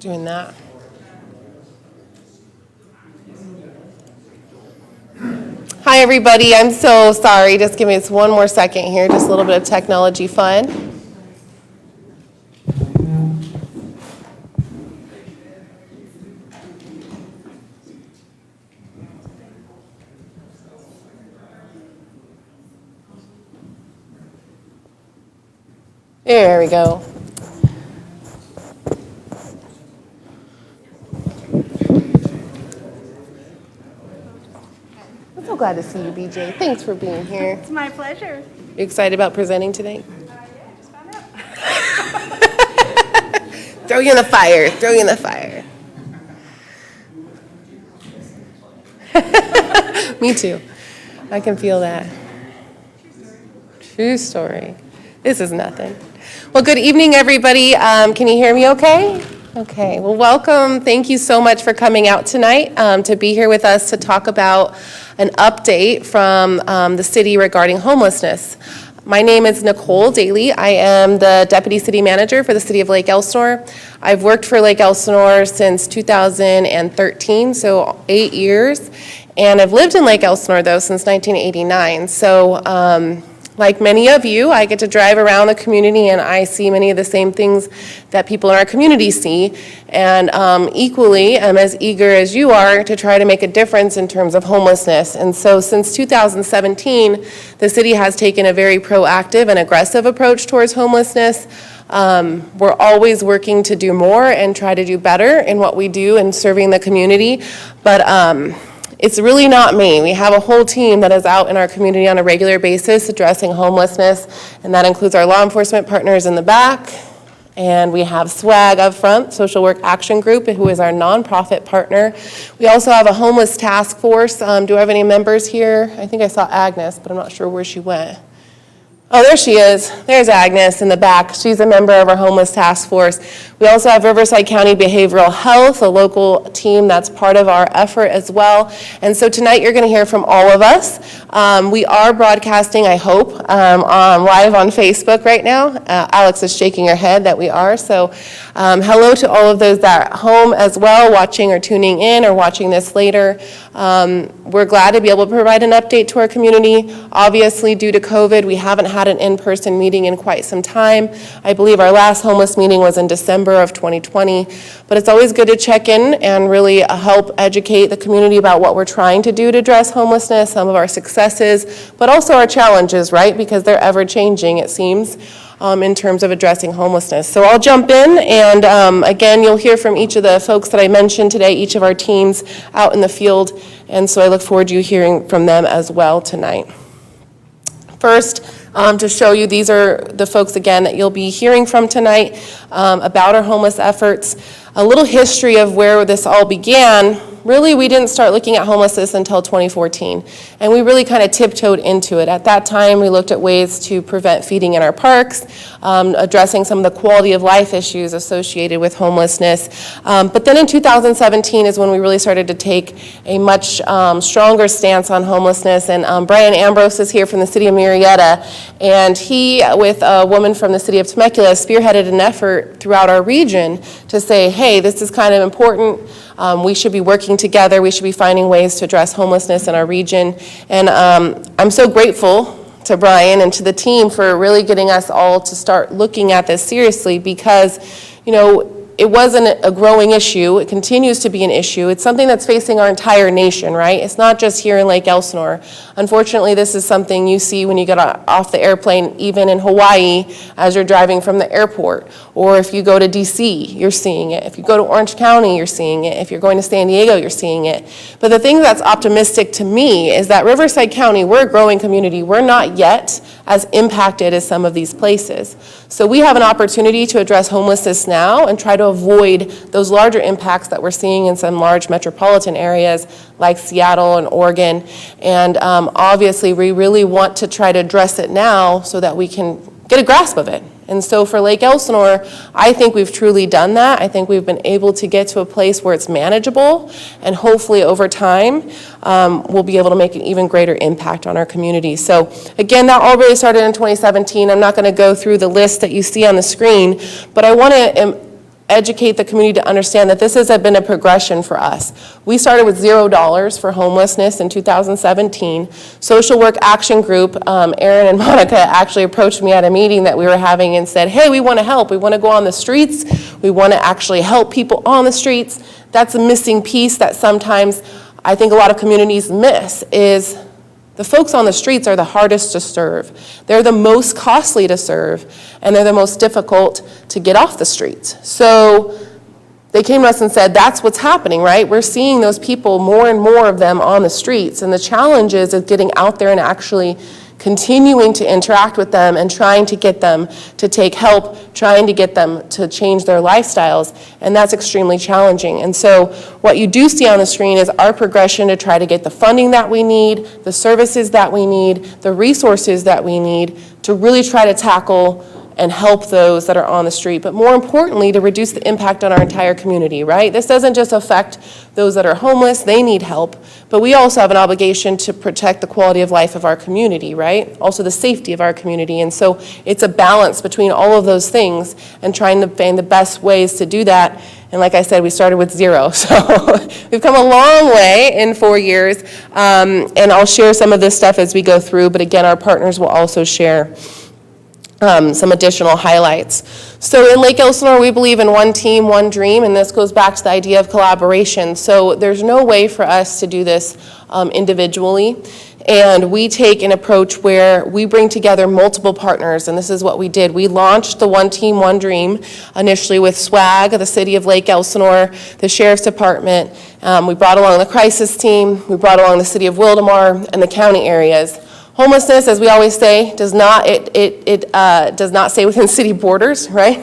Doing that. Hi, everybody. I'm so sorry. Just give me one more second here. Just a little bit of technology fun. There we go. I'm so glad to see you, BJ. Thanks for being here. It's my pleasure. You excited about presenting today? Yeah, just found out. Throw you in the fire. Throw you in the fire. Me too. I can feel that. True story. This is nothing. Well, good evening, everybody. Can you hear me okay? Okay. Well, welcome. Thank you so much for coming out tonight to be here with us to talk about an update from the city regarding homelessness. My name is Nicole Daly. I am the Deputy City Manager for the City of Lake Elsinore. I've worked for Lake Elsinore since 2013, so 8 years. And I've lived in Lake Elsinore, though, since 1989. So like many of you, I get to drive around the community and I see many of the same things that people in our community see. And equally, I'm as eager as you are to try to make a difference in terms of homelessness. And so since 2017, the city has taken a very proactive and aggressive approach towards homelessness. We're always working to do more and try to do better in what we do in serving the community. But it's really not me. We have a whole team that is out in our community on a regular basis addressing homelessness, and that includes our law enforcement partners in the back, and we have SWAG up front, Social Work Action Group, who is our nonprofit partner. We also have a homeless task force. Do I have any members here? I think I saw Agnes, but I'm not sure where she went. Oh, there she is. There's Agnes in the back. She's a member of our homeless task force. We also have Riverside County Behavioral Health, a local team that's part of our effort as well. And so tonight you're going to hear from all of us. We are broadcasting, I hope, live on Facebook right now. Alex is shaking her head that we are. So hello to all of those that are at home as well, watching or tuning in or watching this later. We're glad to be able to provide an update to our community. Obviously, due to COVID, we haven't had an in-person meeting in quite some time. I believe our last homeless meeting was in December of 2020. But it's always good to check in and really help educate the community about what we're trying to do to address homelessness, some of our successes, but also our challenges, right? Because they're ever changing, it seems, in terms of addressing homelessness. So I'll jump in, and again, you'll hear from each of the folks that I mentioned today, each of our teams out in the field, and so I look forward to you hearing from them as well tonight. First, to show you, these are the folks, again, that you'll be hearing from tonight about our homeless efforts. A little history of where this all began. Really, we didn't start looking at homelessness until 2014, and we really kind of tiptoed into it. At that time, we looked at ways to prevent feeding in our parks, addressing some of the quality of life issues associated with homelessness. But then in 2017 is when we really started to take a much stronger stance on homelessness, and Brian Ambrose is here from the city of Murrieta, and he, with a woman from the city of Temecula, spearheaded an effort throughout our region to say, hey, this is kind of important. We should be working together. We should be finding ways to address homelessness in our region. And I'm so grateful to Brian and to the team for really getting us all to start looking at this seriously, because, you know, it wasn't a growing issue. It continues to be an issue. It's something that's facing our entire nation, right? It's not just here in Lake Elsinore. Unfortunately, this is something you see when you get off the airplane, even in Hawaii, as you're driving from the airport. Or if you go to DC, you're seeing it. If you go to Orange County, you're seeing it. If you're going to San Diego, you're seeing it. But the thing that's optimistic to me is that Riverside County, we're a growing community. We're not yet as impacted as some of these places. So we have an opportunity to address homelessness now and try to avoid those larger impacts that we're seeing in some large metropolitan areas like Seattle and Oregon. And obviously, we really want to try to address it now so that we can get a grasp of it. And so for Lake Elsinore, I think we've truly done that. I think we've been able to get to a place where it's manageable, and hopefully over time, we'll be able to make an even greater impact on our community. So again, that all really started in 2017. I'm not going to go through the list that you see on the screen, but I want to educate the community to understand that this has been a progression for us. We started with $0 for homelessness in 2017. Social Work Action Group, Aaron and Monica actually approached me at a meeting that we were having and said, hey, we want to help. We want to go on the streets. We want to actually help people on the streets. That's a missing piece that sometimes I think a lot of communities miss, is the folks on the streets are the hardest to serve. They're the most costly to serve, and they're the most difficult to get off the streets. So they came to us and said, that's what's happening, right? We're seeing those people, more and more of them on the streets, and the challenge is getting out there and actually continuing to interact with them and trying to get them to take help, trying to get them to change their lifestyles, and that's extremely challenging. And so what you do see on the screen is our progression to try to get the funding that we need, the services that we need, the resources that we need to really try to tackle and help those that are on the street, but more importantly, to reduce the impact on our entire community, right? This doesn't just affect those that are homeless, they need help, but we also have an obligation to protect the quality of life of our community, right? Also the safety of our community, and so it's a balance between all of those things and trying to find the best ways to do that. And like I said, we started with zero, so we've come a long way in 4 years, and I'll share some of this stuff as we go through, but again, our partners will also share some additional highlights. So in Lake Elsinore, we believe in one team, one dream, and this goes back to the idea of collaboration. So there's no way for us to do this individually, and we take an approach where we bring together multiple partners, and this is what we did. We launched the One Team, One Dream initially with SWAG, the City of Lake Elsinore, the Sheriff's Department. We brought along the crisis team, we brought along the City of Wildemar, and the county areas. Homelessness, as we always say, does not stay within city borders, right?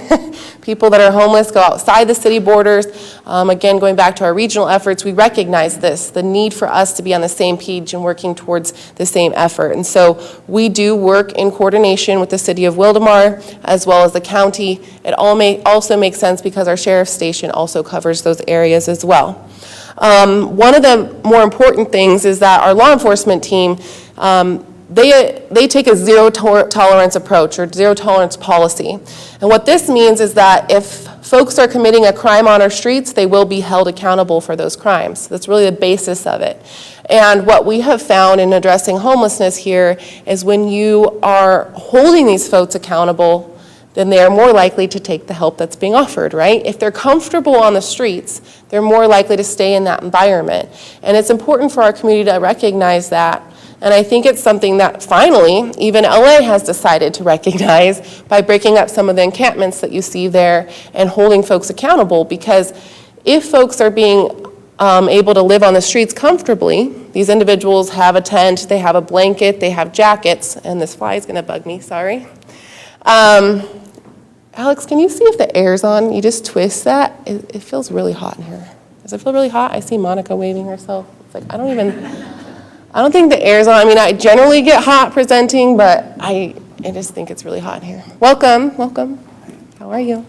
People that are homeless go outside the city borders. Again, going back to our regional efforts, we recognize this, the need for us to be on the same page and working towards the same effort. And so we do work in coordination with the City of Wildemar as well as the county. It also makes sense because our sheriff's station also covers those areas as well. One of the more important things is that our law enforcement team, they take a zero tolerance approach or zero tolerance policy. And what this means is that if folks are committing a crime on our streets, they will be held accountable for those crimes. That's really the basis of it. And what we have found in addressing homelessness here is when you are holding these folks accountable, then they are more likely to take the help that's being offered, right? If they're comfortable on the streets, they're more likely to stay in that environment. And it's important for our community to recognize that. And I think it's something that finally, even LA has decided to recognize by breaking up some of the encampments that you see there and holding folks accountable. Because if folks are being able to live on the streets comfortably, these individuals have a tent, they have a blanket, they have jackets, and this fly is gonna bug me, sorry. Alex, can you see if the air's on? You just twist that. It feels really hot in here. Does it feel really hot? I see Monica waving herself. It's like, I don't think the air's on. I mean, I generally get hot presenting, but I just think it's really hot in here. Welcome. How are you?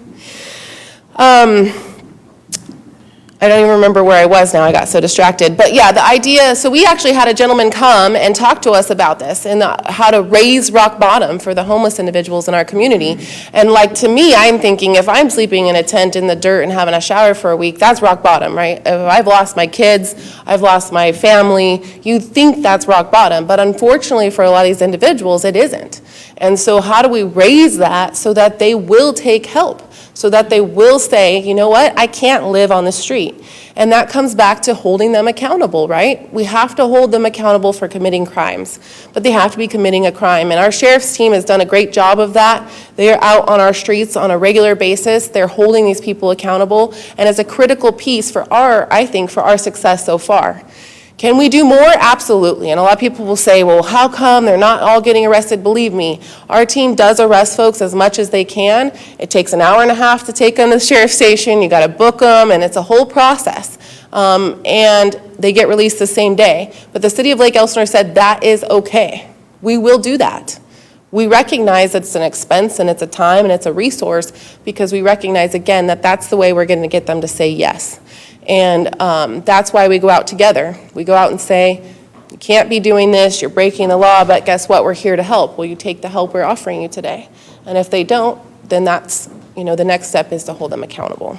I don't even remember where I was now. I got so distracted. But yeah, the idea, so we actually had a gentleman come and talk to us about this and how to raise rock bottom for the homeless individuals in our community. And like, to me, I'm thinking if I'm sleeping in a tent in the dirt and having a shower for a week, that's rock bottom, right? If I've lost my kids, I've lost my family, you think that's rock bottom. But unfortunately for a lot of these individuals, it isn't. And so how do we raise that so that they will take help? So that they will say, you know what, I can't live on the street. And that comes back to holding them accountable, right? We have to hold them accountable for committing crimes, but they have to be committing a crime. And our sheriff's team has done a great job of that. They are out on our streets on a regular basis. They're holding these people accountable, and it's a critical piece for I think, for our success so far. Can we do more? Absolutely. And a lot of people will say, well, how come they're not all getting arrested? Believe me, our team does arrest folks as much as they can. It takes an hour and a half to take them to the sheriff's station. You got to book them, and it's a whole process. And they get released the same day. But the City of Lake Elsinore said that is okay. We will do that. We recognize it's an expense and it's a time and it's a resource because we recognize, again, that that's the way we're going to get them to say yes. And that's why we go out together. We go out and say, you can't be doing this, you're breaking the law, but guess what? We're here to help. Will you take the help we're offering you today? And if they don't, then that's, the next step is to hold them accountable.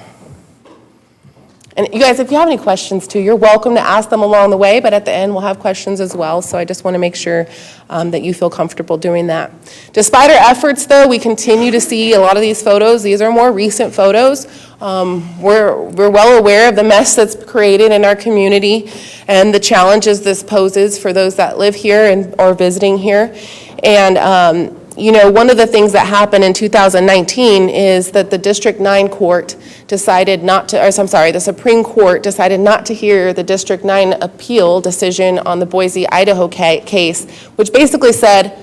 And you guys, if you have any questions too, you're welcome to ask them along the way, but at the end we'll have questions as well. So I just want to make sure that you feel comfortable doing that. Despite our efforts though, we continue to see a lot of these photos. These are more recent photos. We're well aware of the mess that's created in our community and the challenges this poses for those that live here and or visiting here. And you know, one of the things that happened in 2019 is that the District 9 court decided not to, the Supreme Court decided not to hear the District 9 appeal decision on the Boise, Idaho case, which basically said,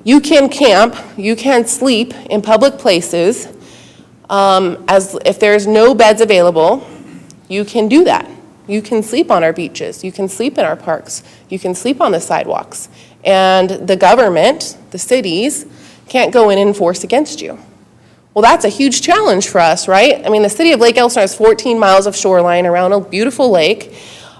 you can camp, you can sleep in public places, as if there's no beds available, you can do that. You can sleep on our beaches, you can sleep in our parks, you can sleep on the sidewalks. And the government, the cities, can't go in and enforce against you. Well, that's a huge challenge for us, right? I mean, the City of Lake Elsinore has 14 miles of shoreline around a beautiful lake,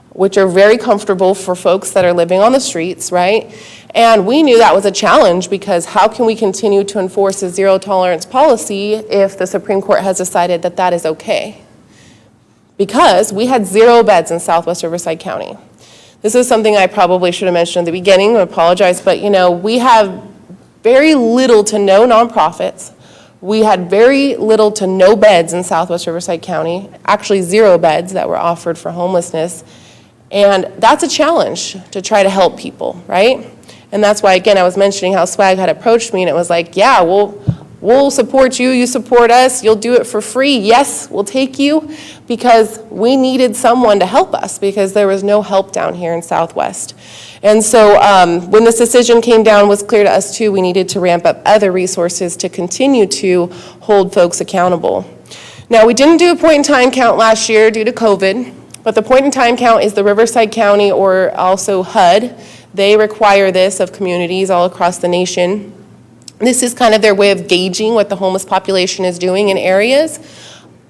which are very comfortable for folks that are living on the streets, right? And we knew that was a challenge because how can we continue to enforce a zero tolerance policy if the Supreme Court has decided that that is okay? Because we had 0 beds in Southwest Riverside County. This is something I probably should have mentioned at the beginning, I apologize, but you know, we have very little to no nonprofits. We had very little to no beds in Southwest Riverside County, actually 0 beds that were offered for homelessness. And that's a challenge to try to help people, right? And that's why, again, I was mentioning how SWAG had approached me and it was like, yeah, we'll support you, you support us, you'll do it for free. Yes, we'll take you, because we needed someone to help us because there was no help down here in Southwest. And so when this decision came down, it was clear to us too, we needed to ramp up other resources to continue to hold folks accountable. Now, we didn't do a point in time count last year due to COVID, but the point in time count is the Riverside County or also HUD. They require this of communities all across the nation. This is kind of their way of gauging what the homeless population is doing in areas.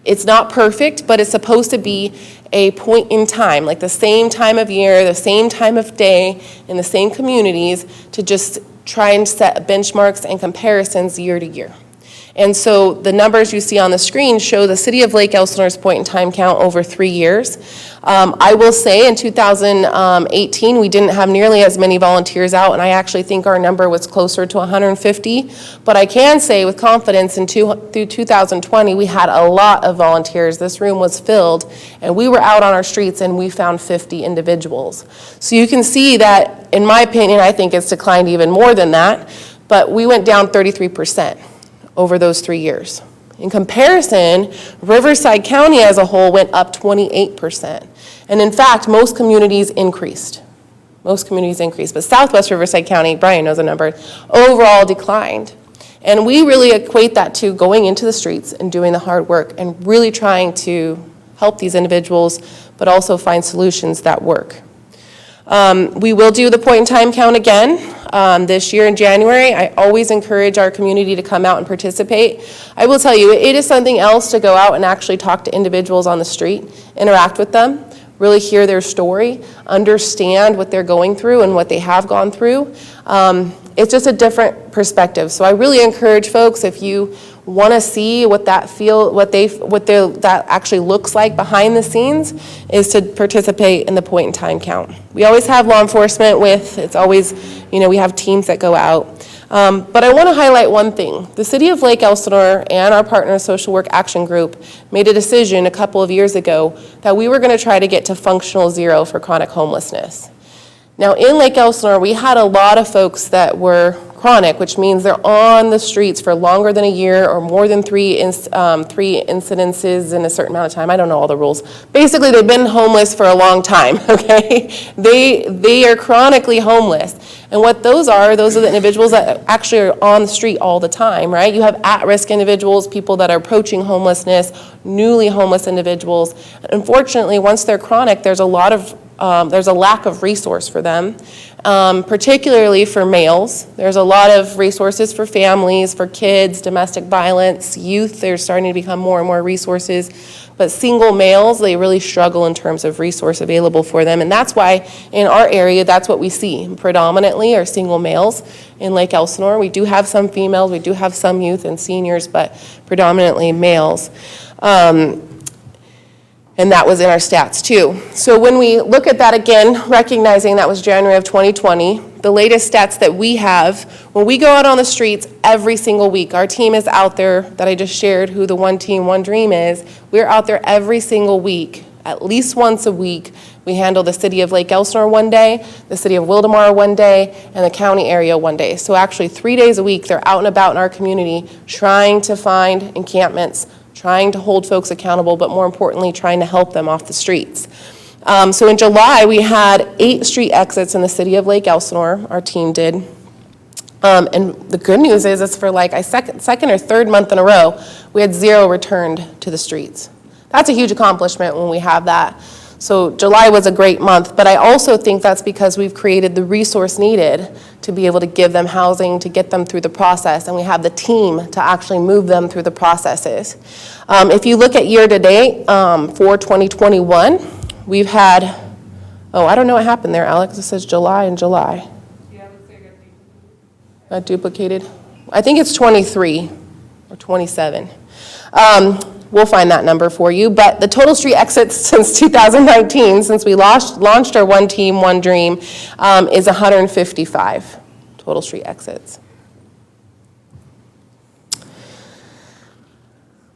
It's not perfect, but it's supposed to be a point in time, like the same time of year, the same time of day, in the same communities, to just try and set benchmarks and comparisons year to year. And so the numbers you see on the screen show the City of Lake Elsinore's point in time count over 3 years. I will say in 2018, we didn't have nearly as many volunteers out, and I actually think our number was closer to 150. But I can say with confidence through 2020, we had a lot of volunteers. This room was filled, and we were out on our streets, and we found 50 individuals. So you can see that, in my opinion, I think it's declined even more than that, but we went down 33%. Over those 3 years. In comparison, Riverside County as a whole went up 28%. And in fact, most communities increased. But Southwest Riverside County, Brian knows the number, overall declined. And we really equate that to going into the streets and doing the hard work and really trying to help these individuals, but also find solutions that work. We will do the point in time count again this year in January. I always encourage our community to come out and participate. I will tell you, it is something else to go out and actually talk to individuals on the street, interact with them, really hear their story, understand what they're going through and what they have gone through. It's just a different perspective. So I really encourage folks, if you want to see what that that actually looks like behind the scenes, is to participate in the point in time count. We always have law enforcement it's always, we have teams that go out. But I want to highlight one thing. The City of Lake Elsinore and our partner Social Work Action Group made a decision a couple of years ago that we were going to try to get to functional zero for chronic homelessness. Now in Lake Elsinore, we had a lot of folks that were chronic, which means they're on the streets for longer than a year or more than three incidences in a certain amount of time. I don't know all the rules. Basically, they've been homeless for a long time, okay? They are chronically homeless. And what those are the individuals that actually are on the street all the time, right? You have at-risk individuals, people that are approaching homelessness, newly homeless individuals. Unfortunately, once they're chronic, there's a lack of resource for them, particularly for males. There's a lot of resources for families, for kids, domestic violence, youth. There's starting to become more and more resources. But single males, they really struggle in terms of resource available for them. And that's why in our area, that's what we see. Predominantly are single males in Lake Elsinore. We do have some females, we do have some youth and seniors, but predominantly males. And that was in our stats too. So when we look at that again, recognizing that was January of 2020, the latest stats that we have, when we go out on the streets every single week, our team is out there, that I just shared who the One Team, One Dream is, we're out there every single week, at least once a week. We handle the City of Lake Elsinore one day, the City of Wildemar one day, and the county area one day. So actually 3 days a week, they're out and about in our community trying to find encampments, trying to hold folks accountable, but more importantly, trying to help them off the streets. So in July, we had 8 street exits in the City of Lake Elsinore, our team did. And the good news is it's for like a second or third month in a row, we had 0 returned to the streets. That's a huge accomplishment when we have that. So July was a great month, but I also think that's because we've created the resource needed to be able to give them housing, to get them through the process, and we have the team to actually move them through the processes. If you look at year-to-date for 2021, we've had, I don't know what happened there, Alex. It says July and July. Yeah, looks like it Got duplicated? I think it's 23 or 27. We'll find that number for you, but the total street exits since 2019, since we launched our One Team, One Dream, is 155 total street exits.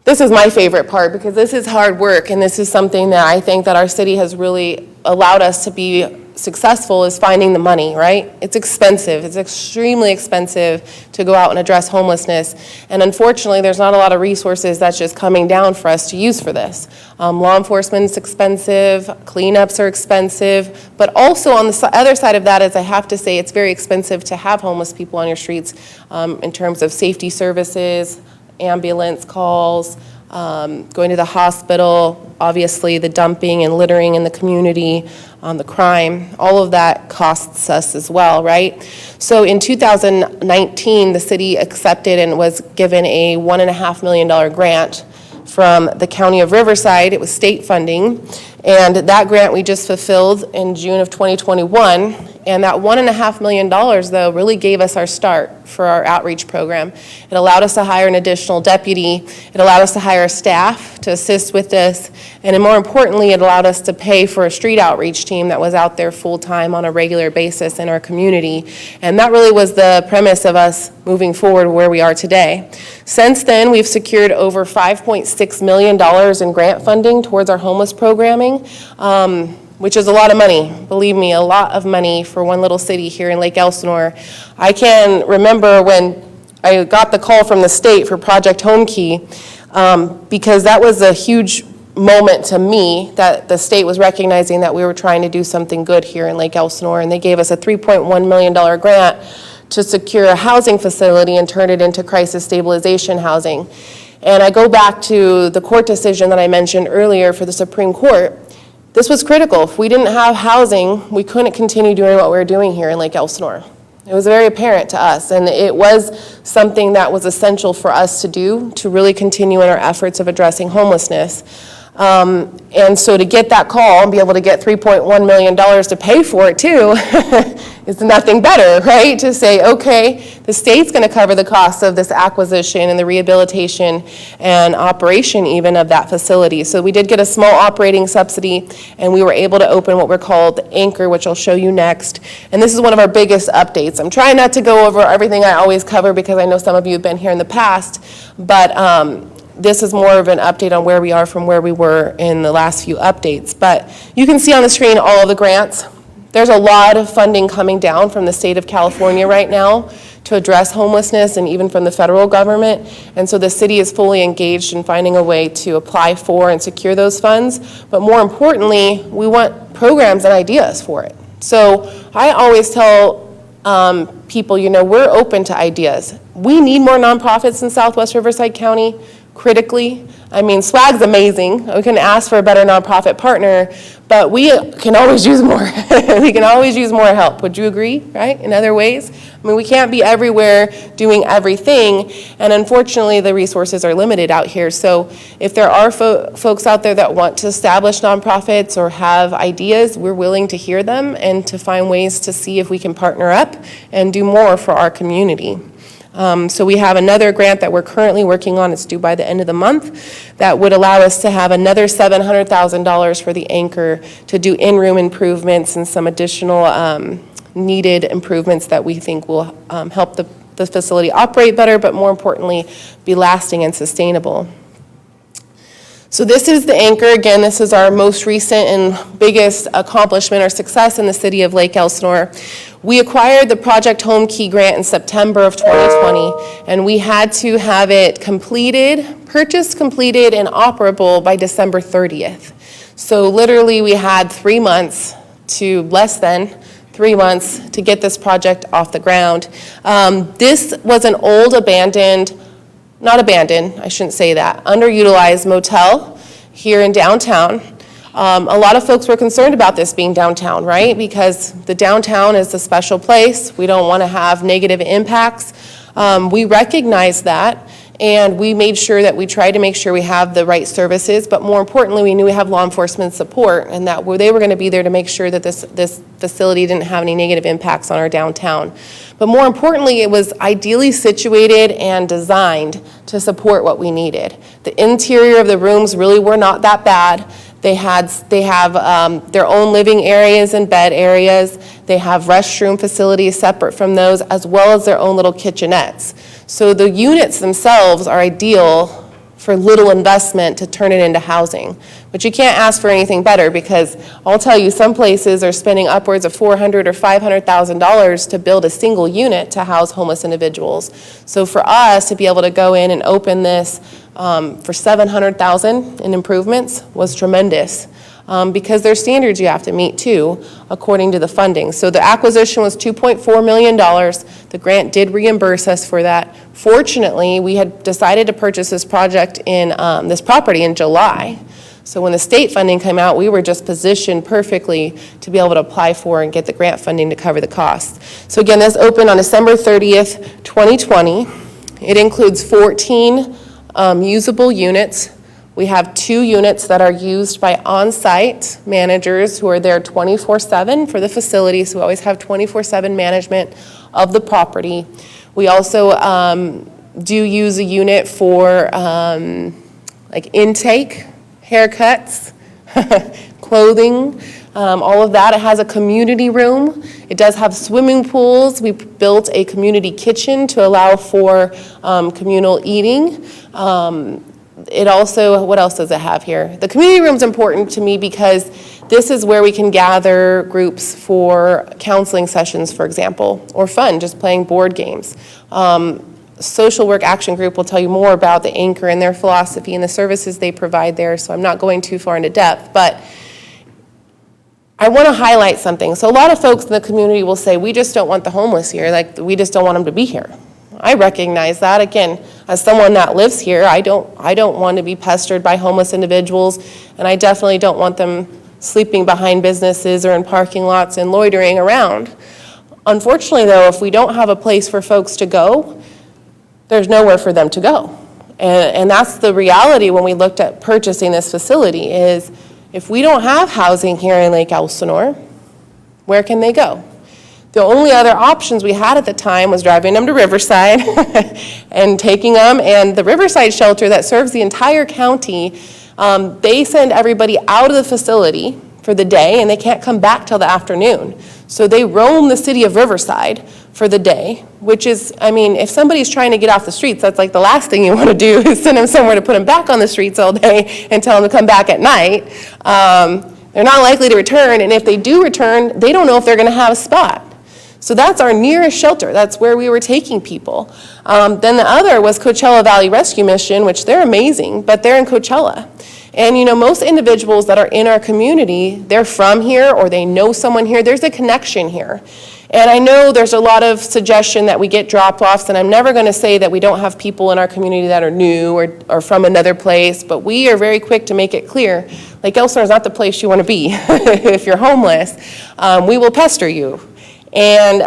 This is my favorite part because this is hard work, and this is something that I think that our city has really allowed us to be successful, is finding the money, right? It's expensive. It's extremely expensive to go out and address homelessness. And unfortunately, there's not a lot of resources that's just coming down for us to use for this. Law enforcement is expensive, cleanups are expensive, but also on the other side of that is, I have to say, it's very expensive to have homeless people on your streets in terms of safety services, ambulance calls, going to the hospital, obviously the dumping and littering in the community, the crime, all of that costs us as well, right? So in 2019, the city accepted and was given a $1.5 million grant from the County of Riverside. It was state funding, and that grant we just fulfilled in June of 2021. And that $1.5 million, though, really gave us our start for our outreach program. It allowed us to hire an additional deputy. It allowed us to hire staff to assist with this. And more importantly, it allowed us to pay for a street outreach team that was out there full-time on a regular basis in our community. And that really was the premise of us moving forward where we are today. Since then, we've secured over $5.6 million in grant funding towards our homeless programming. Which is a lot of money, believe me, a lot of money for one little city here in Lake Elsinore. I can remember when I got the call from the state for Project Home Key, because that was a huge moment to me that the state was recognizing that we were trying to do something good here in Lake Elsinore, and they gave us a $3.1 million grant to secure a housing facility and turn it into crisis stabilization housing. And I go back to the court decision that I mentioned earlier for the Supreme Court. This was critical. If we didn't have housing, we couldn't continue doing what we were doing here in Lake Elsinore. It was very apparent to us, and it was something that was essential for us to do to really continue in our efforts of addressing homelessness. And so to get that call and be able to get $3.1 million to pay for it too is nothing better, right? To say, okay, the state's going to cover the cost of this acquisition and the rehabilitation and operation even of that facility. So we did get a small operating subsidy, and we were able to open what we're called Anchor, which I'll show you next. And this is one of our biggest updates. I'm trying not to go over everything I always cover because I know some of you have been here in the past, but this is more of an update on where we are from where we were in the last few updates. But you can see on the screen all of the grants. There's a lot of funding coming down from the state of California right now to address homelessness, and even from the federal government. And so the city is fully engaged in finding a way to apply for and secure those funds. But more importantly, we want programs and ideas for it. So I always tell people, we're open to ideas. We need more nonprofits in Southwest Riverside County. Critically. I mean, SWAG's amazing. We can ask for a better nonprofit partner, but we can always use more. We can always use more help. Would you agree, right? In other ways? I mean, we can't be everywhere doing everything, and unfortunately, the resources are limited out here. So if there are folks out there that want to establish nonprofits or have ideas, we're willing to hear them and to find ways to see if we can partner up and do more for our community. So we have another grant that we're currently working on. It's due by the end of the month. that would allow us to have another $700,000 for the anchor to do in-room improvements and some additional needed improvements that we think will help the facility operate better, but more importantly, be lasting and sustainable. So this is the anchor. Again, this is our most recent and biggest accomplishment or success in the City of Lake Elsinore. We acquired the Project Home Key grant in September of 2020, and we had to have it purchased, completed, and operable by December 30th. So literally we had 3 months to less than 3 months to get this project off the ground. This was an old I shouldn't say that, underutilized motel here in downtown. A lot of folks were concerned about this being downtown, right? Because the downtown is a special place. We don't want to have negative impacts. We recognize that, and we made sure that we tried to make sure we have the right services, but more importantly, we knew we have law enforcement support, and that they were going to be there to make sure that this facility didn't have any negative impacts on our downtown. But more importantly, it was ideally situated and designed to support what we needed. The interior of the rooms really were not that bad. They have their own living areas and bed areas. They have restroom facilities separate from those, as well as their own little kitchenettes. So the units themselves are ideal for little investment to turn it into housing. But you can't ask for anything better, because I'll tell you, some places are spending upwards of $400,000 or $500,000 to build a single unit to house homeless individuals. So for us to be able to go in and open this for $700,000 in improvements was tremendous. Because there's standards you have to meet too, according to the funding. So the acquisition was $2.4 million. The grant did reimburse us for that. Fortunately, we had decided to purchase this property in July. So when the state funding came out, we were just positioned perfectly to be able to apply for and get the grant funding to cover the costs. So again, this opened on December 30th, 2020. It includes 14 usable units. We have 2 units that are used by on-site managers who are there 24/7 for the facility, so we always have 24/7 management of the property. We also do use a unit for like intake, haircuts, clothing, all of that. It has a community room. It does have swimming pools. We built a community kitchen to allow for communal eating. It also, what else does it have here? The community room is important to me because this is where we can gather groups for counseling sessions, for example, or fun, just playing board games. Social Work Action Group will tell you more about the anchor and their philosophy and the services they provide there, so I'm not going too far into depth, but I want to highlight something. So a lot of folks in the community will say, we just don't want the homeless here, like we just don't want them to be here. I recognize that. Again, as someone that lives here, I don't want to be pestered by homeless individuals, and I definitely don't want them sleeping behind businesses or in parking lots and loitering around. Unfortunately, though, if we don't have a place for folks to go, there's nowhere for them to go. And that's the reality when we looked at purchasing this facility, is if we don't have housing here in Lake Elsinore, where can they go? The only other options we had at the time was driving them to Riverside and taking them, and the Riverside shelter that serves the entire county, they send everybody out of the facility for the day, and they can't come back till the afternoon. So they roam the city of Riverside for the day, which is, I mean, if somebody's trying to get off the streets, that's like the last thing you want to do is send them somewhere to put them back on the streets all day and tell them to come back at night. They're not likely to return, and if they do return, they don't know if they're going to have a spot. So that's our nearest shelter. That's where we were taking people. Then the other was Coachella Valley Rescue Mission, which they're amazing, but they're in Coachella. And you know, most individuals that are in our community, they're from here or they know someone here. There's a connection here. And I know there's a lot of suggestion that we get drop-offs, and I'm never going to say that we don't have people in our community that are new or from another place, but we are very quick to make it clear, like Elsinore is not the place you want to be if you're homeless. We will pester you. And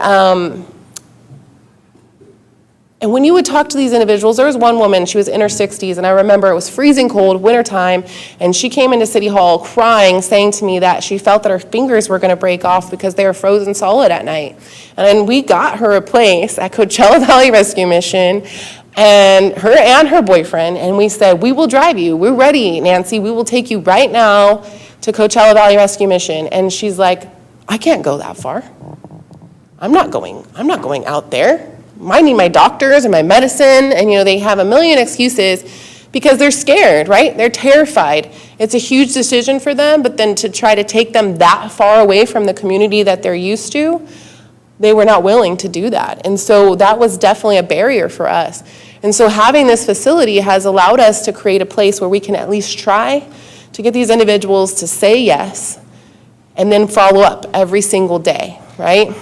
And when you would talk to these individuals, there was one woman, she was in her 60s, and I remember it was freezing cold, wintertime, and she came into City Hall crying, saying to me that she felt that her fingers were going to break off because they were frozen solid at night. And then we got her a place at Coachella Valley Rescue Mission, and her boyfriend, and we said, we will drive you. We're ready, Nancy. We will take you right now to Coachella Valley Rescue Mission. And she's like, I can't go that far. I'm not going out there. I need my doctors and my medicine, and they have a million excuses because they're scared, right? They're terrified. It's a huge decision for them, but then to try to take them that far away from the community that they're used to, they were not willing to do that. And so that was definitely a barrier for us. And so having this facility has allowed us to create a place where we can at least try to get these individuals to say yes and then follow up every single day, right?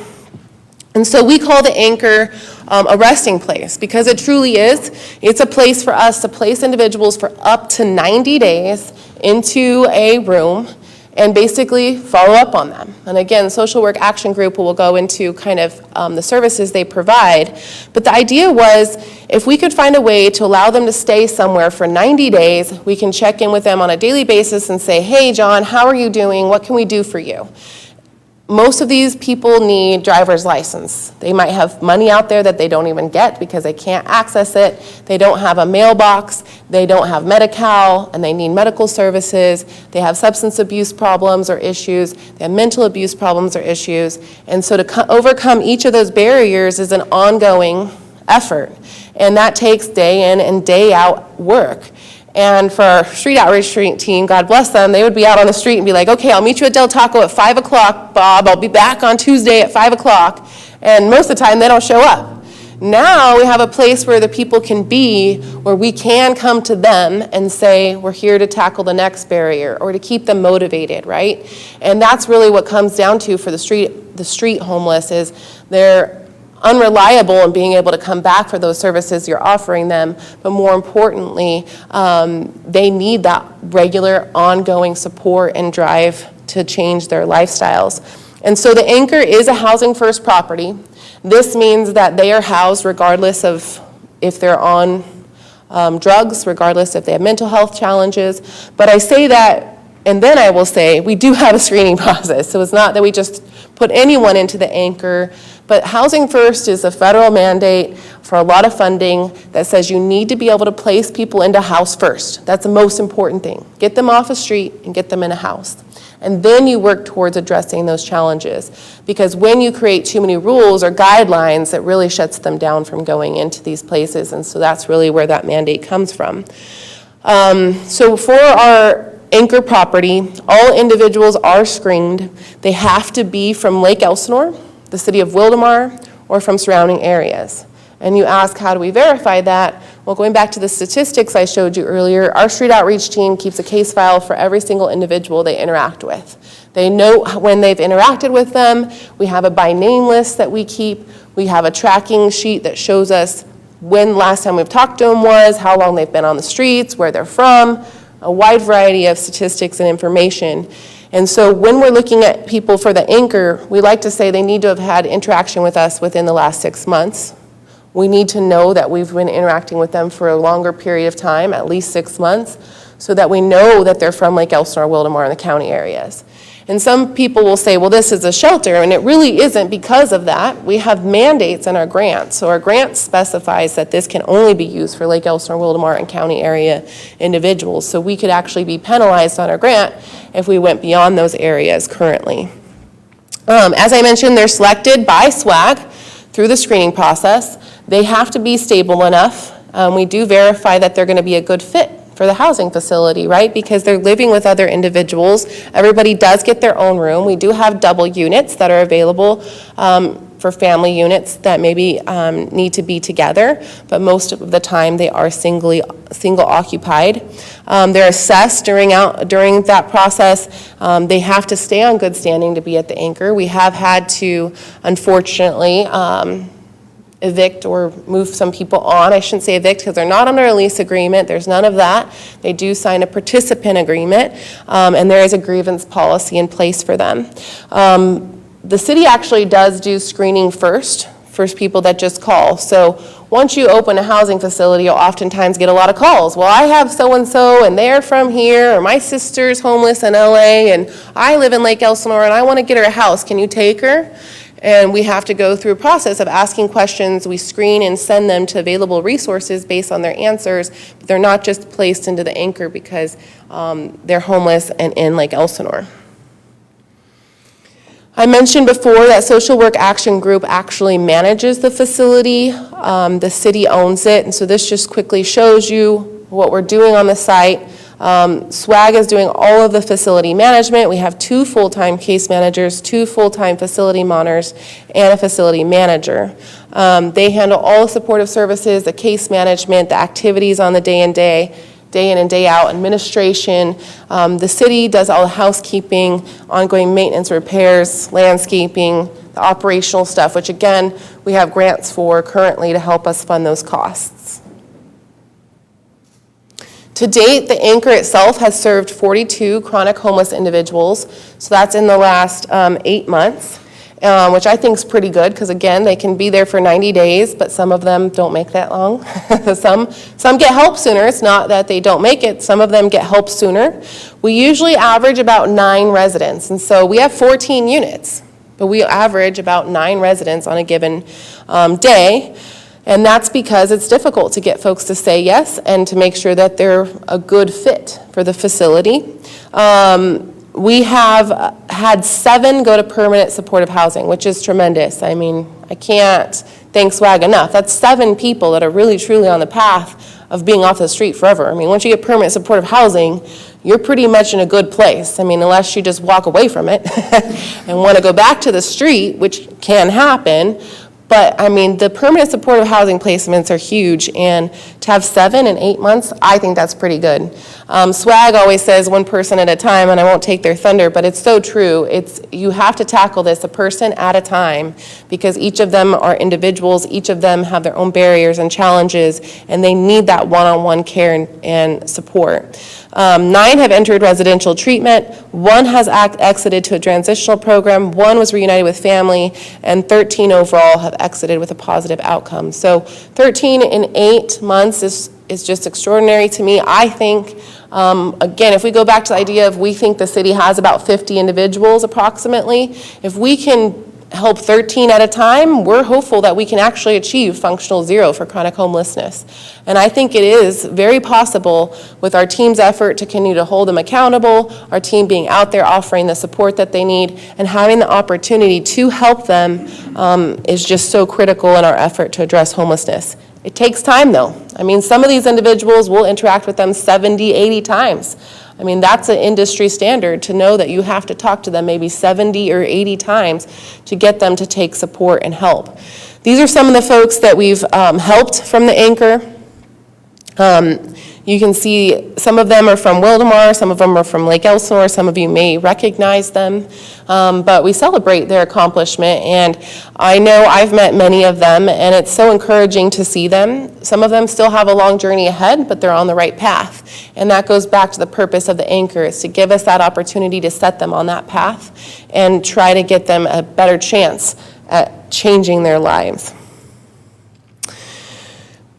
And so we call the anchor a resting place because it truly is. It's a place for us to place individuals for up to 90 days into a room and basically follow up on them. And again, Social Work Action Group will go into kind of the services they provide. But the idea was if we could find a way to allow them to stay somewhere for 90 days, we can check in with them on a daily basis and say, hey, John, how are you doing? What can we do for you? Most of these people need driver's license. They might have money out there that they don't even get because they can't access it. They don't have a mailbox. They don't have Medi-Cal, and they need medical services. They have substance abuse problems or issues. They have mental abuse problems or issues. And so to overcome each of those barriers is an ongoing effort. And that takes day in and day out work. And for our street outreach team, God bless them, they would be out on the street and be like, okay, I'll meet you at Del Taco at 5 o'clock, Bob. I'll be back on Tuesday at 5 o'clock. And most of the time, they don't show up. Now we have a place where the people can be, where we can come to them and say, we're here to tackle the next barrier or to keep them motivated, right? And that's really what comes down to for the street homeless is they're unreliable in being able to come back for those services you're offering them, but more importantly, they need that regular ongoing support and drive to change their lifestyles. And so the anchor is a housing first property. This means that they are housed regardless of if they're on drugs, regardless if they have mental health challenges. But I say that, and then I will say we do have a screening process. So it's not that we just put anyone into the anchor. But Housing First is a federal mandate for a lot of funding that says you need to be able to place people into house first. That's the most important thing. Get them off a street and get them in a house. And then you work towards addressing those challenges. Because when you create too many rules or guidelines, it really shuts them down from going into these places. And so that's really where that mandate comes from. So for our anchor property, all individuals are screened. They have to be from Lake Elsinore, the City of Wildomar, or from surrounding areas. And you ask, how do we verify that? Well, going back to the statistics I showed you earlier, our street outreach team keeps a case file for every single individual they interact with. They know when they've interacted with them. We have a by name list that we keep. We have a tracking sheet that shows us when last time we've talked to them was, how long they've been on the streets, where they're from, a wide variety of statistics and information. And so when we're looking at people for the anchor, we like to say they need to have had interaction with us within the last 6 months. We need to know that we've been interacting with them for a longer period of time, at least 6 months, so that we know that they're from Lake Elsinore, Wildomar, and the county areas. And some people will say, well, this is a shelter, and it really isn't because of that. We have mandates in our grant. So our grant specifies that this can only be used for Lake Elsinore, Wildomar, and county area individuals. So we could actually be penalized on our grant if we went beyond those areas currently. As I mentioned, they're selected by SWAG through the screening process. They have to be stable enough. We do verify that they're going to be a good fit for the housing facility, right? Because they're living with other individuals. Everybody does get their own room. We do have double units that are available for family units that maybe need to be together, but most of the time they are single occupied. They're assessed during that process. They have to stay on good standing to be at the anchor. We have had to, unfortunately, evict or move some people on. I shouldn't say evict because they're not under a lease agreement. There's none of that. They do sign a participant agreement, and there is a grievance policy in place for them. The city actually does do screening first for people that just call. So once you open a housing facility, you'll oftentimes get a lot of calls. Well, I have so-and-so, and they're from here, or my sister's homeless in LA, and I live in Lake Elsinore, and I want to get her a house. Can you take her? And we have to go through a process of asking questions. We screen and send them to available resources based on their answers, but they're not just placed into the anchor because they're homeless and in Lake Elsinore. I mentioned before that Social Work Action Group actually manages the facility. The city owns it, and so this just quickly shows you what we're doing on the site. SWAG is doing all of the facility management. We have 2 full-time case managers, 2 full-time facility monitors, and a facility manager. They handle all the supportive services, the case management, the activities on the day in and day out, administration. The city does all the housekeeping, ongoing maintenance, repairs, landscaping, the operational stuff, which again, we have grants for currently to help us fund those costs. To date, the anchor itself has served 42 chronic homeless individuals, so that's in the last 8 months, which I think is pretty good, because again, they can be there for 90 days, but some of them don't make that long. Some get help sooner. It's not that they don't make it. Some of them get help sooner. We usually average about 9 residents, and so we have 14 units, but we average about 9 residents on a given day. And that's because it's difficult to get folks to say yes and to make sure that they're a good fit for the facility. We have had 7 go to permanent supportive housing, which is tremendous. I mean, I can't thank SWAG enough. That's 7 people that are really, truly on the path of being off the street forever. I mean, once you get permanent supportive housing, you're pretty much in a good place. I mean, unless you just walk away from it and want to go back to the street, which can happen. But I mean, the permanent supportive housing placements are huge, and to have 7 in 8 months, I think that's pretty good. SWAG always says 1 person at a time, and I won't take their thunder, but it's so true. You have to tackle this a person at a time, because each of them are individuals, each of them have their own barriers and challenges, and they need that one-on-one care and support. 9 have entered residential treatment, 1 has exited to a transitional program, 1 was reunited with family, and 13 overall have exited with a positive outcome. So 13 in 8 months is just extraordinary to me. I think, again, if we go back to the idea of we think the city has about 50 individuals approximately, if we can help 13 at a time, we're hopeful that we can actually achieve functional zero for chronic homelessness. And I think it is very possible with our team's effort to continue to hold them accountable, our team being out there offering the support that they need, and having the opportunity to help them is just so critical in our effort to address homelessness. It takes time though. I mean, some of these individuals will interact with them 70, 80 times. I mean, that's an industry standard to know that you have to talk to them maybe 70 or 80 times to get them to take support and help. These are some of the folks that we've helped from the anchor. You can see some of them are from Wildemar, some of them are from Lake Elsinore, some of you may recognize them, but we celebrate their accomplishment, and I know I've met many of them, and it's so encouraging to see them. Some of them still have a long journey ahead, but they're on the right path, and that goes back to the purpose of the anchor, is to give us that opportunity to set them on that path and try to get them a better chance at changing their lives.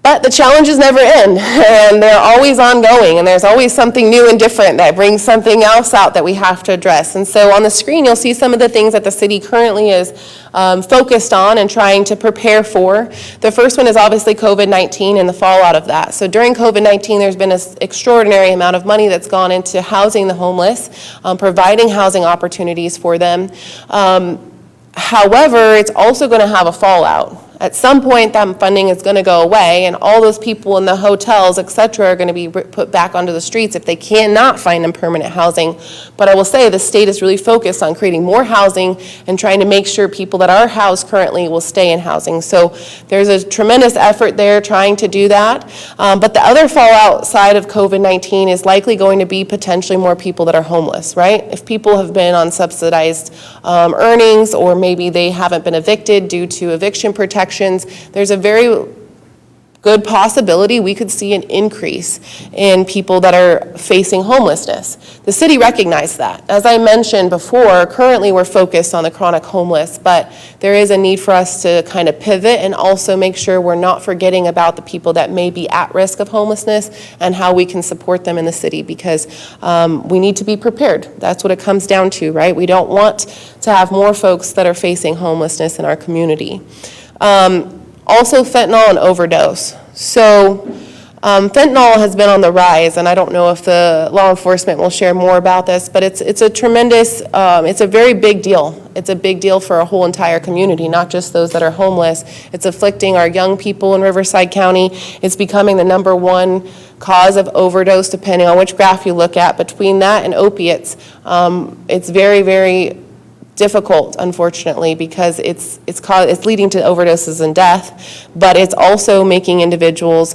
But the challenges never end, and they're always ongoing, and there's always something new and different that brings something else out that we have to address. And so on the screen, you'll see some of the things that the city currently is focused on and trying to prepare for. The first one is obviously COVID-19 and the fallout of that. So during COVID-19, there's been an extraordinary amount of money that's gone into housing the homeless, providing housing opportunities for them. However, it's also going to have a fallout. At some point, that funding is going to go away, and all those people in the hotels, et cetera, are going to be put back onto the streets if they cannot find them permanent housing. But I will say the state is really focused on creating more housing and trying to make sure people that are housed currently will stay in housing. So there's a tremendous effort there trying to do that. But the other fallout side of COVID-19 is likely going to be potentially more people that are homeless, right? If people have been on subsidized earnings, or maybe they haven't been evicted due to eviction protection, there's a very good possibility we could see an increase in people that are facing homelessness. The city recognized that. As I mentioned before, currently we're focused on the chronic homeless, but there is a need for us to kind of pivot and also make sure we're not forgetting about the people that may be at risk of homelessness and how we can support them in the city, because we need to be prepared. That's what it comes down to, right? We don't want to have more folks that are facing homelessness in our community. Also, fentanyl and overdose. So fentanyl has been on the rise, and I don't know if the law enforcement will share more about this, but it's a tremendous, it's a very big deal. It's a big deal for a whole entire community, not just those that are homeless. It's afflicting our young people in Riverside County. It's becoming the #1 cause of overdose, depending on which graph you look at. Between that and opiates, it's very, very difficult, unfortunately, because it's leading to overdoses and death, but it's also making individuals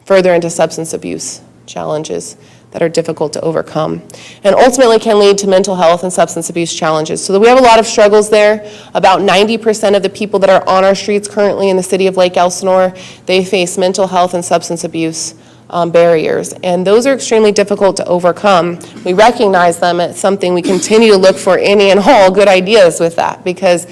further into substance abuse challenges that are difficult to overcome, and ultimately can lead to mental health and substance abuse challenges. So we have a lot of struggles there. About 90% of the people that are on our streets currently in the city of Lake Elsinore, they face mental health and substance abuse barriers, and those are extremely difficult to overcome. We recognize them. It's something we continue to look for any and all good ideas with that, because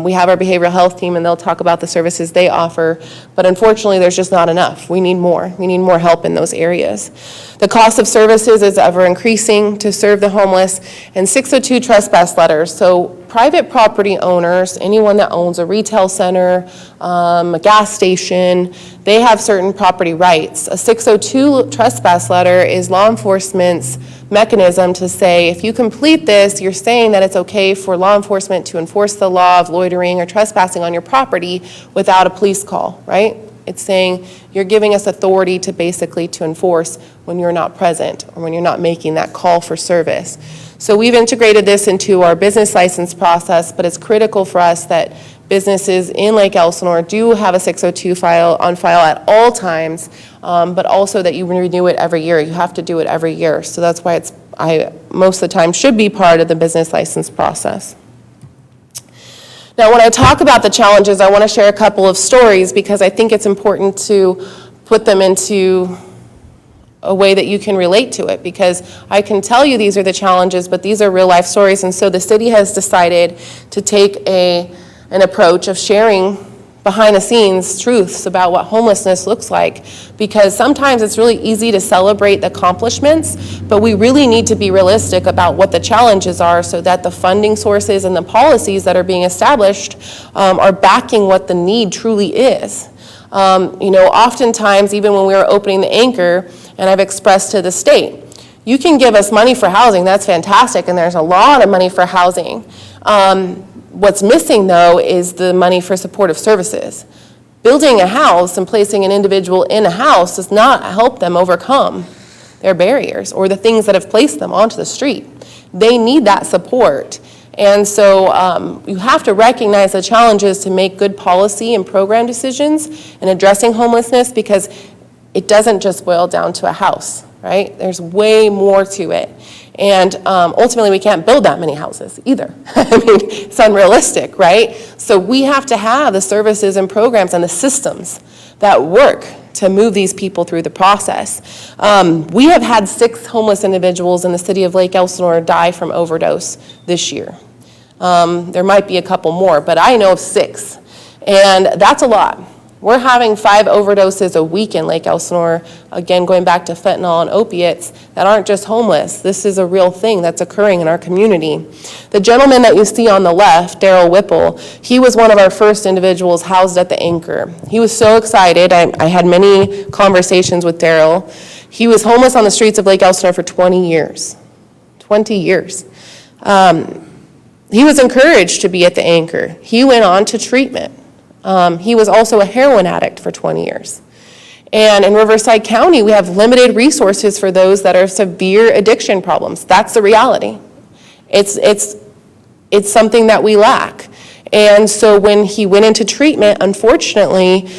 we have our behavioral health team and they'll talk about the services they offer, but unfortunately there's just not enough. We need more. We need more help in those areas. The cost of services is ever increasing to serve the homeless, and 602 trespass letters. So private property owners, anyone that owns a retail center, a gas station, they have certain property rights. A 602 trespass letter is law enforcement's mechanism to say, if you complete this, you're saying that it's okay for law enforcement to enforce the law of loitering or trespassing on your property without a police call, right? It's saying you're giving us authority to basically to enforce when you're not present or when you're not making that call for service. So we've integrated this into our business license process, but it's critical for us that businesses in Lake Elsinore do have a 602 on file at all times, but also that you renew it every year. You have to do it every year. So that's why most of the time should be part of the business license process. Now, when I talk about the challenges, I want to share a couple of stories because I think it's important to put them into a way that you can relate to it, because I can tell you these are the challenges, but these are real life stories. And so the city has decided to take an approach of sharing behind the scenes truths about what homelessness looks like, because sometimes it's really easy to celebrate the accomplishments, but we really need to be realistic about what the challenges are so that the funding sources and the policies that are being established are backing what the need truly is. Oftentimes, even when we were opening the Anchor, and I've expressed to the state, you can give us money for housing, that's fantastic, and there's a lot of money for housing. What's missing, though, is the money for supportive services. Building a house and placing an individual in a house does not help them overcome their barriers or the things that have placed them onto the street. They need that support. And so you have to recognize the challenges to make good policy and program decisions in addressing homelessness, because it doesn't just boil down to a house, right? There's way more to it. And ultimately, we can't build that many houses either. I mean, it's unrealistic, right? So we have to have the services and programs and the systems that work to move these people through the process. We have had 6 homeless individuals in the city of Lake Elsinore die from overdose this year. There might be a couple more, but I know of 6. And that's a lot. We're having 5 overdoses a week in Lake Elsinore, again, going back to fentanyl and opiates, that aren't just homeless. This is a real thing that's occurring in our community. The gentleman that you see on the left, Daryl Whipple, he was one of our first individuals housed at the Anchor. He was so excited. I had many conversations with Daryl. He was homeless on the streets of Lake Elsinore for 20 years. 20 years. He was encouraged to be at the Anchor. He went on to treatment. He was also a heroin addict for 20 years. And in Riverside County, we have limited resources for those that are severe addiction problems. That's the reality. It's something that we lack. And so when he went into treatment, unfortunately,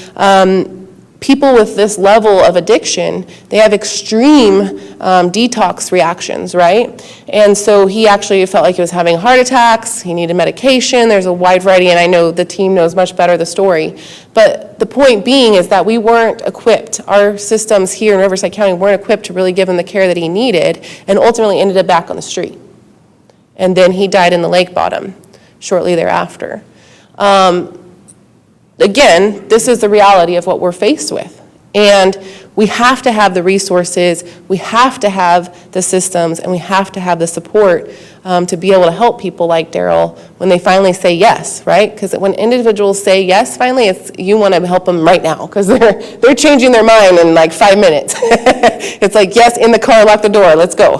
people with this level of addiction, they have extreme detox reactions, right? And so he actually felt like he was having heart attacks, he needed medication, there's a wide variety, and I know the team knows much better the story. But the point being is that we weren't equipped, our systems here in Riverside County weren't equipped to really give him the care that he needed, and ultimately ended up back on the street. And then he died in the lake bottom shortly thereafter. Again, this is the reality of what we're faced with. And we have to have the resources, we have to have the systems, and we have to have the support to be able to help people like Daryl when they finally say yes, right? Because when individuals say yes, finally, you want to help them right now, because they're changing their mind in like 5 minutes. It's like, yes, in the car, lock the door, let's go.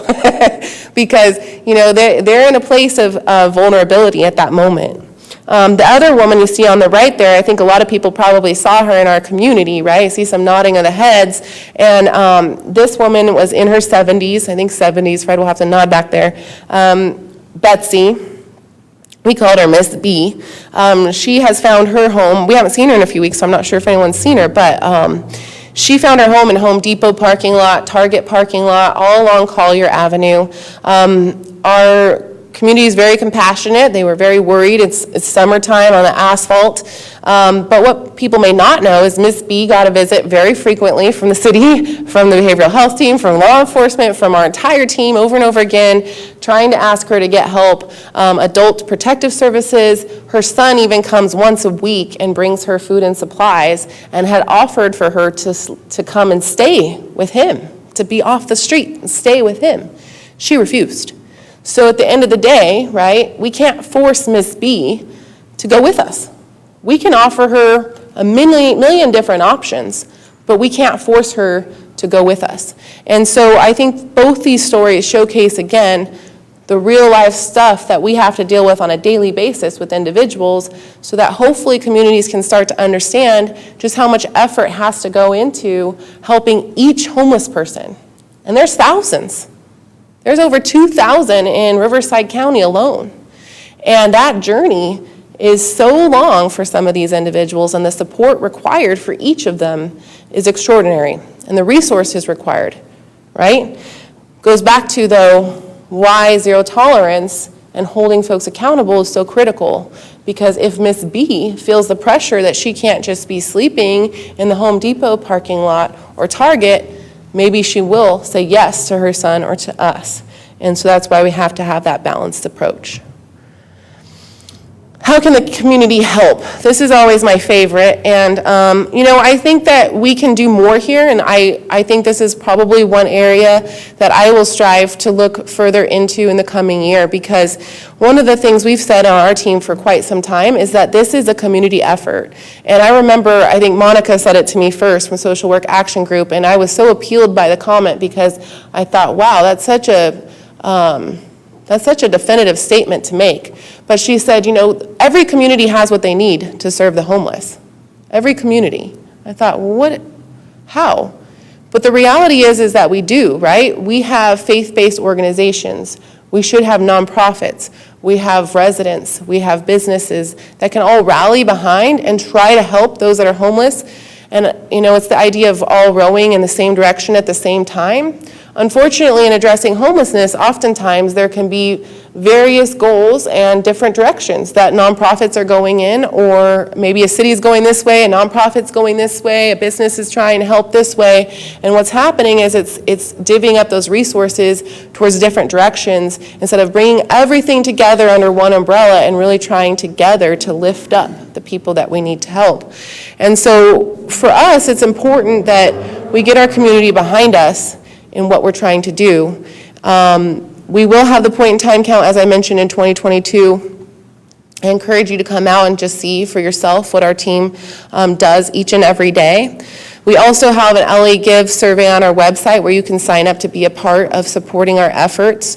Because, they're in a place of vulnerability at that moment. The other woman you see on the right there, I think a lot of people probably saw her in our community, right? You see some nodding of the heads. And this woman was in her 70s, I think 70s, Fred will have to nod back there. Betsy, we called her Miss B. She has found her home. We haven't seen her in a few weeks, so I'm not sure if anyone's seen her, but she found her home in Home Depot parking lot, Target parking lot, all along Collier Avenue. Our community is very compassionate. They were very worried. It's summertime on the asphalt. But what people may not know is Miss B got a visit very frequently from the city, from the behavioral health team, from law enforcement, from our entire team over and over again, trying to ask her to get help. Adult protective services. Her son even comes once a week and brings her food and supplies, and had offered for her to come and stay with him, to be off the street and stay with him. She refused. So at the end of the day, right, we can't force Miss B to go with us. We can offer her a million different options, but we can't force her to go with us. And so I think both these stories showcase, again, the real life stuff that we have to deal with on a daily basis with individuals, so that hopefully communities can start to understand just how much effort has to go into helping each homeless person. And there's thousands. There's over 2,000 in Riverside County alone. And that journey is so long for some of these individuals, and the support required for each of them is extraordinary, and the resources required, right? Goes back to, though, why zero tolerance and holding folks accountable is so critical. Because if Miss B feels the pressure that she can't just be sleeping in the Home Depot parking lot or Target, maybe she will say yes to her son or to us. And so that's why we have to have that balanced approach. How can the community help? This is always my favorite. And, I think that we can do more here. And I think this is probably one area that I will strive to look further into in the coming year. Because one of the things we've said on our team for quite some time is that this is a community effort. And I remember, I think Monica said it to me first from Social Work Action Group. And I was so appealed by the comment, because I thought, wow, that's such a definitive statement to make. But she said, every community has what they need to serve the homeless. Every community. I thought, what? How? But the reality is that we do, right? We have faith-based organizations. We should have nonprofits. We have residents. We have businesses that can all rally behind and try to help those that are homeless. And, it's the idea of all rowing in the same direction at the same time. Unfortunately, in addressing homelessness, oftentimes there can be various goals and different directions that nonprofits are going in, or maybe a city is going this way, a nonprofit's going this way, a business is trying to help this way. And what's happening is it's divvying up those resources towards different directions instead of bringing everything together under one umbrella and really trying together to lift up the people that we need to help. And so for us, it's important that we get our community behind us in what we're trying to do. We will have the point in time count, as I mentioned, in 2022. I encourage you to come out and just see for yourself what our team does each and every day. We also have an LA Give survey on our website where you can sign up to be a part of supporting our efforts.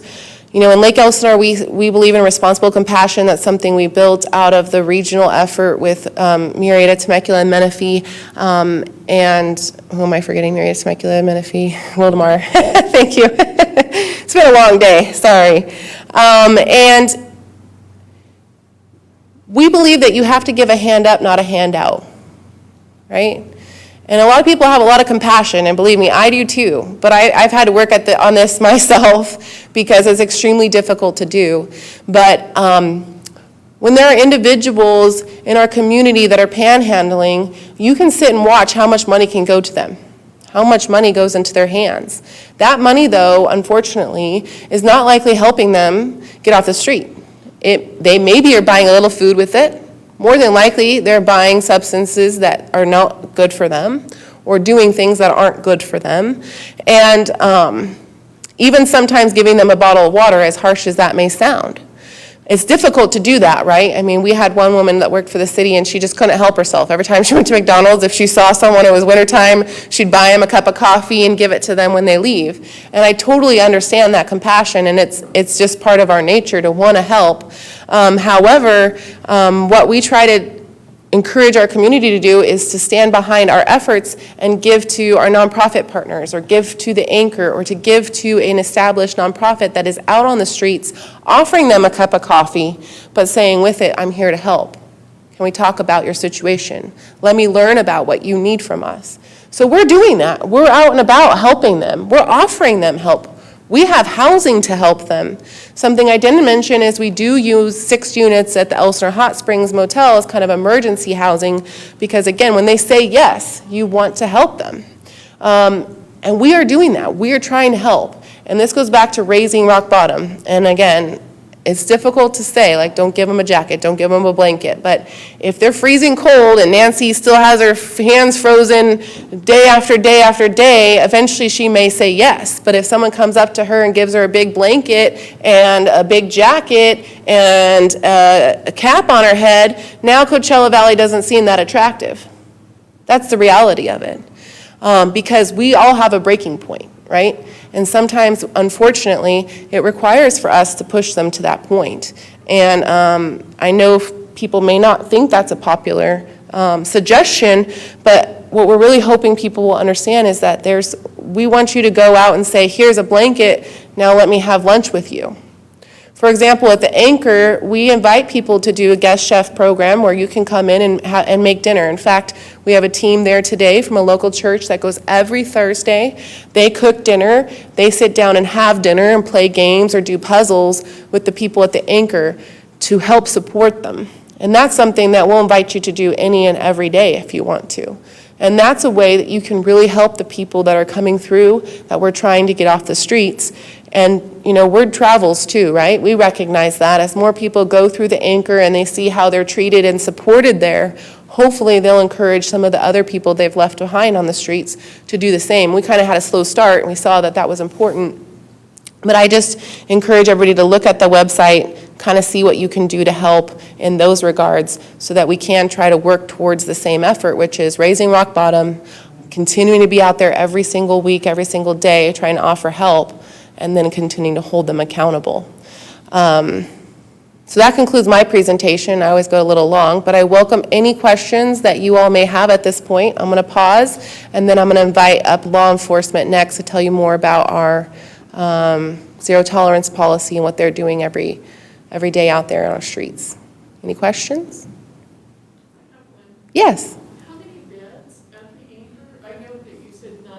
In Lake Elsinore, we believe in responsible compassion. That's something we built out of the regional effort with Murrieta, Temecula, and Menifee. And who am I forgetting? Murrieta, Temecula, Menifee, Wildomar. Thank you. It's been a long day, sorry. And we believe that you have to give a hand up, not a handout, right? And a lot of people have a lot of compassion, and believe me, I do too. But I've had to work on this myself because it's extremely difficult to do. But when there are individuals in our community that are panhandling, you can sit and watch how much money can go to them, how much money goes into their hands. That money, though, unfortunately, is not likely helping them get off the street. They maybe are buying a little food with it. More than likely, they're buying substances that are not good for them or doing things that aren't good for them. And even sometimes giving them a bottle of water, as harsh as that may sound. It's difficult to do that, right? I mean, we had one woman that worked for the city, and she just couldn't help herself. Every time she went to McDonald's, if she saw someone, it was wintertime, she'd buy them a cup of coffee and give it to them when they leave. And I totally understand that compassion, and it's just part of our nature to want to help. However, what we try to encourage our community to do is to stand behind our efforts and give to our nonprofit partners, or give to the Anchor, or to give to an established nonprofit that is out on the streets offering them a cup of coffee, but saying with it, I'm here to help. Can we talk about your situation? Let me learn about what you need from us. So we're doing that. We're out and about helping them. We're offering them help. We have housing to help them. Something I didn't mention is we do use 6 units at the Elsinore Hot Springs Motel as kind of emergency housing, because again, when they say yes, you want to help them. And we are doing that. We are trying to help. And this goes back to raising rock bottom. And again, it's difficult to say, like, don't give them a jacket, don't give them a blanket. But if they're freezing cold and Nancy still has her hands frozen day after day after day, eventually she may say yes. But if someone comes up to her and gives her a big blanket and a big jacket and a cap on her head, now Coachella Valley doesn't seem that attractive. That's the reality of it. Because we all have a breaking point, right? And sometimes, unfortunately, it requires for us to push them to that point. And I know people may not think that's a popular suggestion, but what we're really hoping people will understand is that we want you to go out and say, here's a blanket, now let me have lunch with you. For example, at the Anchor, we invite people to do a guest chef program where you can come in and make dinner. In fact, we have a team there today from a local church that goes every Thursday. They cook dinner, they sit down and have dinner and play games or do puzzles with the people at the Anchor to help support them. And that's something that we'll invite you to do any and every day if you want to. And that's a way that you can really help the people that are coming through, that we're trying to get off the streets. And, word travels too, right? We recognize that. As more people go through the Anchor and they see how they're treated and supported there, hopefully they'll encourage some of the other people they've left behind on the streets to do the same. We kind of had a slow start, and we saw that was important. But I just encourage everybody to look at the website, kind of see what you can do to help in those regards, so that we can try to work towards the same effort, which is raising rock bottom, continuing to be out there every single week, every single day, trying to offer help, and then continuing to hold them accountable. So that concludes my presentation. I always go a little long, but I welcome any questions that you all may have at this point. I'm going to pause, and then I'm going to invite up law enforcement next to tell you more about our zero tolerance policy and what they're doing every day out there on our streets. Any questions? Yes. How many beds at the Anchor? I know that you said 9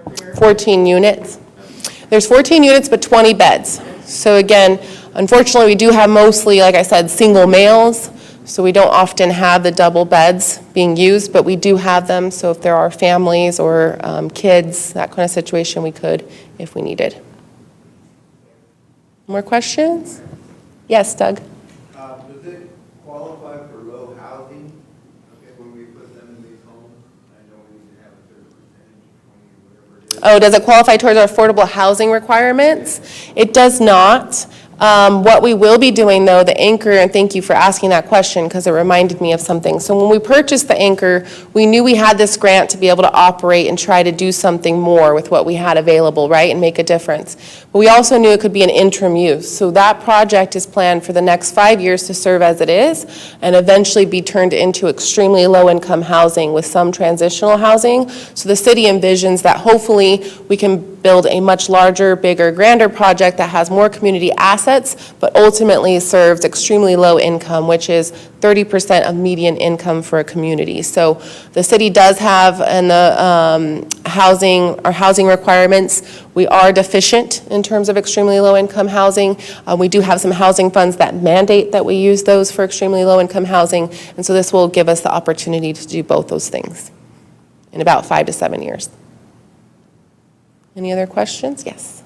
are there. 14 units. There's 14 units, but 20 beds. So again, unfortunately, we do have mostly, like I said, single males, so we don't often have the double beds being used, but we do have them, so if there are families or kids, that kind of situation, we could if we needed. More questions? Yes, Doug? Does it qualify for low housing, when we put them in these homes? I know we need to have a certain percentage, 20 or whatever it is. Oh, does it qualify towards our affordable housing requirements? It does not. What we will be doing, though, the Anchor, and thank you for asking that question because it reminded me of something. So when we purchased the Anchor, we knew we had this grant to be able to operate and try to do something more with what we had available, right, and make a difference. But we also knew it could be an interim use. So that project is planned for the next 5 years to serve as it is and eventually be turned into extremely low-income housing with some transitional housing. So the city envisions that hopefully we can build a much larger, bigger, grander project that has more community assets, but ultimately serves extremely low income, which is 30% of median income for a community. So the city does have in the housing requirements. We are deficient in terms of extremely low income housing. We do have some housing funds that mandate that we use those for extremely low income housing. And so this will give us the opportunity to do both those things in about 5 to 7 years. Any other questions? Yes.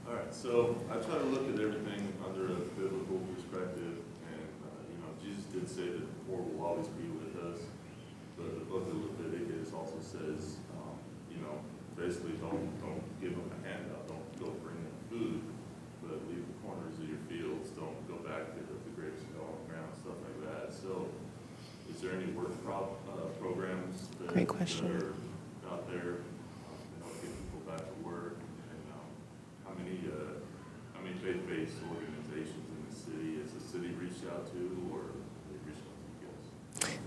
All right, so I try to look at everything under a biblical perspective, and Jesus did say that the poor will always be with us. But the book of Leviticus also says, basically don't give them a handout, don't go bring them food, but leave the corners of your fields, don't go back there with the grapes and go on the ground, stuff like that. So, is there any work programs that, Great question. that are out there? Get people back to work, and how many faith-based organizations in the city has the city reached out to, or they reached out to you guys?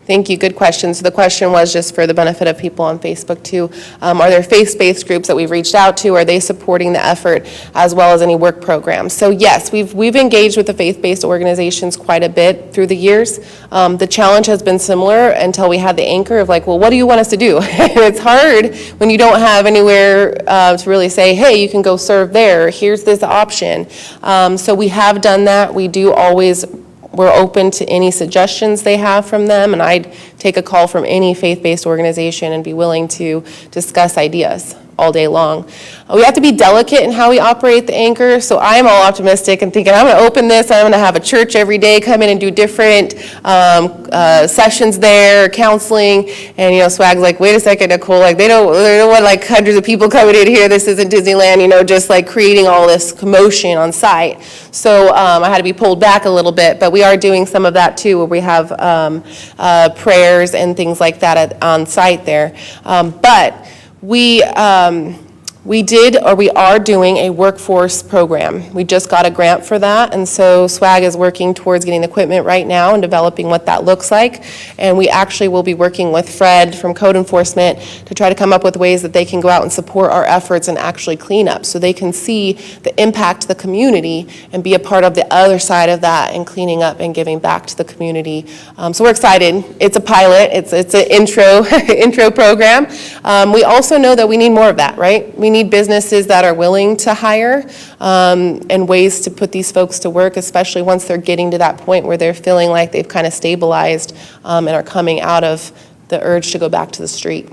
Thank you. Good question. So the question was just for the benefit of people on Facebook too. Are there faith-based groups that we've reached out to? Are they supporting the effort as well as any work programs? So yes, we've engaged with the faith-based organizations quite a bit through the years. The challenge has been similar until we had the anchor of like, well, what do you want us to do? It's hard when you don't have anywhere to really say, hey, you can go serve there. Here's this option. So we have done that. We're open to any suggestions they have from them, and I'd take a call from any faith-based organization and be willing to discuss ideas all day long. We have to be delicate in how we operate the anchor, so I'm all optimistic and thinking I'm going to open this, I'm going to have a church every day come in and do different sessions there, counseling, and Swag's like, wait a second, Nicole, like they don't want like hundreds of people coming in here, this isn't Disneyland, just like creating all this commotion on site. So I had to be pulled back a little bit, but we are doing some of that too, where we have prayers and things like that on site there. But we are doing a workforce program. We just got a grant for that, and so SWAG is working towards getting the equipment right now and developing what that looks like. And we actually will be working with Fred from Code Enforcement to try to come up with ways that they can go out and support our efforts and actually clean up, so they can see the impact to the community and be a part of the other side of that and cleaning up and giving back to the community. So we're excited. It's a pilot. It's an intro program. We also know that we need more of that, right? We need businesses that are willing to hire and ways to put these folks to work, especially once they're getting to that point where they're feeling like they've kind of stabilized and are coming out of the urge to go back to the street.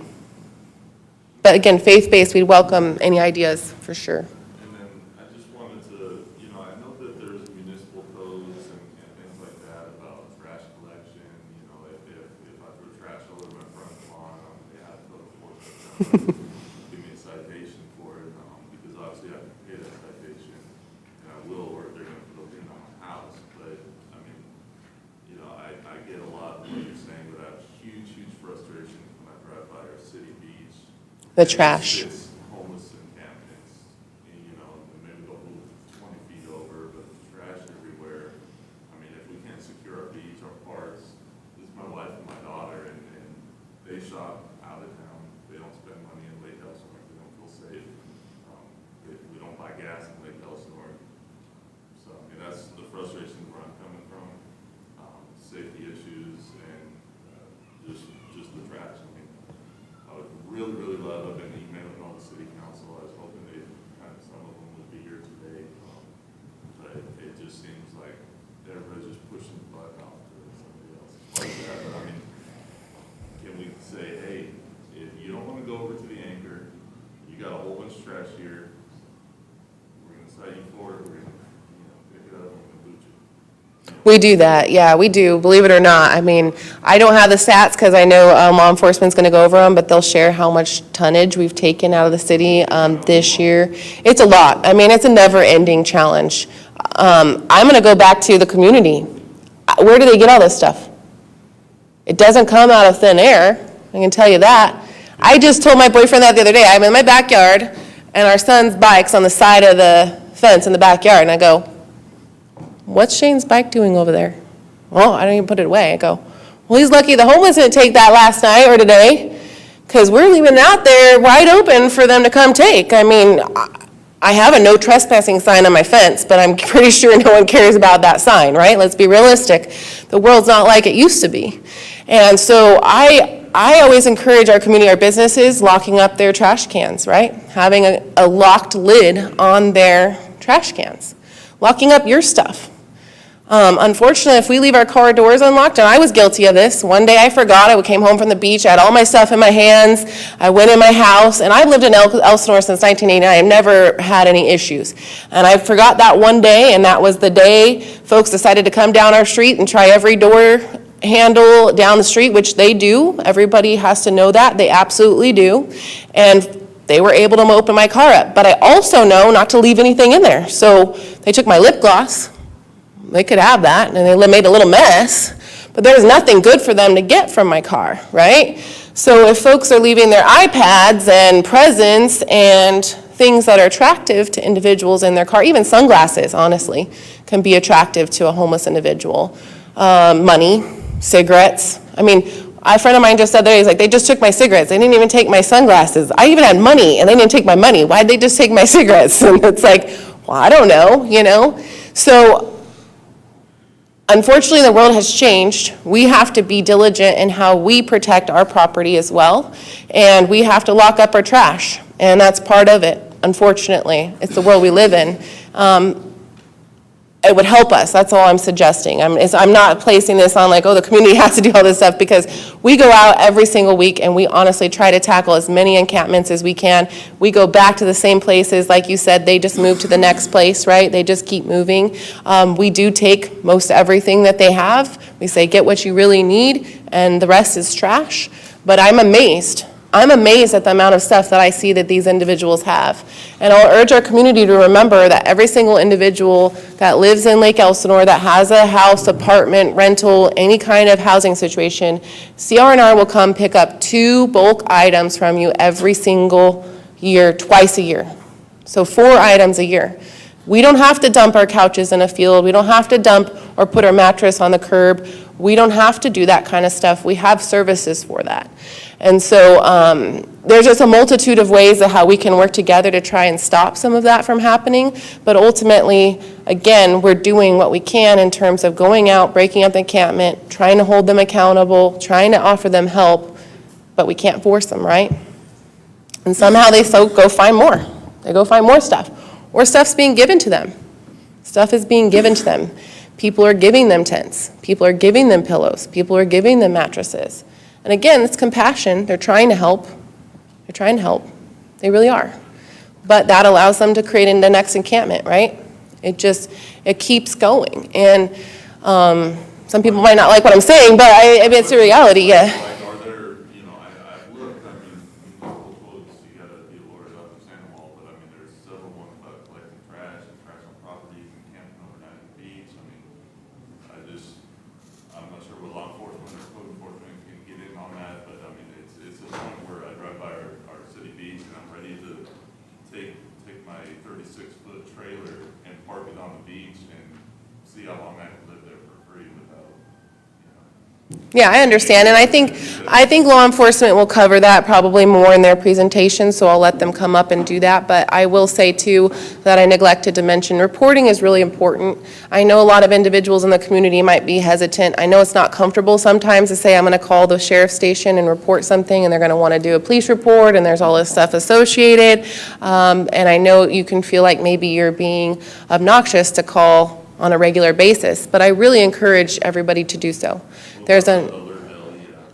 But again, faith-based, we'd welcome any ideas for sure. And then I just wanted to, I know that there's municipal codes and things like that about trash collection. If I throw trash all over my front lawn, they have to go to give me a citation for it, because obviously I have to pay that citation, and I will, or they're going to put it in on my house. But I mean, I get a lot of what you're saying, but I have huge frustration when I drive by our city beach. The trash. It's homeless encampments, and maybe they'll move 20 feet over, but the trash everywhere. I mean, if we can't secure our beach, our parks, this is my wife and my daughter, and they shop out of town. They don't spend money in Lake Elsinore. They don't feel safe. We don't buy gas in Lake Elsinore. So, I mean, that's the frustration where I'm coming from. Safety issues and just the trash. I mean, I would really love, I've been emailing all the city council. I was hoping some of them would be here today. But it just seems like everybody's just pushing the button off to somebody else. Like that. But I mean, can we say, hey, if you don't want to go over to the anchor, you got a whole bunch of trash here, we're going to cite you for it, we're going to pick it up, and we're going to boot you. We do that, yeah, we do, believe it or not. I mean, I don't have the stats because I know law enforcement's going to go over them, but they'll share how much tonnage we've taken out of the city this year. It's a lot. I mean, it's a never-ending challenge. I'm going to go back to the community. Where do they get all this stuff? It doesn't come out of thin air, I can tell you that. I just told my boyfriend that the other day. I'm in my backyard, and our son's bike's on the side of the fence in the backyard, and I go, what's Shane's bike doing over there? Well, I don't even put it away. I go, well, he's lucky the homeless didn't take that last night or today, because we're leaving it out there wide open for them to come take. I mean, I have a no trespassing sign on my fence, but I'm pretty sure no one cares about that sign, right? Let's be realistic. The world's not like it used to be. And so I always encourage our community, our businesses, locking up their trash cans, right? Having a locked lid on their trash cans. Locking up your stuff. Unfortunately, if we leave our car doors unlocked, and I was guilty of this, one day I forgot, I came home from the beach, I had all my stuff in my hands, I went in my house, and I've lived in Elsinore since 1989, I've never had any issues. And I forgot that one day, and that was the day folks decided to come down our street and try every door handle down the street, which they do. Everybody has to know that, they absolutely do. And they were able to open my car up. But I also know not to leave anything in there. So they took my lip gloss. They could have that, and they made a little mess, but there's nothing good for them to get from my car, right? So if folks are leaving their iPads and presents and things that are attractive to individuals in their car, even sunglasses, honestly, can be attractive to a homeless individual. Money, cigarettes. I mean, a friend of mine just said that, he's like, they just took my cigarettes. They didn't even take my sunglasses. I even had money, and they didn't take my money. Why'd they just take my cigarettes? And it's like, well, I don't know, you know? So, unfortunately, the world has changed. We have to be diligent in how we protect our property as well, and we have to lock up our trash, and that's part of it, unfortunately. It's the world we live in. It would help us, that's all I'm suggesting. I'm not placing this on like, oh, the community has to do all this stuff, because we go out every single week and we honestly try to tackle as many encampments as we can. We go back to the same places, like you said, they just move to the next place, right? They just keep moving. We do take most everything that they have. We say, get what you really need, and the rest is trash. But I'm amazed at the amount of stuff that I see that these individuals have. And I'll urge our community to remember that every single individual that lives in Lake Elsinore, that has a house, apartment, rental, any kind of housing situation, CR&R will come pick up 2 bulk items from you every single year, twice a year. So 4 items a year. We don't have to dump our couches in a field. We don't have to dump or put our mattress on the curb. We don't have to do that kind of stuff. We have services for that. And so there's just a multitude of ways of how we can work together to try and stop some of that from happening. But ultimately, again, we're doing what we can in terms of going out, breaking up the encampment, trying to hold them accountable, trying to offer them help, but we can't force them, right? And somehow they go find more. They go find more stuff. Or stuff's being given to them. Stuff is being given to them. People are giving them tents. People are giving them pillows. People are giving them mattresses. And again, it's compassion. They're trying to help. They're trying to help. They really are. But that allows them to create in the next encampment, right? It keeps going. And some people might not like what I'm saying, but I mean, it's a reality, yeah. Like, are there, you know, I've looked, I mean, municipal codes, you gotta be aware of understanding them all, but I mean, there's several ones about collecting trash and trash on properties and camping overnight at the beach. I mean, I'm not sure what law enforcement or code enforcement can get in on that, but I mean, it's a point where I drive by our city beach and I'm ready to take my 36-foot trailer and park it on the beach and see how long I can live there for free without, you know. Yeah, I understand, and I think law enforcement will cover that probably more in their presentation, so I'll let them come up and do that. But I will say too that I neglected to mention reporting is really important. I know a lot of individuals in the community might be hesitant. I know it's not comfortable sometimes to say I'm going to call the sheriff's station and report something, and they're going to want to do a police report, and there's all this stuff associated. And I know you can feel like maybe you're being obnoxious to call on a regular basis, but I really encourage everybody to do so. There's an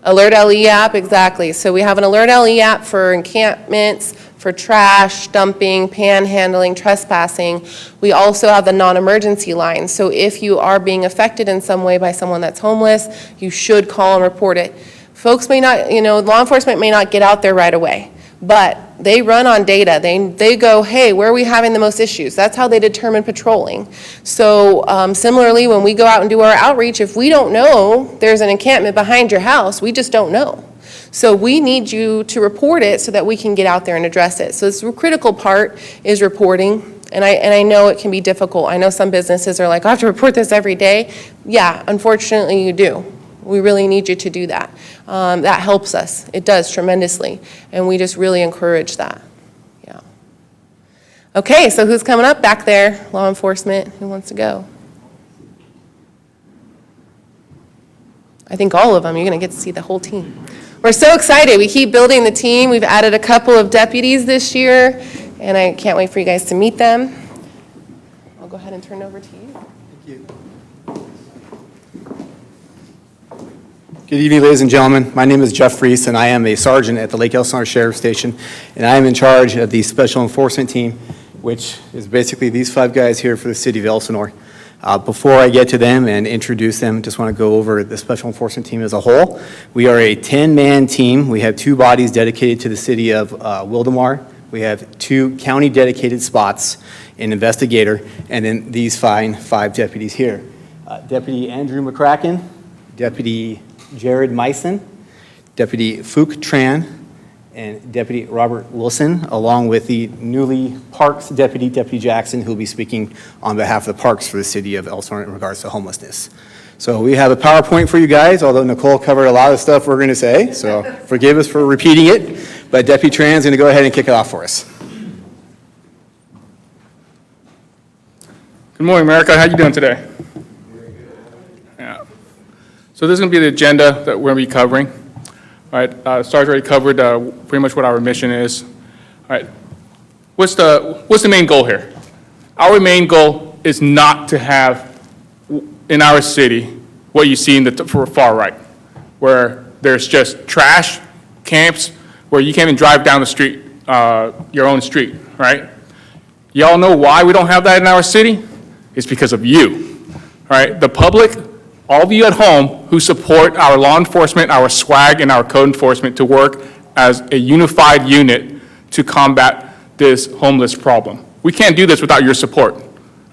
Alert LE app, exactly. So we have an Alert LE app for encampments, for trash, dumping, panhandling, trespassing. We also have the non-emergency line. So if you are being affected in some way by someone that's homeless, you should call and report it. Folks may not, law enforcement may not get out there right away, but they run on data. They go, hey, where are we having the most issues? That's how they determine patrolling. So similarly, when we go out and do our outreach, if we don't know there's an encampment behind your house, we just don't know. So we need you to report it so that we can get out there and address it. So this critical part is reporting. And I know it can be difficult. I know some businesses are like, I have to report this every day. Yeah, unfortunately you do. We really need you to do that. That helps us. It does tremendously. And we just really encourage that. Yeah. Okay, so who's coming up back there? Law enforcement, who wants to go? I think all of them. You're going to get to see the whole team. We're so excited. We keep building the team. We've added a couple of deputies this year, and I can't wait for you guys to meet them. I'll go ahead and turn it over to you. Thank you. Good evening, ladies and gentlemen. My name is Jeff Reese, and I am a sergeant at the Lake Elsinore Sheriff Station, and I am in charge of the Special Enforcement Team, which is basically these 5 guys here for the City of Elsinore. Before I get to them and introduce them, just want to go over the Special Enforcement Team as a whole. We are a 10-man team. We have 2 bodies dedicated to the City of Wildomar. We have 2 county-dedicated spots, an investigator, and then these 5 deputies here. Deputy Andrew McCracken, Deputy Jared Meissen, Deputy Fook Tran, and Deputy Robert Wilson, along with the newly Parks Deputy, Deputy Jackson, who will be speaking on behalf of the Parks for the City of Elsinore in regards to homelessness. So we have a PowerPoint for you guys, although Nicole covered a lot of stuff we're going to say, so forgive us for repeating it, but Deputy Tran's going to go ahead and kick it off for us. Good morning, America. How you doing today? Yeah. So this is going to be the agenda that we're going to be covering. All right, Sarge already covered pretty much what our mission is. All right, what's the main goal here? Our main goal is not to have in our city what you see in the far right, where there's just trash camps where you can't even drive down the street, your own street, right? Y'all know why we don't have that in our city? It's because of you, all right? The public, all of you at home who support our law enforcement, our SWAG, and our code enforcement to work as a unified unit to combat this homeless problem. We can't do this without your support, all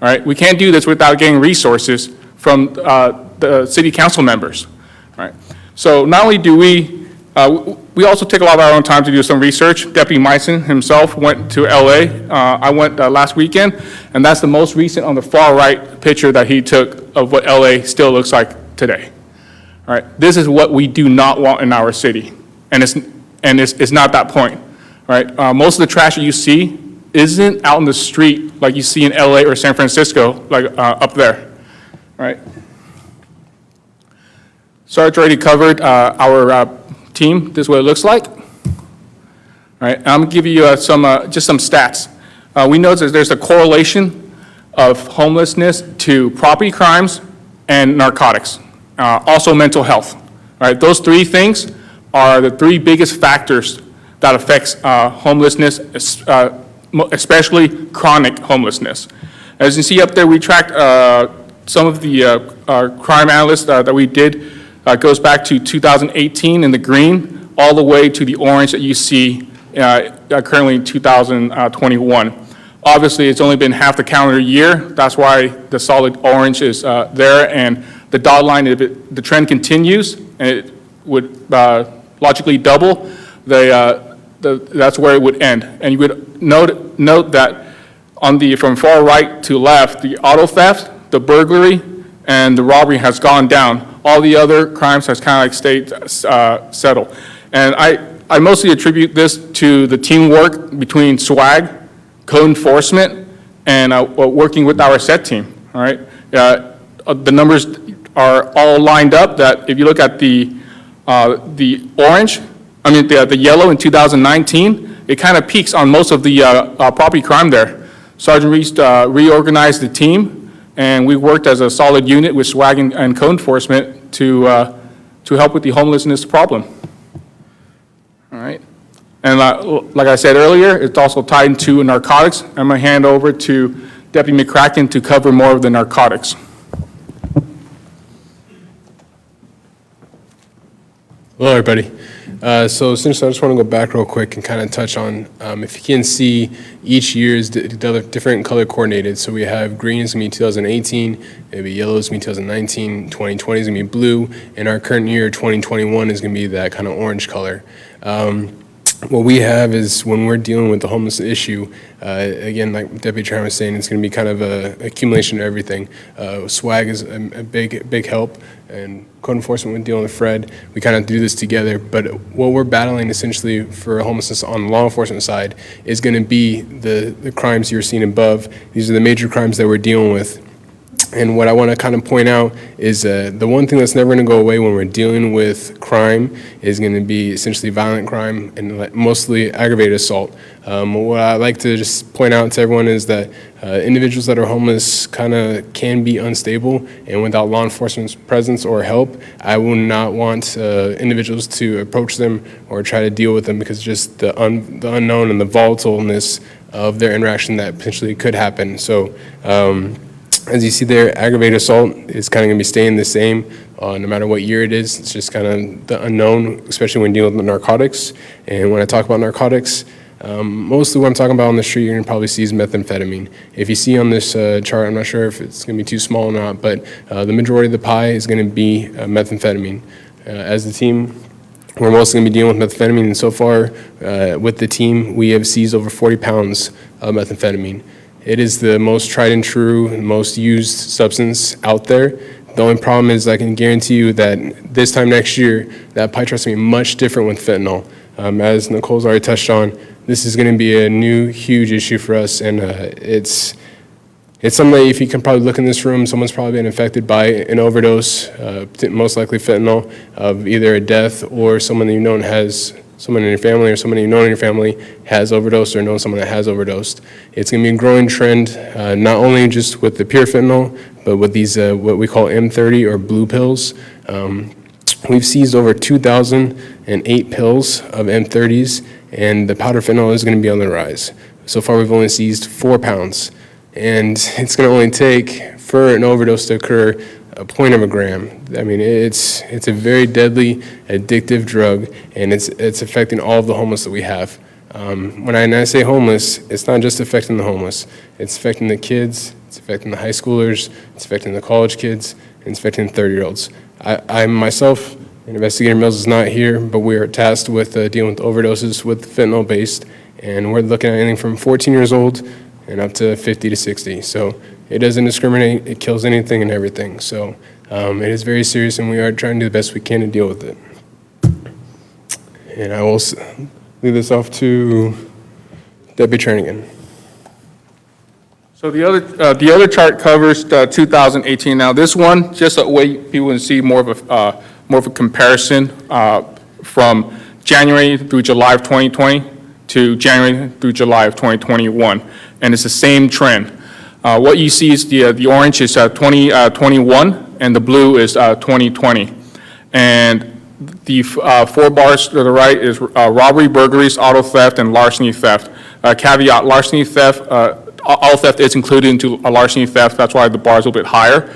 right? We can't do this without getting resources from the city council members, all right? So not only do we also take a lot of our own time to do some research. Deputy Meissen himself went to LA. I went last weekend, and that's the most recent on the far right picture that he took of what LA still looks like today. All right, this is what we do not want in our city, and it's not that point. All right, most of the trash that you see isn't out in the street like you see in LA or San Francisco, like up there. All right. Sarge already covered our team. This is what it looks like. All right, I'm gonna give you just some stats. We know that there's a correlation of homelessness to property crimes and narcotics, also mental health. All right, those 3 things are the 3 biggest factors that affects homelessness, especially chronic homelessness. As you see up there, we tracked some of the crime analysts that we did. Goes back to 2018 in the green, all the way to the orange that you see currently in 2021. Obviously, it's only been half the calendar year. That's why the solid orange is there, and the dotted line, if the trend continues, and it would logically double, that's where it would end. And you would note that from far right to left, the auto theft, the burglary, and the robbery has gone down. All the other crimes has kind of like stayed settled. And I mostly attribute this to the teamwork between SWAG, code enforcement, and working with our SET team, all right? The numbers are all lined up that if you look at the orange, the yellow in 2019, it kind of peaks on most of the property crime there. Sergeant Reese reorganized the team, and we worked as a solid unit with SWAG and code enforcement to help with the homelessness problem. All right. And like I said earlier, it's also tied into narcotics. I'm going to hand over to Deputy McCracken to cover more of the narcotics. Hello, everybody. So essentially, I just want to go back real quick and kind of touch on, if you can see, each year is different color coordinated. So we have green is going to be 2018, maybe yellow is going to be 2019, 2020 is going to be blue, and our current year, 2021, is going to be that kind of orange color. what we have is when we're dealing with the homeless issue, again, like Deputy Chairman was saying, it's going to be kind of a accumulation of everything. SWAG is a big help, and code enforcement when dealing with Fred, we kind of do this together. But what we're battling essentially for homelessness on the law enforcement side is going to be the crimes you're seeing above. These are the major crimes that we're dealing with. And what I want to kind of point out is the one thing that's never going to go away when we're dealing with crime is going to be essentially violent crime and mostly aggravated assault. What I like to just point out to everyone is that individuals that are homeless kind of can be unstable, and without law enforcement's presence or help, I will not want individuals to approach them or try to deal with them because just the unknown and the volatileness of their interaction that potentially could happen. So. As you see there, aggravated assault is kind of going to be staying the same no matter what year it is. It's just kind of the unknown, especially when dealing with narcotics. And when I talk about narcotics, mostly what I'm talking about on the street you're going to probably see is methamphetamine. If you see on this chart, I'm not sure if it's going to be too small or not, but the majority of the pie is going to be methamphetamine. As the team, we're mostly going to be dealing with methamphetamine, and so far with the team, we have seized over 40 pounds of methamphetamine. It is the most tried and true, most used substance out there. The only problem is I can guarantee you that this time next year, that pie chart's going to be much different with fentanyl. As Nicole's already touched on, this is going to be a new, huge issue for us, and it's something that if you can probably look in this room, someone's probably been infected by an overdose, most likely fentanyl, of either a death or someone that you know has someone in your family or someone you know in your family has overdosed or know someone that has overdosed. It's going to be a growing trend, not only just with the pure fentanyl, but with these what we call M30 or blue pills. We've seized over 2,008 pills of M30s, and the powder fentanyl is going to be on the rise. So far, we've only seized 4 pounds, and it's going to only take for an overdose to occur 0.1 gram. I mean, it's a very deadly, addictive drug, and it's affecting all of the homeless that we have. When I say homeless, it's not just affecting the homeless. It's affecting the kids, it's affecting the high schoolers, it's affecting the college kids, and it's affecting 30-year-olds. I myself, Investigator Mills is not here, but we are tasked with dealing with overdoses with fentanyl-based, and we're looking at anything from 14 years old and up to 50 to 60. So it doesn't discriminate, it kills anything and everything. So it is very serious, and we are trying to do the best we can to deal with it. And I will leave this off to Deputy Tranigan. So the other chart covers 2018. Now this one, just a way people can see more of a comparison from January through July of 2020 to January through July of 2021, and it's the same trend. What you see is the orange is 2021, and the blue is 2020. And the 4 bars to the right is robbery, burglaries, auto theft, and larceny theft. Caveat, larceny theft, auto theft is included into a larceny theft, that's why the bar is a little bit higher.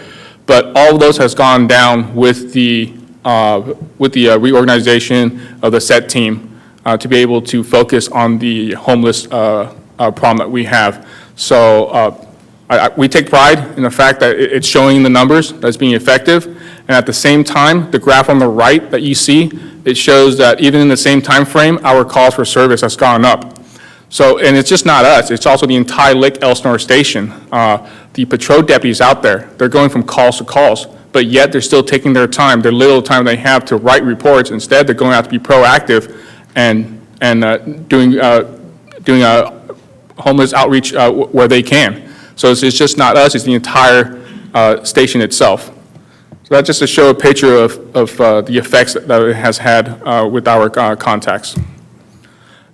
But all of those has gone down with the reorganization of the SET team to be able to focus on the homeless problem that we have. So we take pride in the fact that it's showing the numbers that's being effective, and at the same time, the graph on the right that you see, it shows that even in the same time frame, our calls for service has gone up. So, and it's just not us, it's also the entire Lake Elsinore station. The patrol deputies out there, they're going from calls to calls, but yet they're still taking their time, their little time they have to write reports. Instead, they're going out to be proactive and doing homeless outreach where they can. So it's just not us, it's the entire station itself. So that's just to show a picture of the effects that it has had with our contacts.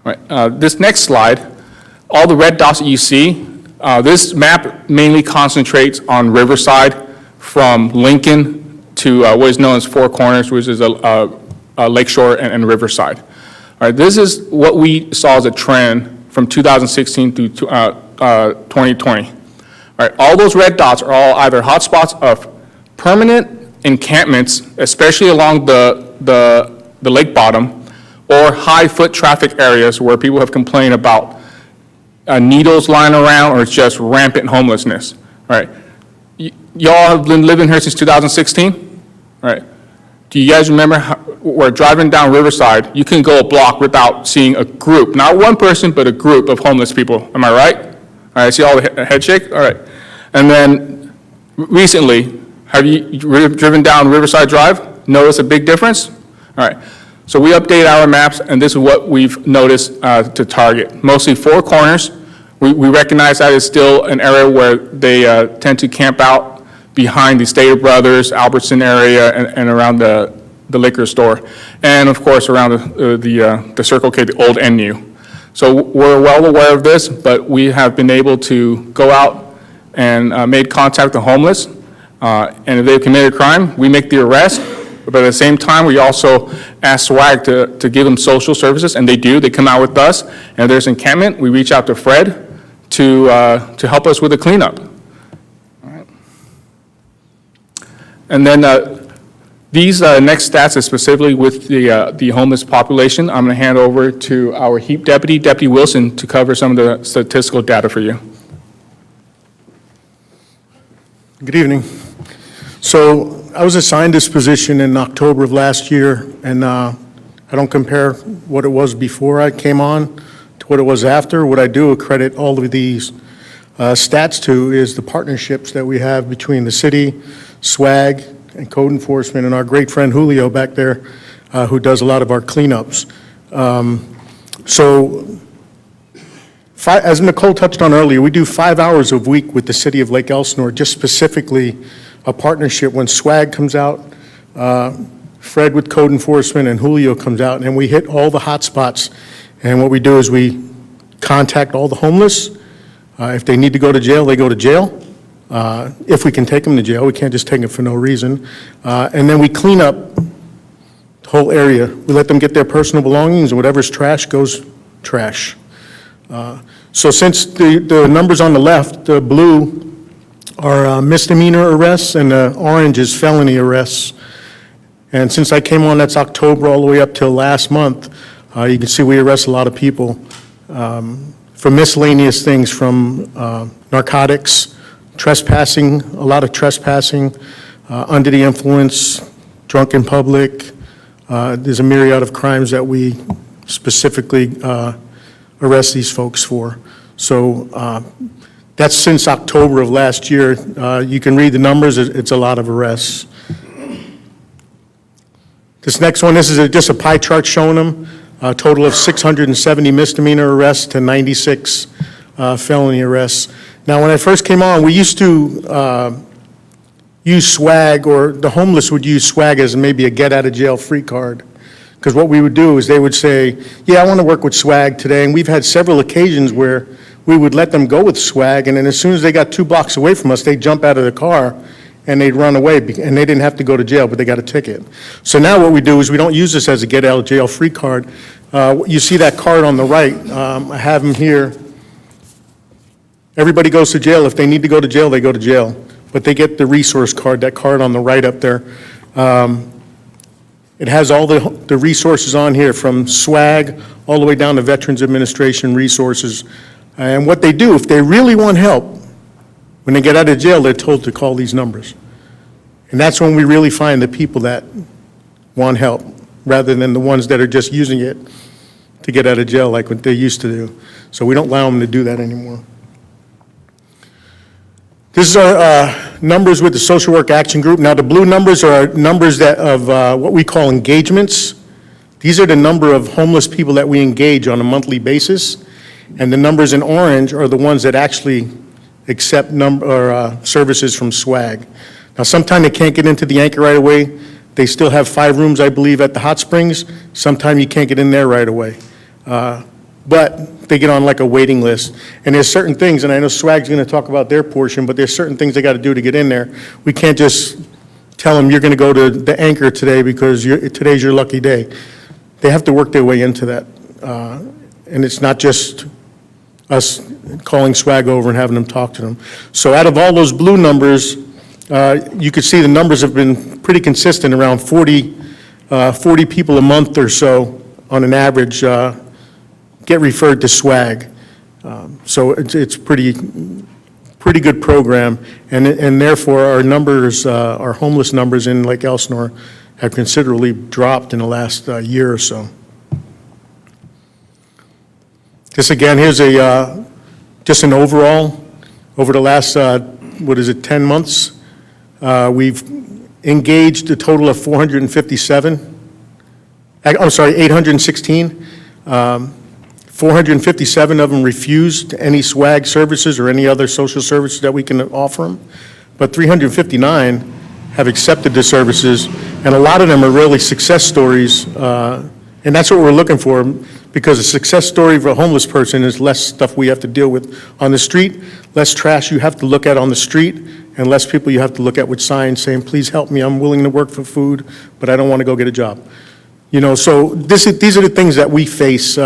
All right, this next slide, all the red dots that you see, this map mainly concentrates on Riverside from Lincoln to what is known as Four Corners, which is Lakeshore and Riverside. All right, this is what we saw as a trend from 2016 through 2020. All right, all those red dots are all either hotspots of permanent encampments, especially along the lake bottom, or high foot traffic areas where people have complained about needles lying around or just rampant homelessness. All right, y'all have been living here since 2016, right? Do you guys remember how, we're driving down Riverside, you can go a block without seeing a group, not one person, but a group of homeless people. Am I right? All right, I see all the head shake? All right. And then recently, have you driven down Riverside Drive? Notice a big difference? All right. So we update our maps, and this is what we've noticed to target. Mostly four corners. We recognize that is still an area where they tend to camp out behind the Stater Brothers, Albertson area, and around the liquor store, and of course around the Circle K, the old and new. So we're well aware of this, but we have been able to go out and made contact with the homeless, and if they've committed a crime, we make the arrest, but at the same time, we also ask SWAG to give them social services, and they do. They come out with us, and if there's encampment, we reach out to Fred to help us with the cleanup. And then these next stats are specifically with the homeless population. I'm going to hand over to our HEAP deputy, Deputy Wilson, to cover some of the statistical data for you. Good evening. So I was assigned this position in October of last year, and I don't compare what it was before I came on to what it was after. What I do credit all of these stats to is the partnerships that we have between the city, SWAG, and code enforcement, and our great friend Julio back there, who does a lot of our cleanups. As Nicole touched on earlier, we do 5 hours a week with the City of Lake Elsinore, just specifically a partnership when SWAG comes out, Fred with code enforcement, and Julio comes out, and we hit all the hot spots. And what we do is we contact all the homeless. If they need to go to jail, they go to jail. If we can take them to jail, we can't just take them for no reason. And then we clean up the whole area. We let them get their personal belongings, and whatever's trash goes trash. So since the numbers on the left, the blue are misdemeanor arrests, and the orange is felony arrests. And since I came on, that's October all the way up till last month, you can see we arrest a lot of people for miscellaneous things, from narcotics, trespassing, a lot of trespassing, under the influence, drunk in public. There's a myriad of crimes that we specifically arrest these folks for. So that's since October of last year. You can read the numbers, it's a lot of arrests. This next one, this is just a pie chart showing them, a total of 670 misdemeanor arrests to 96 felony arrests. Now, when I first came on, we used to use SWAG, or the homeless would use SWAG as maybe a get-out-of-jail-free card. Because what we would do is they would say, yeah, I want to work with SWAG today. And we've had several occasions where we would let them go with SWAG, and then as soon as they got 2 blocks away from us, they'd jump out of the car and they'd run away, and they didn't have to go to jail, but they got a ticket. So now what we do is we don't use this as a get-out-of-jail-free card. You see that card on the right. I have them here. Everybody goes to jail. If they need to go to jail, they go to jail. But they get the resource card, that card on the right up there. It has all the resources on here, from SWAG all the way down to Veterans Administration resources. And what they do, if they really want help, when they get out of jail, they're told to call these numbers. And that's when we really find the people that want help, rather than the ones that are just using it to get out of jail like what they used to do. So we don't allow them to do that anymore. This is our numbers with the Social Work Action Group. Now, the blue numbers are numbers that of what we call engagements. These are the number of homeless people that we engage on a monthly basis. And the numbers in orange are the ones that actually accept services from SWAG. Now, sometimes they can't get into the anchor right away. They still have 5 rooms, I believe, at the hot springs. Sometimes you can't get in there right away. But they get on like a waiting list. And there's certain things, and I know SWAG's going to talk about their portion, but there's certain things they got to do to get in there. We can't just tell them you're going to go to the anchor today because today's your lucky day. They have to work their way into that. And it's not just us calling SWAG over and having them talk to them. So out of all those blue numbers, you could see the numbers have been pretty consistent, around 40 people a month or so on an average get referred to SWAG. So it's pretty good program, and therefore our numbers, our homeless numbers in Lake Elsinore have considerably dropped in the last year or so. This again, here's just an overall, over the last, 10 months, we've engaged a total of 816. 457 of them refused any swag services or any other social services that we can offer them. But 359 have accepted the services, and a lot of them are really success stories. And that's what we're looking for, because a success story for a homeless person is less stuff we have to deal with on the street, less trash you have to look at on the street, and less people you have to look at with signs saying, please help me, I'm willing to work for food, but I don't want to go get a job. So these are the things that we face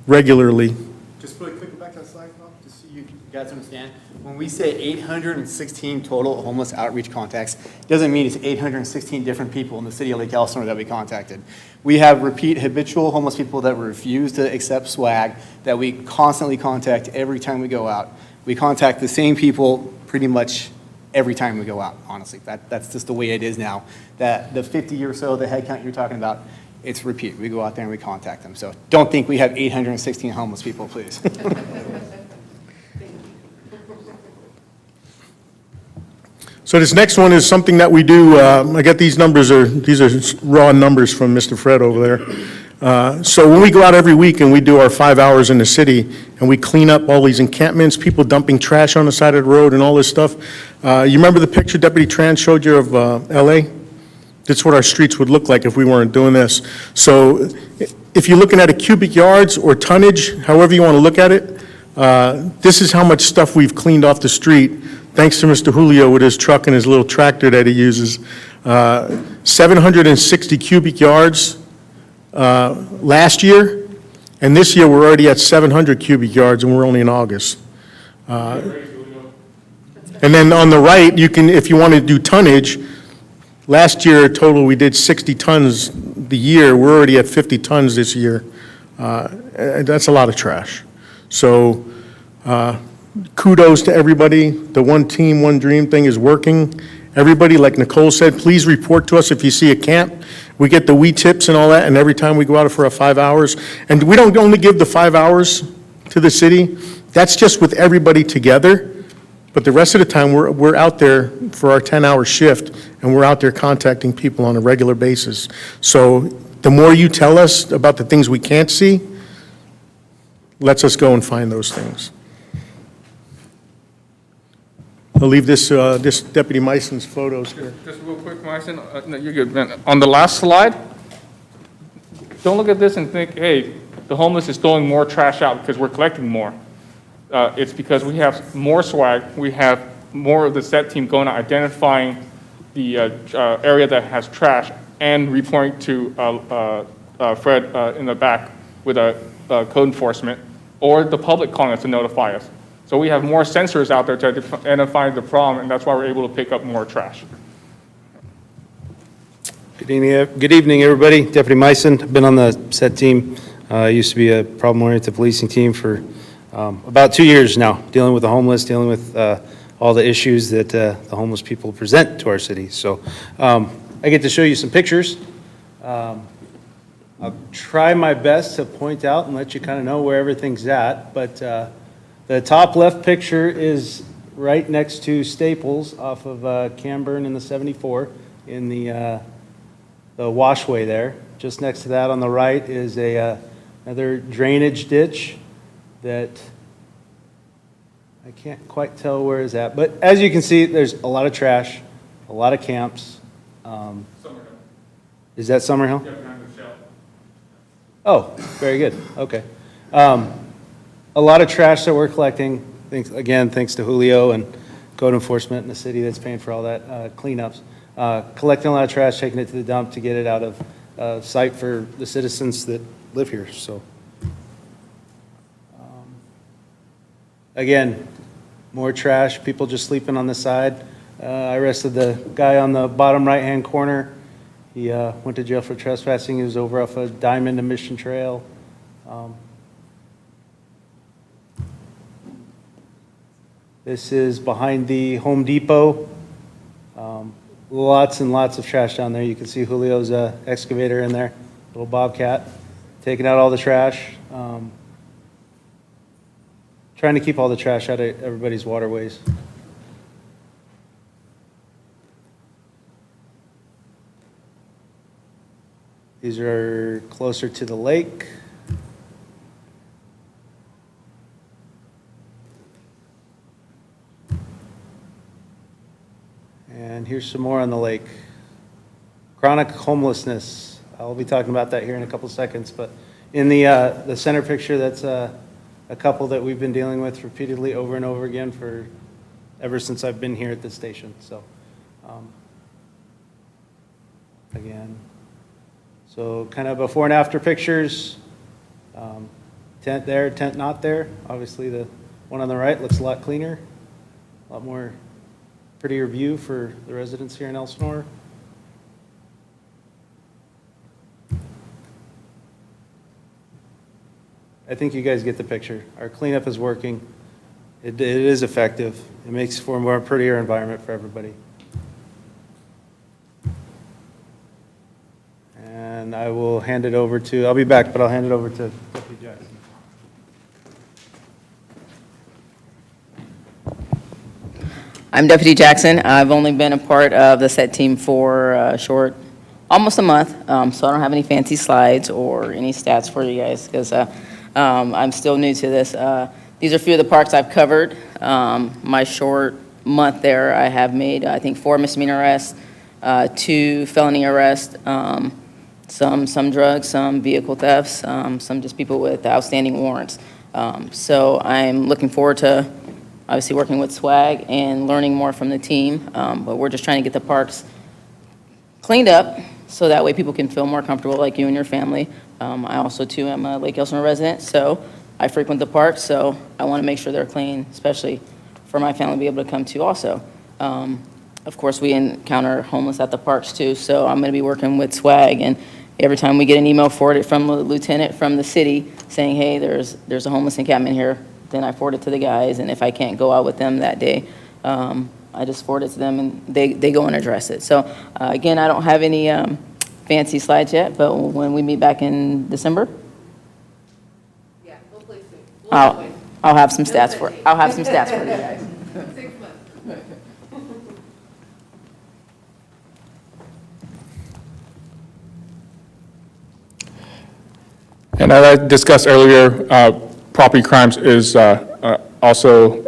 regularly. Just really quick, go back to that slide, Bob, just so you guys understand. When we say 816 total homeless outreach contacts, it doesn't mean it's 816 different people in the city of Lake Elsinore that we contacted. We have repeat habitual homeless people that refuse to accept swag that we constantly contact every time we go out. We contact the same people pretty much every time we go out, honestly. That's just the way it is now. That the 50 or so, the head count you're talking about, it's repeat. We go out there and we contact them. So don't think we have 816 homeless people, please. So this next one is something that we do, I got these are raw numbers from Mr. Fred over there. So when we go out every week and we do our 5 hours in the city and we clean up all these encampments, people dumping trash on the side of the road and all this stuff, you remember the picture Deputy Tran showed you of LA? That's what our streets would look like if we weren't doing this. So if you're looking at a cubic yards or tonnage, however you want to look at it, this is how much stuff we've cleaned off the street, thanks to Mr. Julio with his truck and his little tractor that he uses. 760 cubic yards last year, and this year we're already at 700 cubic yards, and we're only in August. And then on the right, you can, if you want to do tonnage, last year total we did 60 tons the year. We're already at 50 tons this year. And that's a lot of trash. So kudos to everybody. The one team, one dream thing is working. Everybody, like Nicole said, please report to us if you see a camp. We get the wee tips and all that, and every time we go out for our 5 hours. And we don't only give the 5 hours to the city. That's just with everybody together. But the rest of the time, we're out there for our 10-hour shift, and we're out there contacting people on a regular basis. So the more you tell us about the things we can't see, lets us go and find those things. I'll leave this Deputy Myson's photos here. Just real quick, Myson, no, you're good, man. On the last slide, don't look at this and think, hey, the homeless is throwing more trash out because we're collecting more. It's because we have more swag, we have more of the SET team going out identifying the area that has trash and reporting to Fred in the back with code enforcement, or the public calling us to notify us. So we have more sensors out there to identify the problem, and that's why we're able to pick up more trash. Good evening, everybody. Deputy Myson, I've been on the SET team. I used to be a problem-oriented policing team for about 2 years now, dealing with the homeless, dealing with all the issues that the homeless people present to our city. So I get to show you some pictures. I'll try my best to point out and let you kind of know where everything's at, but the top left picture is right next to Staples off of Camburn in the 74 in the washway there. Just next to that on the right is another drainage ditch that I can't quite tell where it's at. But as you can see, there's a lot of trash, a lot of camps. Summerhill. Is that Summerhill? Yeah, behind the shell. Oh, very good. Okay. A lot of trash that we're collecting, thanks to Julio and code enforcement in the city that's paying for all that cleanups. Collecting a lot of trash, taking it to the dump to get it out of sight for the citizens that live here. So, again, more trash, people just sleeping on the side. I arrested the guy on the bottom right-hand corner. He went to jail for trespassing. He was over off a Diamond and Mission Trail. This is behind the Home Depot. Lots and lots of trash down there. You can see Julio's excavator in there, little Bobcat, taking out all the trash. Trying to keep all the trash out of everybody's waterways. These are closer to the lake. And here's some more on the lake. Chronic homelessness. I'll be talking about that here in a couple seconds, but in the center picture, that's a couple that we've been dealing with repeatedly over and over again ever since I've been here at this station. So, again, so kind of before and after pictures. Tent there, tent not there. Obviously, the one on the right looks a lot cleaner, a lot more prettier view for the residents here in Elsinore. I think you guys get the picture. Our cleanup is working. It is effective. It makes for a more prettier environment for everybody. And I will hand it over to, I'll be back, but I'll hand it over to Deputy Jackson. I'm Deputy Jackson. I've only been a part of the set team for almost a month, so I don't have any fancy slides or any stats for you guys because I'm still new to this. These are a few of the parks I've covered. My short month there, I have made, I think, 4 misdemeanor arrests, 2 felony arrests, some drugs, some vehicle thefts, some just people with outstanding warrants. So I'm looking forward to obviously working with SWAG and learning more from the team, but we're just trying to get the parks cleaned up so that way people can feel more comfortable like you and your family. I also too am a Lake Elsinore resident, so I frequent the parks, so I want to make sure they're clean, especially for my family to be able to come to also. Of course, we encounter homeless at the parks too, so I'm going to be working with SWAG, and every time we get an email forwarded from a lieutenant from the city saying, hey, there's a homeless encampment here, then I forward it to the guys, and if I can't go out with them that day, I just forward it to them, and they go and address it. So again, I don't have any fancy slides yet, but when we meet back in December, Yeah, hopefully soon. I'll have some stats for you guys. 6 months. And as I discussed earlier, property crimes is also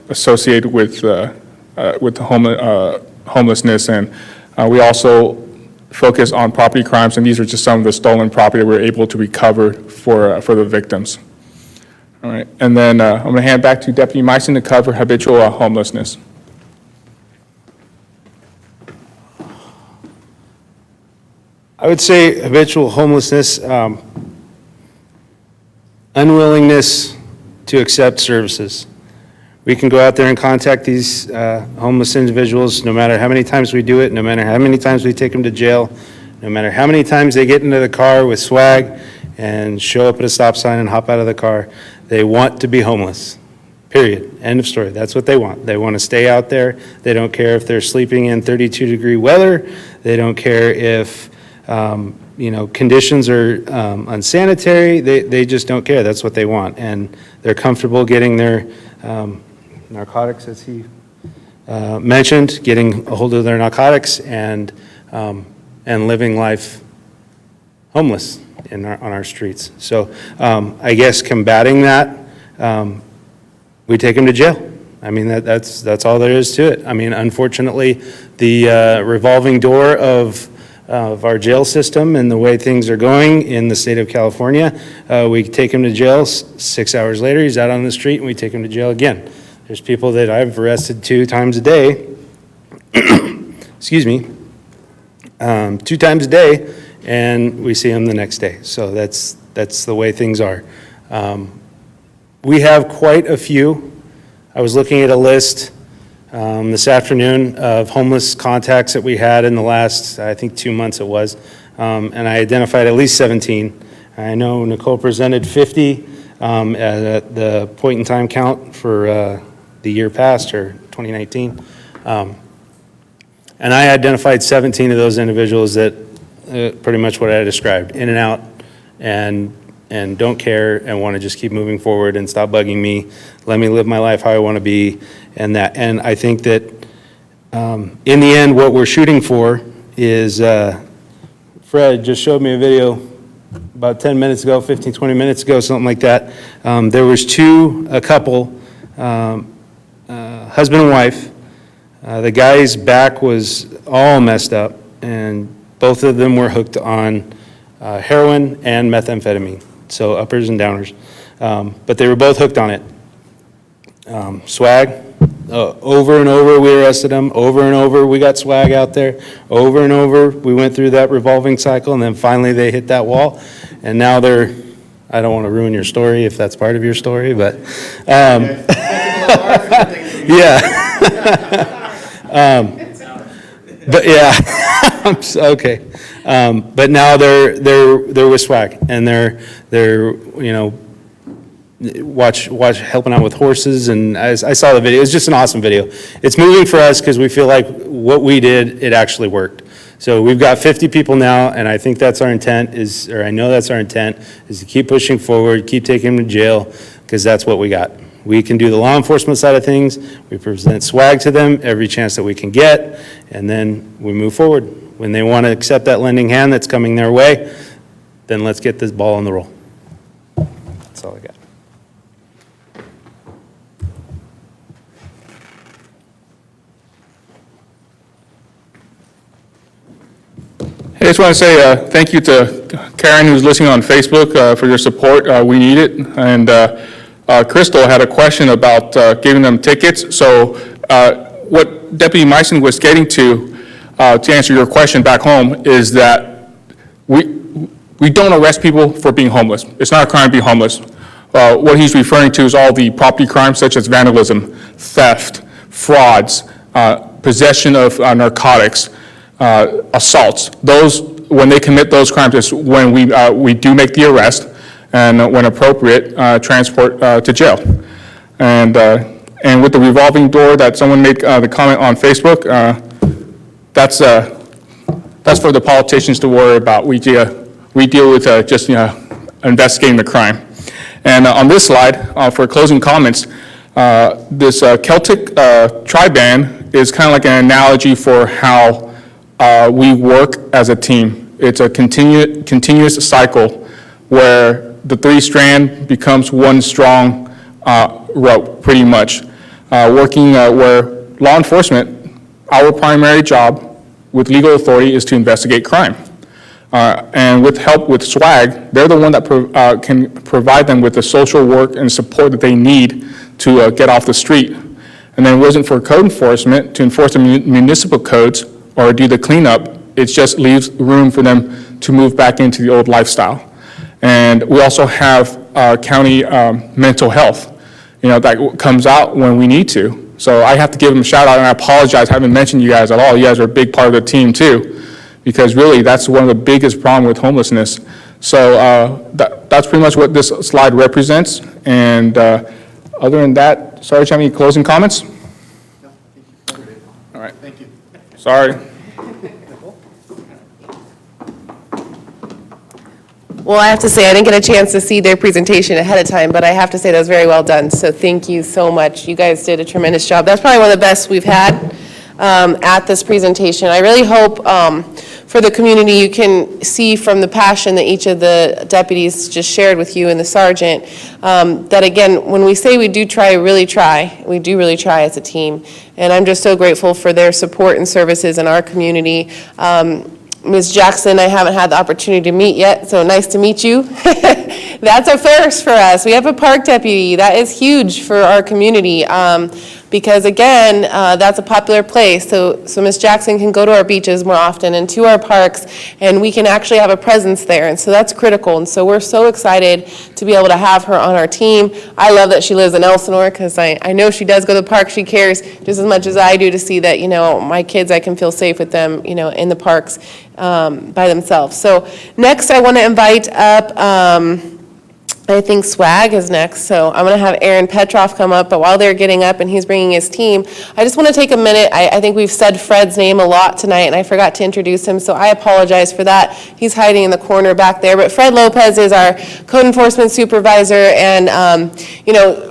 associated with homelessness, and we also focus on property crimes, and these are just some of the stolen property that we're able to recover for the victims. All right, and then I'm going to hand back to Deputy Meissen to cover habitual homelessness. I would say habitual homelessness, unwillingness to accept services. We can go out there and contact these homeless individuals, no matter how many times we do it, no matter how many times we take them to jail, no matter how many times they get into the car with SWAG and show up at a stop sign and hop out of the car. They want to be homeless, period. End of story. That's what they want. They want to stay out there. They don't care if they're sleeping in 32-degree weather. They don't care if conditions are unsanitary. They just don't care. That's what they want. And they're comfortable getting their narcotics, as he mentioned, getting a hold of their narcotics and living life homeless on our streets. So I guess combating that, we take them to jail. I mean, that's all there is to it. I mean, unfortunately, the revolving door of our jail system and the way things are going in the state of California, we take him to jail. 6 hours later, he's out on the street, and we take him to jail again. There's people that I've arrested 2 times a day, excuse me, 2 times a day, and we see them the next day. So that's the way things are. We have quite a few. I was looking at a list this afternoon of homeless contacts that we had in the last, I think, 2 months it was, and I identified at least 17. I know Nicole presented 50 at the point in time count for the year past, or 2019. And I identified 17 of those individuals that, pretty much what I described, in and out, and don't care and want to just keep moving forward and stop bugging me, let me live my life how I want to be, and that. And I think that in the end, what we're shooting for is, Fred just showed me a video about 10 minutes ago, 15, 20 minutes ago, something like that. There was a couple, husband and wife. The guy's back was all messed up, and both of them were hooked on heroin and methamphetamine, so uppers and downers. But they were both hooked on it. Swag, over and over we arrested them, over and over we got swag out there, over and over we went through that revolving cycle, and then finally they hit that wall, and now they're, I don't want to ruin your story if that's part of your story, but, yeah. But yeah, okay. But now they're with swag, and they're watch helping out with horses, and I saw the video. It's just an awesome video. It's moving for us because we feel like what we did, it actually worked. So we've got 50 people now, and I think that's our intent I know that's our intent, is to keep pushing forward, keep taking them to jail, because that's what we got. We can do the law enforcement side of things. We present swag to them every chance that we can get, and then we move forward. When they want to accept that lending hand that's coming their way, then let's get this ball on the roll. That's all I got. I just want to say thank you to Karen, who's listening on Facebook, for your support. We need it. And Crystal had a question about giving them tickets. So what Deputy Meissen was getting to answer your question back home is that we don't arrest people for being homeless. It's not a crime to be homeless. What he's referring to is all the property crimes such as vandalism, theft, frauds, possession of narcotics, assaults. Those, when they commit those crimes, is when we do make the arrest, and when appropriate, transport to jail. And with the revolving door that someone made the comment on Facebook, that's for the politicians to worry about. We deal with just investigating the crime. And on this slide, for closing comments, this Celtic tri-band is kind of like an analogy for how we work as a team. It's a continuous cycle where the three-strand becomes one strong rope, pretty much. Working where law enforcement, our primary job with legal authority is to investigate crime. And with help with SWAG, they're the one that can provide them with the social work and support that they need to get off the street. And then it wasn't for code enforcement to enforce the municipal codes or do the cleanup. It just leaves room for them to move back into the old lifestyle. And we also have county mental health, that comes out when we need to. So I have to give them a shout out, and I apologize, I haven't mentioned you guys at all. You guys are a big part of the team too, because really that's one of the biggest problems with homelessness. So that's pretty much what this slide represents. And other than that, Sarge, have any closing comments? No, I think you covered it. All right. Thank you. Sorry. Well, I have to say, I didn't get a chance to see their presentation ahead of time, but I have to say that was very well done. So thank you so much. You guys did a tremendous job. That's probably one of the best we've had at this presentation. I really hope for the community, you can see from the passion that each of the deputies just shared with you and the sergeant, that again, when we say we do really try, we do really try as a team. And I'm just so grateful for their support and services in our community. Ms. Jackson, I haven't had the opportunity to meet yet, so nice to meet you. That's a first for us. We have a park deputy. That is huge for our community because, again, that's a popular place. So Ms. Jackson can go to our beaches more often and to our parks, and we can actually have a presence there. And so that's critical. And so we're so excited to be able to have her on our team. I love that she lives in Elsinore because I know she does go to the park. She cares just as much as I do to see that, my kids, I can feel safe with them, in the parks by themselves. So next I want to invite up I think swag is next, so I'm going to have Aaron Petroff come up, but while they're getting up and he's bringing his team, I just want to take a minute. I think we've said Fred's name a lot tonight, and I forgot to introduce him, so I apologize for that. He's hiding in the corner back there, but Fred Lopez is our code enforcement supervisor, and,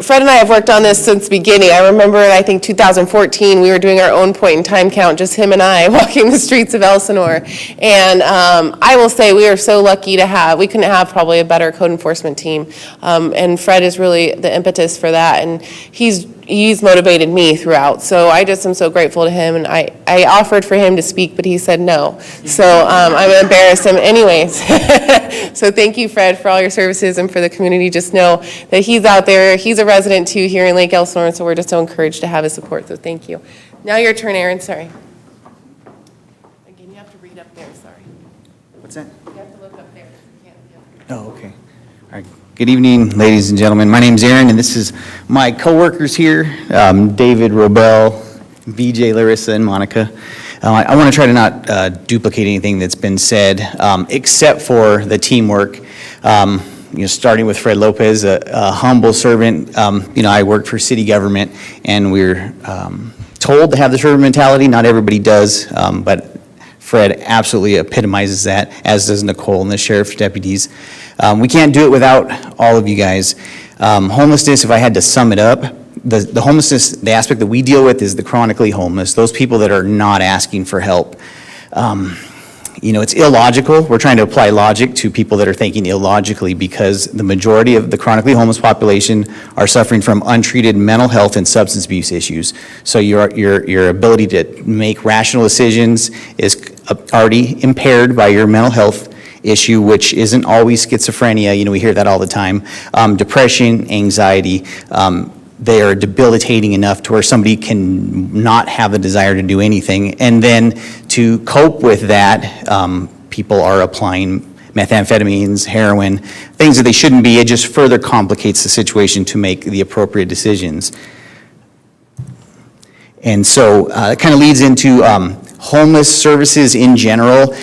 Fred and I have worked on this since the beginning. I remember in, I think, 2014, we were doing our own point-in-time count, just him and I, walking the streets of Elsinore, and I will say we are so lucky to have, we couldn't have probably a better code enforcement team. And Fred is really the impetus for that, and he's motivated me throughout. So I just am so grateful to him, and I offered for him to speak, but he said no. So I'm going to embarrass him anyways. So thank you, Fred, for all your services and for the community. Just know that he's out there. He's a resident too here in Lake Elsinore, so we're just so encouraged to have his support. So thank you. Now your turn, Aaron. Sorry. Again, you have to read up there. Sorry. What's that? You have to look up there. You can't. Oh, okay. All right. Good evening, ladies and gentlemen. My name's Aaron, and this is my coworkers here, David, Robel, VJ, Larissa, and Monica. I want to try to not duplicate anything that's been said, except for the teamwork. Starting with Fred Lopez, a humble servant. I worked for city government, and we're told to have the servant mentality. Not everybody does, but Fred absolutely epitomizes that, as does Nicole and the sheriff's deputies. We can't do it without all of you guys. Homelessness, if I had to sum it up, the homelessness, the aspect that we deal with is the chronically homeless, those people that are not asking for help. It's illogical. We're trying to apply logic to people that are thinking illogically, because the majority of the chronically homeless population are suffering from untreated mental health and substance abuse issues. So your ability to make rational decisions is already impaired by your mental health issue, which isn't always schizophrenia. We hear that all the time. Depression, anxiety, they are debilitating enough to where somebody can not have the desire to do anything. And then to cope with that, people are applying methamphetamines, heroin, things that they shouldn't be. It just further complicates the situation to make the appropriate decisions. And so it kind of leads into homeless services in general.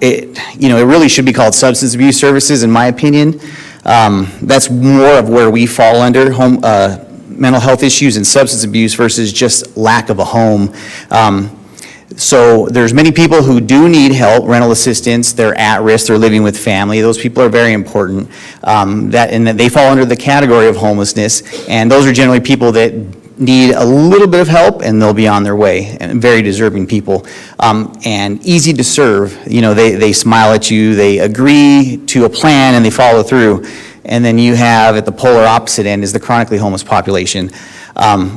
It really should be called substance abuse services, in my opinion. That's more of where we fall under mental health issues and substance abuse versus just lack of a home. So there's many people who do need help, rental assistance, they're at risk, they're living with family. Those people are very important. And they fall under the category of homelessness, and those are generally people that need a little bit of help, and they'll be on their way, and very deserving people, and easy to serve. They smile at you, they agree to a plan, and they follow through. And then you have, at the polar opposite end, is the chronically homeless population.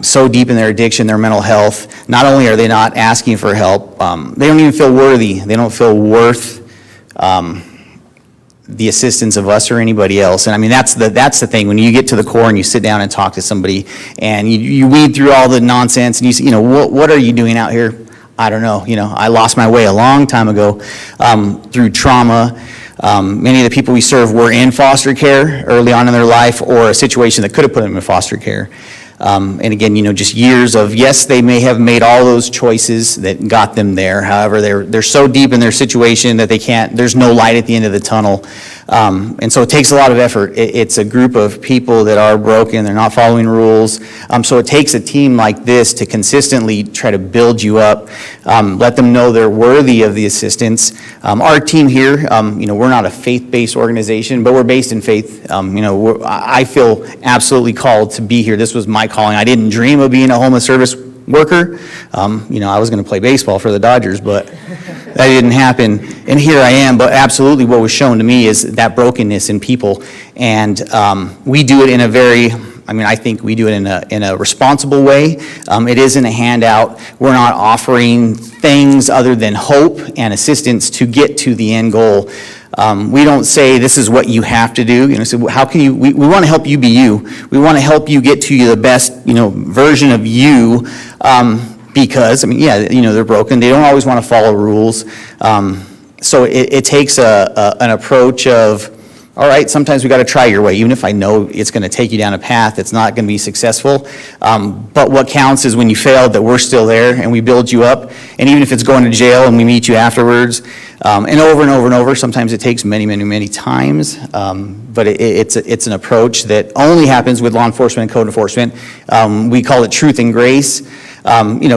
So deep in their addiction, their mental health, not only are they not asking for help, they don't even feel worthy. They don't feel worth the assistance of us or anybody else. And I mean, that's the thing. When you get to the core and you sit down and talk to somebody, and you weed through all the nonsense, and you say, what are you doing out here? I don't know. I lost my way a long time ago through trauma. Many of the people we serve were in foster care early on in their life, or a situation that could have put them in foster care. And again, just years of, yes, they may have made all those choices that got them there. However, they're so deep in their situation that there's no light at the end of the tunnel. And so it takes a lot of effort. It's a group of people that are broken, they're not following rules. So it takes a team like this to consistently try to build you up, let them know they're worthy of the assistance. Our team here, we're not a faith-based organization, but we're based in faith. I feel absolutely called to be here. This was my calling. I didn't dream of being a homeless service worker. I was going to play baseball for the Dodgers, but that didn't happen. And here I am. But absolutely what was shown to me is that brokenness in people. And we do it in a very, I think we do it in a responsible way. It isn't a handout. We're not offering things other than hope and assistance to get to the end goal. We don't say this is what you have to do. So how can you? We want to help you be you. We want to help you get to the best version of you. Because they're broken. They don't always want to follow rules. So it takes an approach of all right, sometimes we got to try your way, even if I know it's going to take you down a path that's not going to be successful. But what counts is when you failed, that we're still there and we build you up. And even if it's going to jail and we meet you afterwards, and over and over and over, sometimes it takes many, many, many times. But it's an approach that only happens with law enforcement and code enforcement. We call it truth and grace.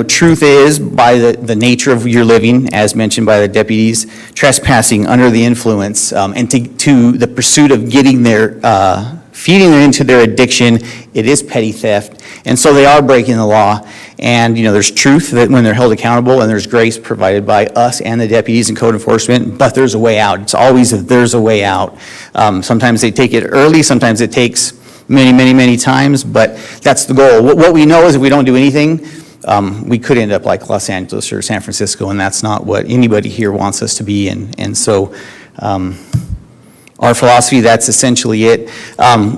Truth is, by the nature of your living, as mentioned by the deputies, trespassing under the influence, and to the pursuit of getting feeding them into their addiction, it is petty theft. And so they are breaking the law. And, there's truth that when they're held accountable, and there's grace provided by us and the deputies and code enforcement, but there's a way out. It's always there's a way out. Sometimes they take it early, sometimes it takes many, many, many times, but that's the goal. What we know is if we don't do anything, we could end up like Los Angeles or San Francisco, and that's not what anybody here wants us to be. And so our philosophy, that's essentially it.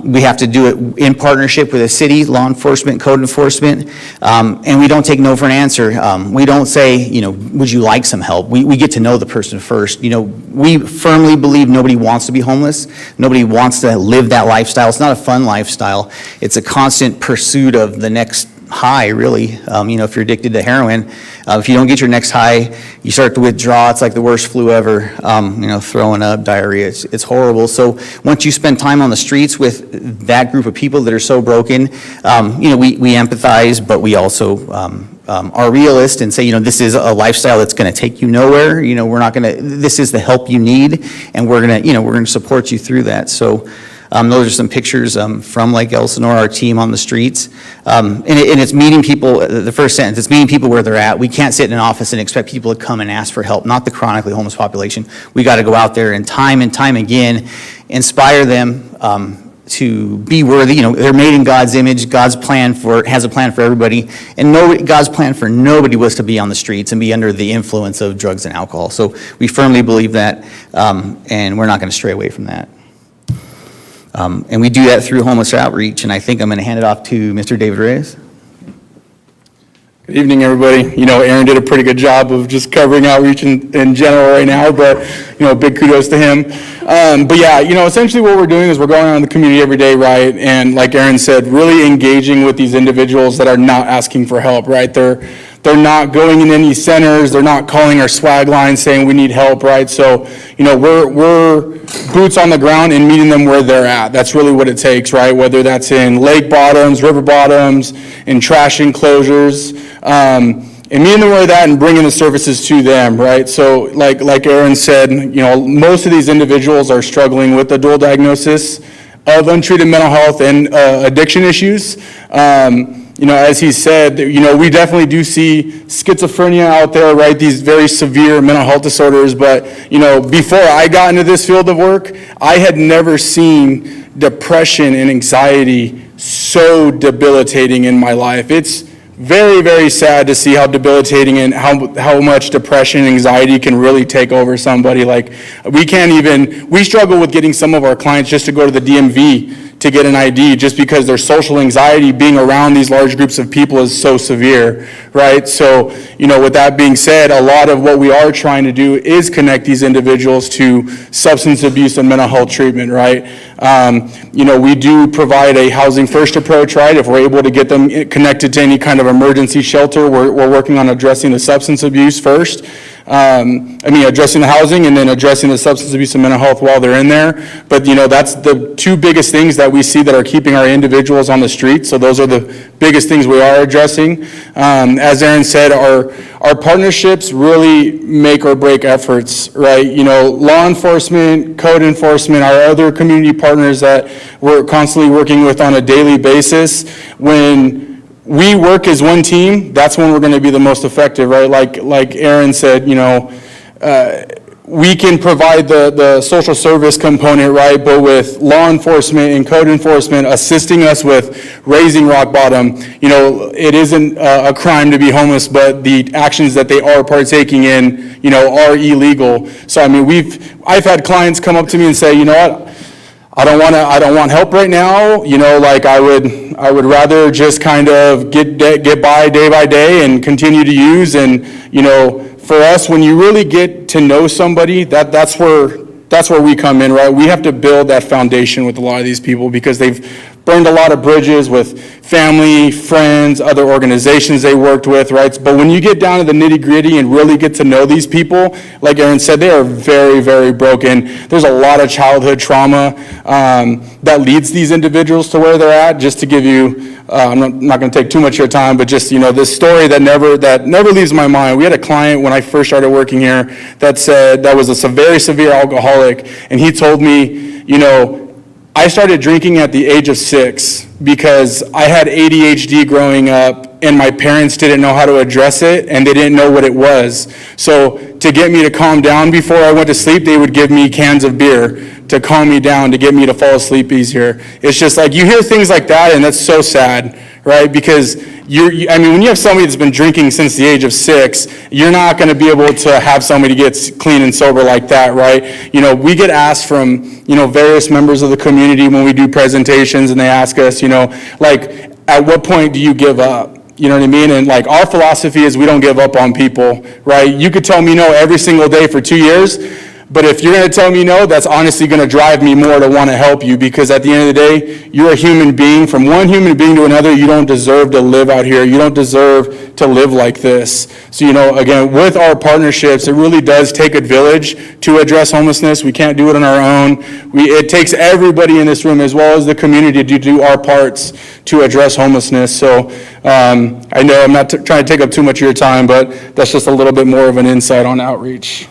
We have to do it in partnership with the city, law enforcement, code enforcement, and we don't take no for an answer. We don't say, would you like some help? We get to know the person first. We firmly believe nobody wants to be homeless. Nobody wants to live that lifestyle. It's not a fun lifestyle. It's a constant pursuit of the next high, really. If you're addicted to heroin, if you don't get your next high, you start to withdraw. It's like the worst flu ever. Throwing up, diarrhea. It's horrible. So once you spend time on the streets with that group of people that are so broken, we empathize, but we also are realist and say, this is a lifestyle that's going to take you nowhere. We're not going to. This is the help you need, and we're going to support you through that. So. Those are some pictures from Lake Elsinore, our team on the streets. And it's meeting people, the first sentence, it's meeting people where they're at. We can't sit in an office and expect people to come and ask for help, not the chronically homeless population. We got to go out there and time again, inspire them to be worthy. They're made in God's image. God's has a plan for everybody. And God's plan for nobody was to be on the streets and be under the influence of drugs and alcohol. So we firmly believe that, and we're not going to stray away from that. And we do that through homeless outreach, and I think I'm going to hand it off to Mr. David Reyes. Good evening, everybody. Aaron did a pretty good job of just covering outreach in general right now, but, big kudos to him. But yeah, essentially what we're doing is we're going out in the community every day, right? And like Aaron said, really engaging with these individuals that are not asking for help, right? They're not going in any centers. They're not calling our swag line saying we need help, right? So, we're boots on the ground and meeting them where they're at. That's really what it takes, right? Whether that's in lake bottoms, river bottoms, in trash enclosures, and meeting them where they're at and bringing the services to them, right? So, like Aaron said, most of these individuals are struggling with a dual diagnosis of untreated mental health and addiction issues. As he said, we definitely do see schizophrenia out there, right? These very severe mental health disorders. But, before I got into this field of work, I had never seen depression and anxiety so debilitating in my life. It's very, very sad to see how debilitating and how much depression and anxiety can really take over somebody. Like, we struggle with getting some of our clients just to go to the DMV to get an ID just because their social anxiety being around these large groups of people is so severe, right? So, with that being said, a lot of what we are trying to do is connect these individuals to substance abuse and mental health treatment, right? We do provide a housing first approach, right? If we're able to get them connected to any kind of emergency shelter, we're working on addressing the substance abuse first. Addressing the housing and then addressing the substance abuse and mental health while they're in there. But, that's the two biggest things that we see that are keeping our individuals on the street. So those are the biggest things we are addressing. As Aaron said, our partnerships really make or break efforts, right? Law enforcement, code enforcement, our other community partners that we're constantly working with on a daily basis. When we work as one team, that's when we're going to be the most effective, right? Like Aaron said, we can provide the social service component, right? But with law enforcement and code enforcement assisting us with raising rock bottom, it isn't a crime to be homeless, but the actions that they are partaking in, are illegal. So, I've had clients come up to me and say, what? I don't want help right now. I would rather just kind of get by day by day and continue to use. And, for us, when you really get to know somebody, that's where that's where we come in, right? We have to build that foundation with a lot of these people because they've burned a lot of bridges with family, friends, other organizations they worked with, right? But when you get down to the nitty-gritty and really get to know these people, like Aaron said, they are very, very broken. There's a lot of childhood trauma that leads these individuals to where they're at. Just to give you, I'm not going to take too much of your time, but just, this story that never leaves my mind. We had a client when I first started working here that said that was a very severe alcoholic, and he told me, I started drinking at the age of 6 because I had ADHD growing up and my parents didn't know how to address it and they didn't know what it was. So to get me to calm down before I went to sleep, they would give me cans of beer to calm me down, to get me to fall asleep easier. It's just like you hear things like that and that's so sad, right? Because when you have somebody that's been drinking since the age of 6, you're not going to be able to have somebody get clean and sober like that, right? We get asked from, various members of the community when we do presentations and they ask us, at what point do you give up? You know what I mean? And our philosophy is we don't give up on people, right? You could tell me no every single day for 2 years, but if you're going to tell me no, that's honestly going to drive me more to want to help you because at the end of the day, you're a human being. From one human being to another, you don't deserve to live out here. You don't deserve to live like this. So, again, with our partnerships, it really does take a village to address homelessness. We can't do it on our own. It takes everybody in this room as well as the community to do our parts to address homelessness. So I know I'm not trying to take up too much of your time, but that's just a little bit more of an insight on outreach.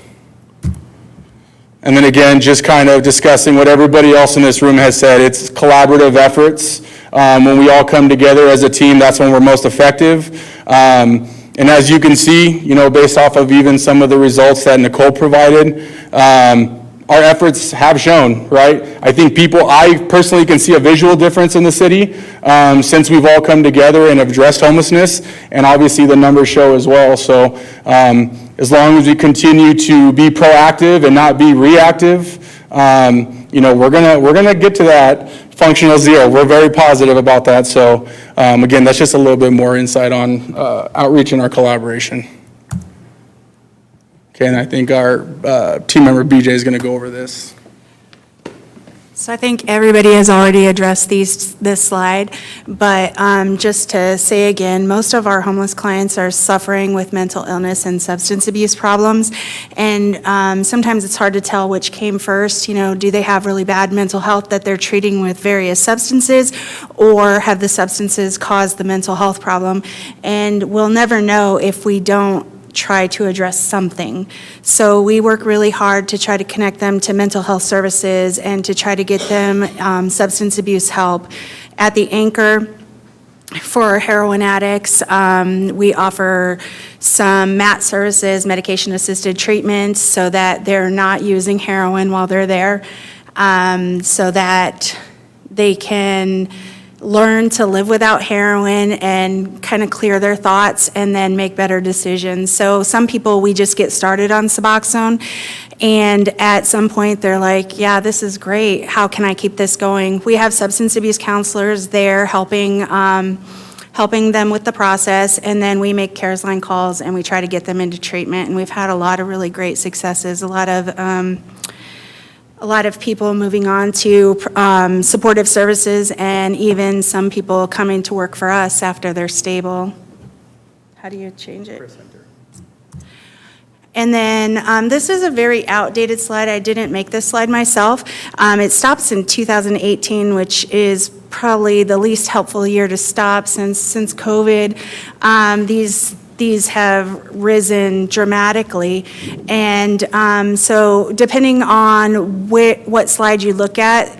And then again, just kind of discussing what everybody else in this room has said. It's collaborative efforts. When we all come together as a team, that's when we're most effective. And as you can see, based off of even some of the results that Nicole provided, our efforts have shown, right? I think I personally can see a visual difference in the city since we've all come together and addressed homelessness, and obviously the numbers show as well. So as long as we continue to be proactive and not be reactive, we're gonna get to that functional zero. We're very positive about that. So again, that's just a little bit more insight on outreach and our collaboration. Okay, and I think our team member BJ is going to go over this. So I think everybody has already addressed this slide, but just to say again, most of our homeless clients are suffering with mental illness and substance abuse problems, and sometimes it's hard to tell which came first. Do they have really bad mental health that they're treating with various substances, or have the substances caused the mental health problem? And we'll never know if we don't try to address something. So we work really hard to try to connect them to mental health services and to try to get them substance abuse help. At the Anchor, for heroin addicts, we offer some MAT services, medication-assisted treatments, so that they're not using heroin while they're there, so that they can learn to live without heroin and kind of clear their thoughts and then make better decisions. So some people, we just get started on Suboxone, and at some point they're like, yeah, this is great. How can I keep this going? We have substance abuse counselors there helping them with the process, and then we make CARES line calls and we try to get them into treatment, and we've had a lot of really great successes, a lot of people moving on to supportive services, and even some people coming to work for us after they're stable. How do you change it? And then this is a very outdated slide. I didn't make this slide myself. It stops in 2018, which is probably the least helpful year to stop since COVID. These have risen dramatically, and so depending on what slide you look at,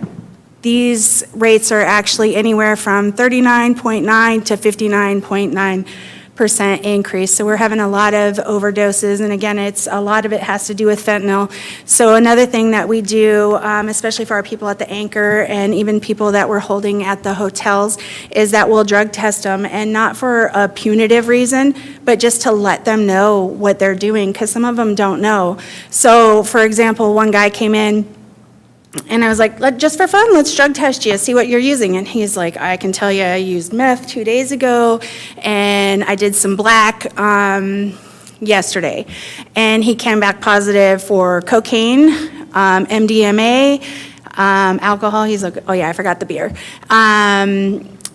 these rates are actually anywhere from 39.9 to 59.9% increase. So we're having a lot of overdoses, and again, a lot of it has to do with fentanyl. So another thing that we do, especially for our people at the Anchor and even people that we're holding at the hotels, is that we'll drug test them, and not for a punitive reason, but just to let them know what they're doing, because some of them don't know. So for example, one guy came in, and I was like, just for fun, let's drug test you, see what you're using. And he's like, I can tell you I used meth 2 days ago, and I did some black yesterday. And he came back positive for cocaine, MDMA, alcohol, he's like, oh yeah, I forgot the beer.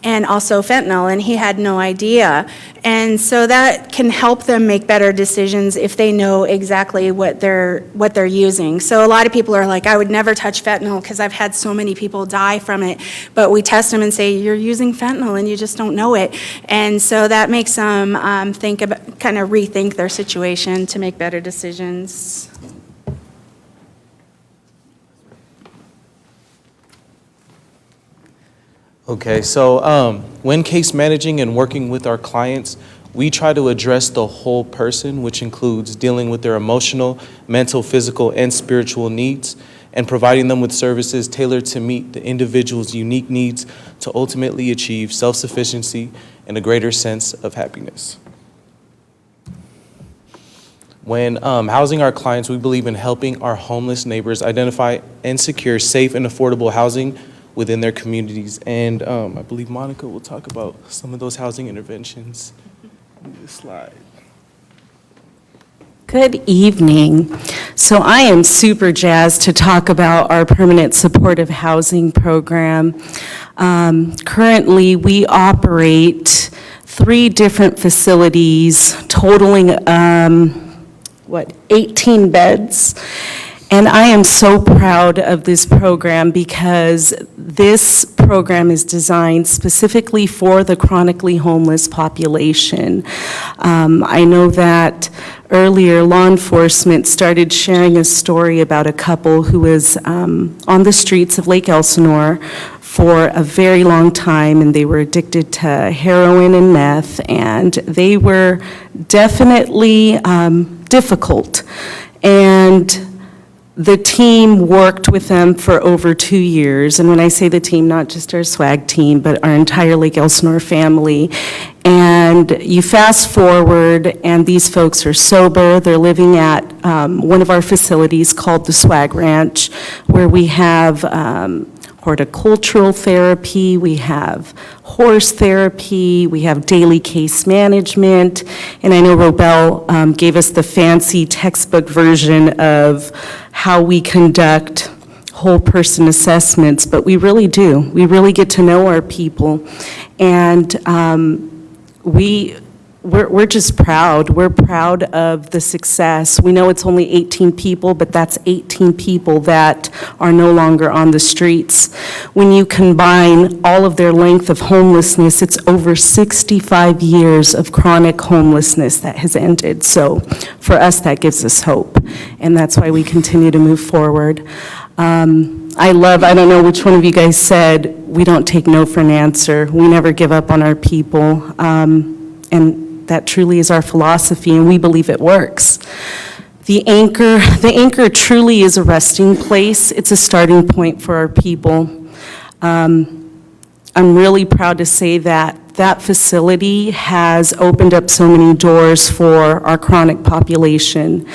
And also fentanyl, and he had no idea. And so that can help them make better decisions if they know exactly what they're using. So a lot of people are like, I would never touch fentanyl because I've had so many people die from it. But we test them and say, you're using fentanyl and you just don't know it. And so that makes them think about, kind of rethink their situation to make better decisions. Okay, so when case managing and working with our clients, we try to address the whole person, which includes dealing with their emotional, mental, physical, and spiritual needs, and providing them with services tailored to meet the individual's unique needs to ultimately achieve self-sufficiency and a greater sense of happiness. When housing our clients, we believe in helping our homeless neighbors identify and secure safe and affordable housing within their communities. And I believe Monica will talk about some of those housing interventions in this slide. Good evening. So I am super jazzed to talk about our permanent supportive housing program. Currently, we operate 3 different facilities totaling 18 beds. And I am so proud of this program because this program is designed specifically for the chronically homeless population. I know that earlier law enforcement started sharing a story about a couple who was on the streets of Lake Elsinore for a very long time, and they were addicted to heroin and meth, and they were definitely difficult. And the team worked with them for over 2 years, and when I say the team, not just our swag team, but our entire Lake Elsinore family. And you fast forward, and these folks are sober. They're living at one of our facilities called the Swag Ranch, where we have horticultural therapy, we have horse therapy, we have daily case management, and I know Robel gave us the fancy textbook version of how we conduct whole person assessments, but we really do. We really get to know our people, and we're just proud. We're proud of the success. We know it's only 18 people, but that's 18 people that are no longer on the streets. When you combine all of their length of homelessness, it's over 65 years of chronic homelessness that has ended. So for us, that gives us hope, and that's why we continue to move forward. I don't know which one of you guys said, we don't take no for an answer. We never give up on our people. And that truly is our philosophy, and we believe it works. The anchor truly is a resting place. It's a starting point for our people. I'm really proud to say that that facility has opened up so many doors for our chronic population.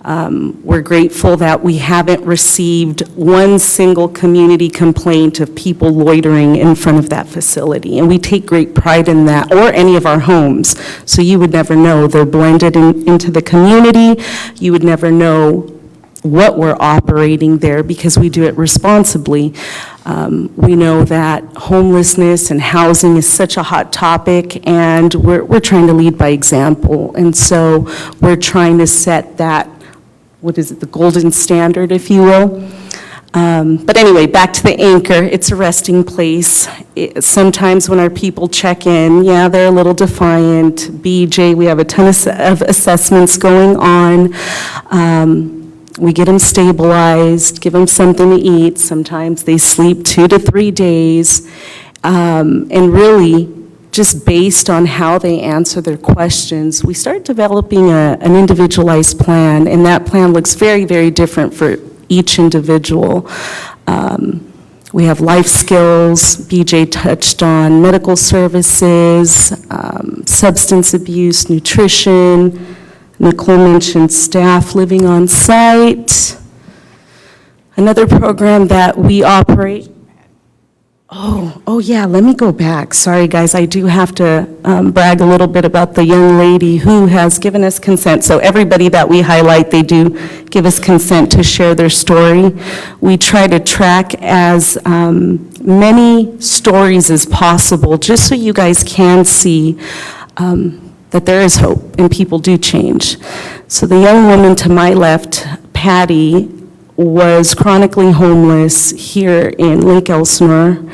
We're grateful that we haven't received one single community complaint of people loitering in front of that facility, and we take great pride in that, or any of our homes. So you would never know. They're blended into the community. You would never know what we're operating there because we do it responsibly. We know that homelessness and housing is such a hot topic, and we're trying to lead by example. And so we're trying to set that, the golden standard, if you will. But anyway, back to the anchor. It's a resting place. Sometimes when our people check in, yeah, they're a little defiant. BJ, we have a ton of assessments going on. We get them stabilized, give them something to eat. Sometimes they sleep 2 to 3 days. And really, just based on how they answer their questions, we start developing an individualized plan, and that plan looks very, very different for each individual. We have life skills, BJ touched on medical services, substance abuse, nutrition. Nicole mentioned staff living on site. Another program that we operate. Oh, yeah, let me go back. Sorry, guys, I do have to brag a little bit about the young lady who has given us consent. So everybody that we highlight, they do give us consent to share their story. We try to track as many stories as possible, just so you guys can see that there is hope and people do change. So the young woman to my left, Patty, was chronically homeless here in Lake Elsinore.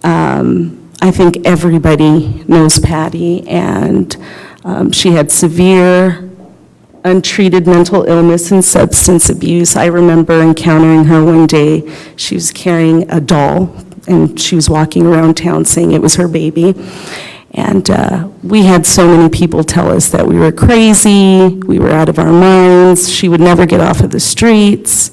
I think everybody knows Patty, and she had severe, untreated mental illness and substance abuse. I remember encountering her one day. She was carrying a doll, and she was walking around town saying it was her baby. And we had so many people tell us that we were crazy, we were out of our minds, she would never get off of the streets.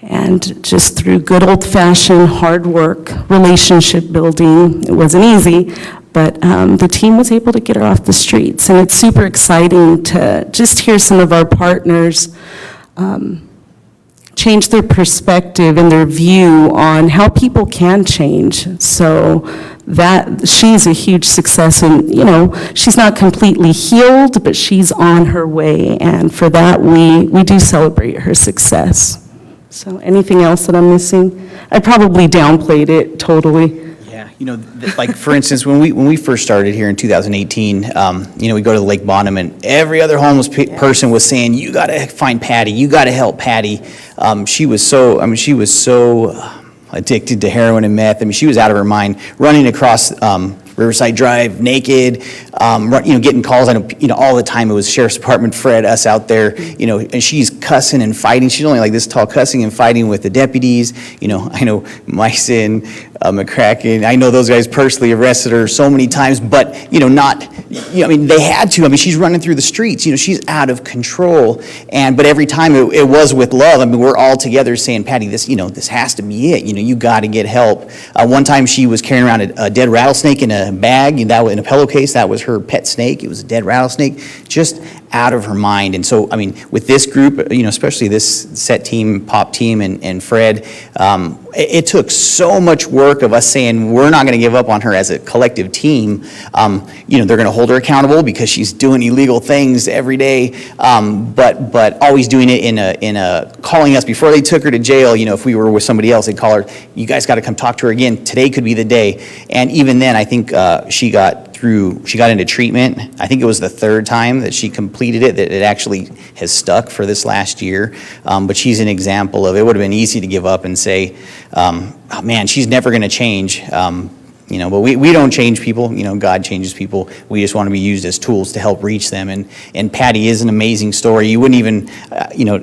And just through good old-fashioned hard work, relationship building, it wasn't easy, but the team was able to get her off the streets. And it's super exciting to just hear some of our partners change their perspective and their view on how people can change. So that she's a huge success, and she's not completely healed, but she's on her way, and for that we do celebrate her success. So anything else that I'm missing? I probably downplayed it totally. Yeah, like for instance, when we first started here in 2018, we go to the Lake Bonham, and every other homeless person was saying, "You got to find Patty. You got to help Patty." She was so addicted to heroin and meth. She was out of her mind, running across Riverside Drive naked, getting calls. I know, all the time it was Sheriff's Department, Fred, us out there, and she's cussing and fighting. She's only like this tall, cussing and fighting with the deputies. I know Myson, McCracken. I know those guys personally arrested her so many times, but, they had to. She's running through the streets. She's out of control. But every time it was with love. We're all together saying, Patty, this has to be it. You got to get help. One time she was carrying around a dead rattlesnake in a bag, in a pillowcase. That was her pet snake. It was a dead rattlesnake, just out of her mind. And so, with this group, especially this set team, Pop team, and Fred, it took so much work of us saying we're not going to give up on her as a collective team. They're going to hold her accountable because she's doing illegal things every day, but always doing it in a calling us before they took her to jail. If we were with somebody else, they'd call her, "You guys got to come talk to her again. Today could be the day." And even then, I think she got into treatment. I think it was the third time that she completed it that it actually has stuck for this last year. But she's an example of, it would have been easy to give up and say, oh man, she's never going to change. But we don't change people. God changes people. We just want to be used as tools to help reach them. And Patty is an amazing story. You wouldn't even,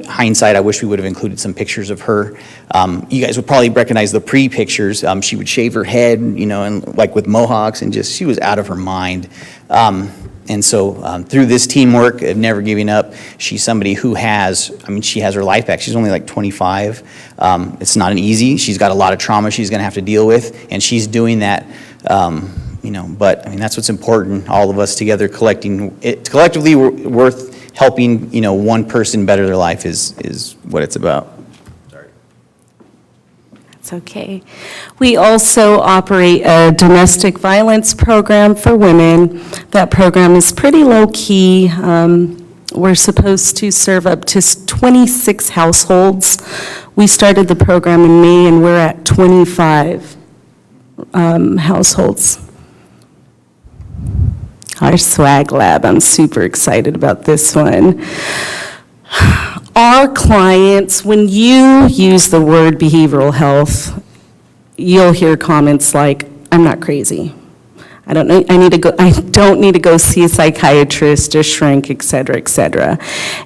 hindsight, I wish we would have included some pictures of her. You guys would probably recognize the pre-pictures. She would shave her head, and like with mohawks, and she was out of her mind. And so through this teamwork of never giving up, she's somebody who she has her life back. She's only like 25. It's not an easy. She's got a lot of trauma she's going to have to deal with, and she's doing that. But that's what's important. All of us together collectively worth helping. One person better their life is what it's about. Okay. We also operate a domestic violence program for women. That program is pretty low-key. We're supposed to serve up to 26 households. We started the program in May, and we're at 25 households. Our swag lab, I'm super excited about this one. Our clients, when you use the word behavioral health, you'll hear comments like, "I'm not crazy. I don't need to go see a psychiatrist, a shrink, et cetera, et cetera."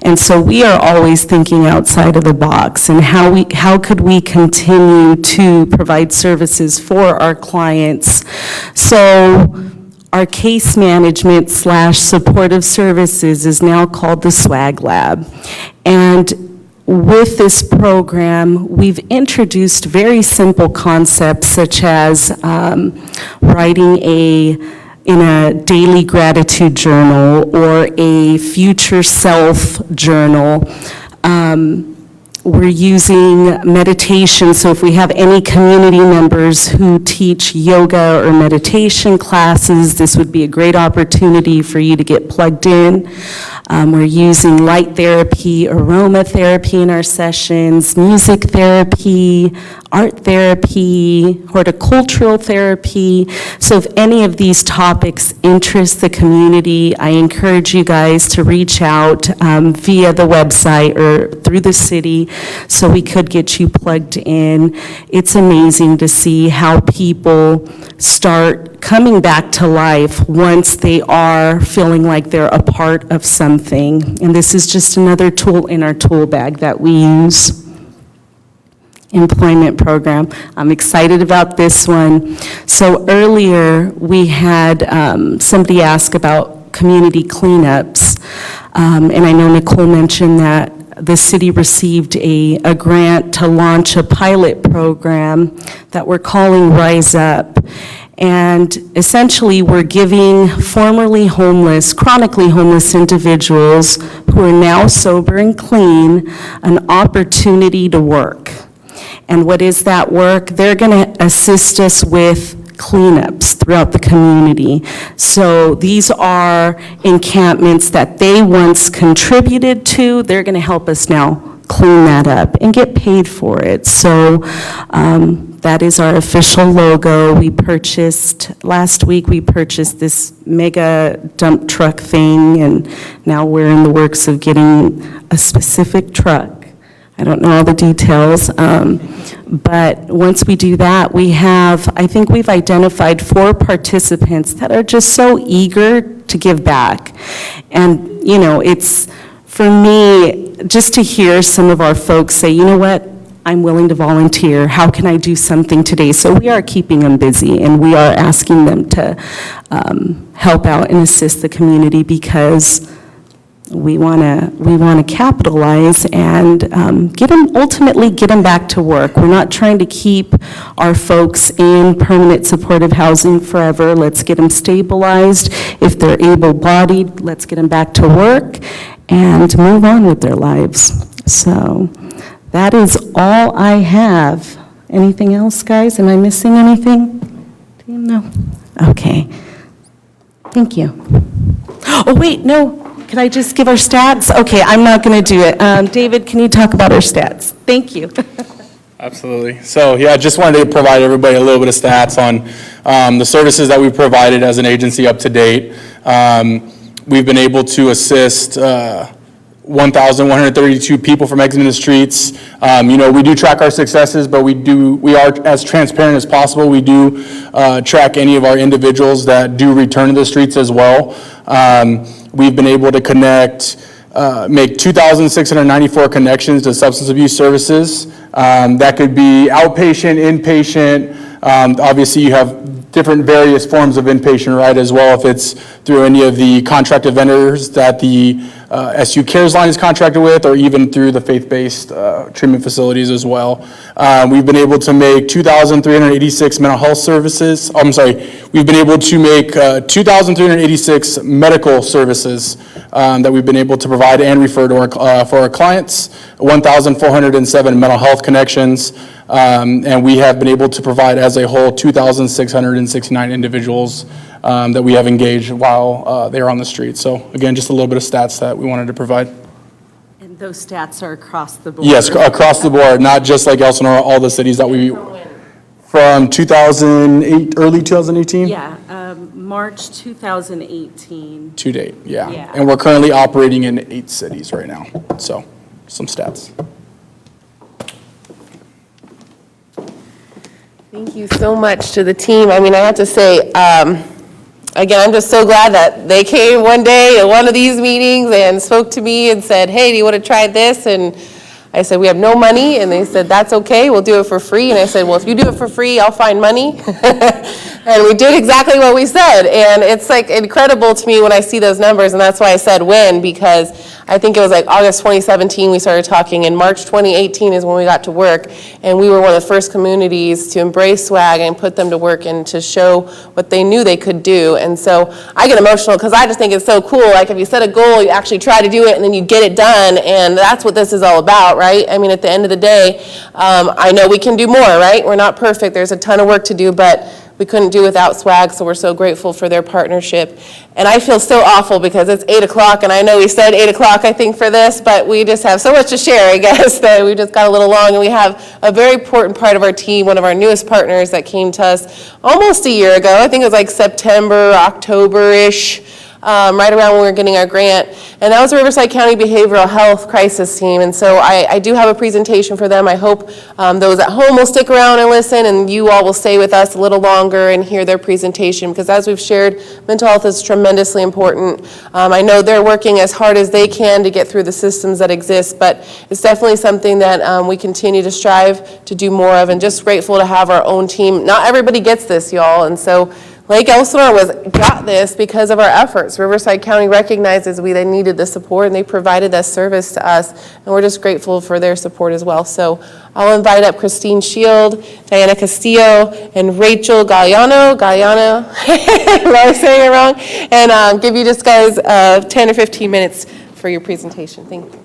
And so we are always thinking outside of the box and how could we continue to provide services for our clients. So our case management / supportive services is now called the Swag Lab. And with this program, we've introduced very simple concepts such as writing in a daily gratitude journal or a future self journal. We're using meditation, so if we have any community members who teach yoga or meditation classes, this would be a great opportunity for you to get plugged in. We're using light therapy, aromatherapy in our sessions, music therapy, art therapy, horticultural therapy. So if any of these topics interest the community, I encourage you guys to reach out via the website or through the city so we could get you plugged in. It's amazing to see how people start coming back to life once they are feeling like they're a part of something. And this is just another tool in our tool bag that we use. Employment program. I'm excited about this one. So earlier, we had somebody ask about community cleanups. And I know Nicole mentioned that the city received a grant to launch a pilot program that we're calling Rise Up. And essentially, we're giving formerly homeless, chronically homeless individuals who are now sober and clean an opportunity to work. And what is that work? They're going to assist us with cleanups throughout the community. So these are encampments that they once contributed to. They're going to help us now clean that up and get paid for it. So that is our official logo. Last week we purchased this mega dump truck thing, and now we're in the works of getting a specific truck. I don't know all the details, but once we do that, I think we've identified 4 participants that are just so eager to give back. And, it's, for me, just to hear some of our folks say, you know what, I'm willing to volunteer, how can I do something today? So we are keeping them busy, and we are asking them to help out and assist the community because we want to capitalize and ultimately get them back to work. We're not trying to keep our folks in permanent supportive housing forever. Let's get them stabilized. If they're able-bodied, let's get them back to work and move on with their lives. So that is all I have. Anything else, guys? Am I missing anything? No? Okay. Thank you. Oh, wait, no. Can I just give our stats? Okay, I'm not going to do it. David, can you talk about our stats? Thank you. Absolutely. So, yeah, I just wanted to provide everybody a little bit of stats on the services that we've provided as an agency up to date. We've been able to assist 1,132 people from exiting the streets. We do track our successes, but we are as transparent as possible. We do track any of our individuals that do return to the streets as well. We've been able to make 2,694 connections to substance abuse services. That could be outpatient, inpatient. Obviously, you have different various forms of inpatient, right, as well, if it's through any of the contracted vendors that the SU Cares line is contracted with, or even through the faith-based treatment facilities as well. We've been able to make 2,386 mental health services. We've been able to make 2,386 medical services that we've been able to provide and refer to for our clients, 1,407 mental health connections, and we have been able to provide as a whole 2,669 individuals that we have engaged while they are on the street. So again, just a little bit of stats that we wanted to provide. And those stats are across the board? Yes, across the board, not just like Elsinore, all the cities that we, from 2008, early 2018? Yeah, March 2018. To date, yeah. Yeah. And we're currently operating in 8 cities right now, so some stats. Thank you so much to the team. I mean, I have to say, again, I'm just so glad that they came one day at one of these meetings and spoke to me and said, hey, do you want to try this? And I said, we have no money. And they said, that's okay, we'll do it for free. And I said, well, if you do it for free, I'll find money. And we did exactly what we said. And it's like incredible to me when I see those numbers. And that's why I said when, because I think it was like August 2017 we started talking, and March 2018 is when we got to work. And we were one of the first communities to embrace SWAG and put them to work and to show what they knew they could do. And so I get emotional because I just think it's so cool. Like if you set a goal, you actually try to do it, and then you get it done. And that's what this is all about, right? right? I mean, at the end of the day, I know we can do more, right? We're not perfect. There's a ton of work to do, but we couldn't do without SWAG, so we're so grateful for their partnership. And I feel so awful because it's 8 o'clock, and I know we said 8 o'clock, I think, for this, but we just have so much to share, I guess, that we just got a little long. And we have a very important part of our team, one of our newest partners that came to us almost a year ago. I think it was like September, October-ish. Right around when we were getting our grant. And that was the Riverside County Behavioral Health Crisis Team. And so I do have a presentation for them. I hope those at home will stick around and listen, and you all will stay with us a little longer and hear their presentation, because as we've shared, mental health is tremendously important. I know they're working as hard as they can to get through the systems that exist, but it's definitely something that we continue to strive to do more of, and just grateful to have our own team. Not everybody gets this, y'all, and so Lake Elsinore got this because of our efforts. Riverside County recognizes they needed the support, and they provided that service to us, and we're just grateful for their support as well. So I'll invite up Christine Shield, Diana Castillo, and Rachel Galliano, am I saying it wrong? And give you just guys 10 or 15 minutes for your presentation. Thank you.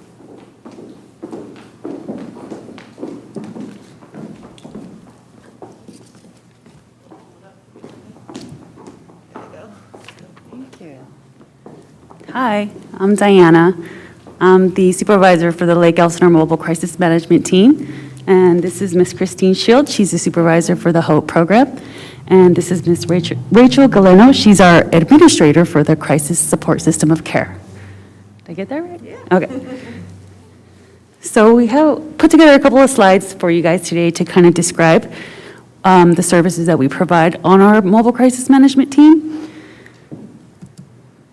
Hi, I'm Diana. I'm the supervisor for the Lake Elsinore Mobile Crisis Management Team. And this is Miss Christine Shield. She's the supervisor for the HOPE program. And this is Miss Rachel Galeno. She's our administrator for the Crisis Support System of Care. Did I get that right? Yeah. Okay. So we have put together a couple of slides for you guys today to kind of describe the services that we provide on our mobile crisis management team.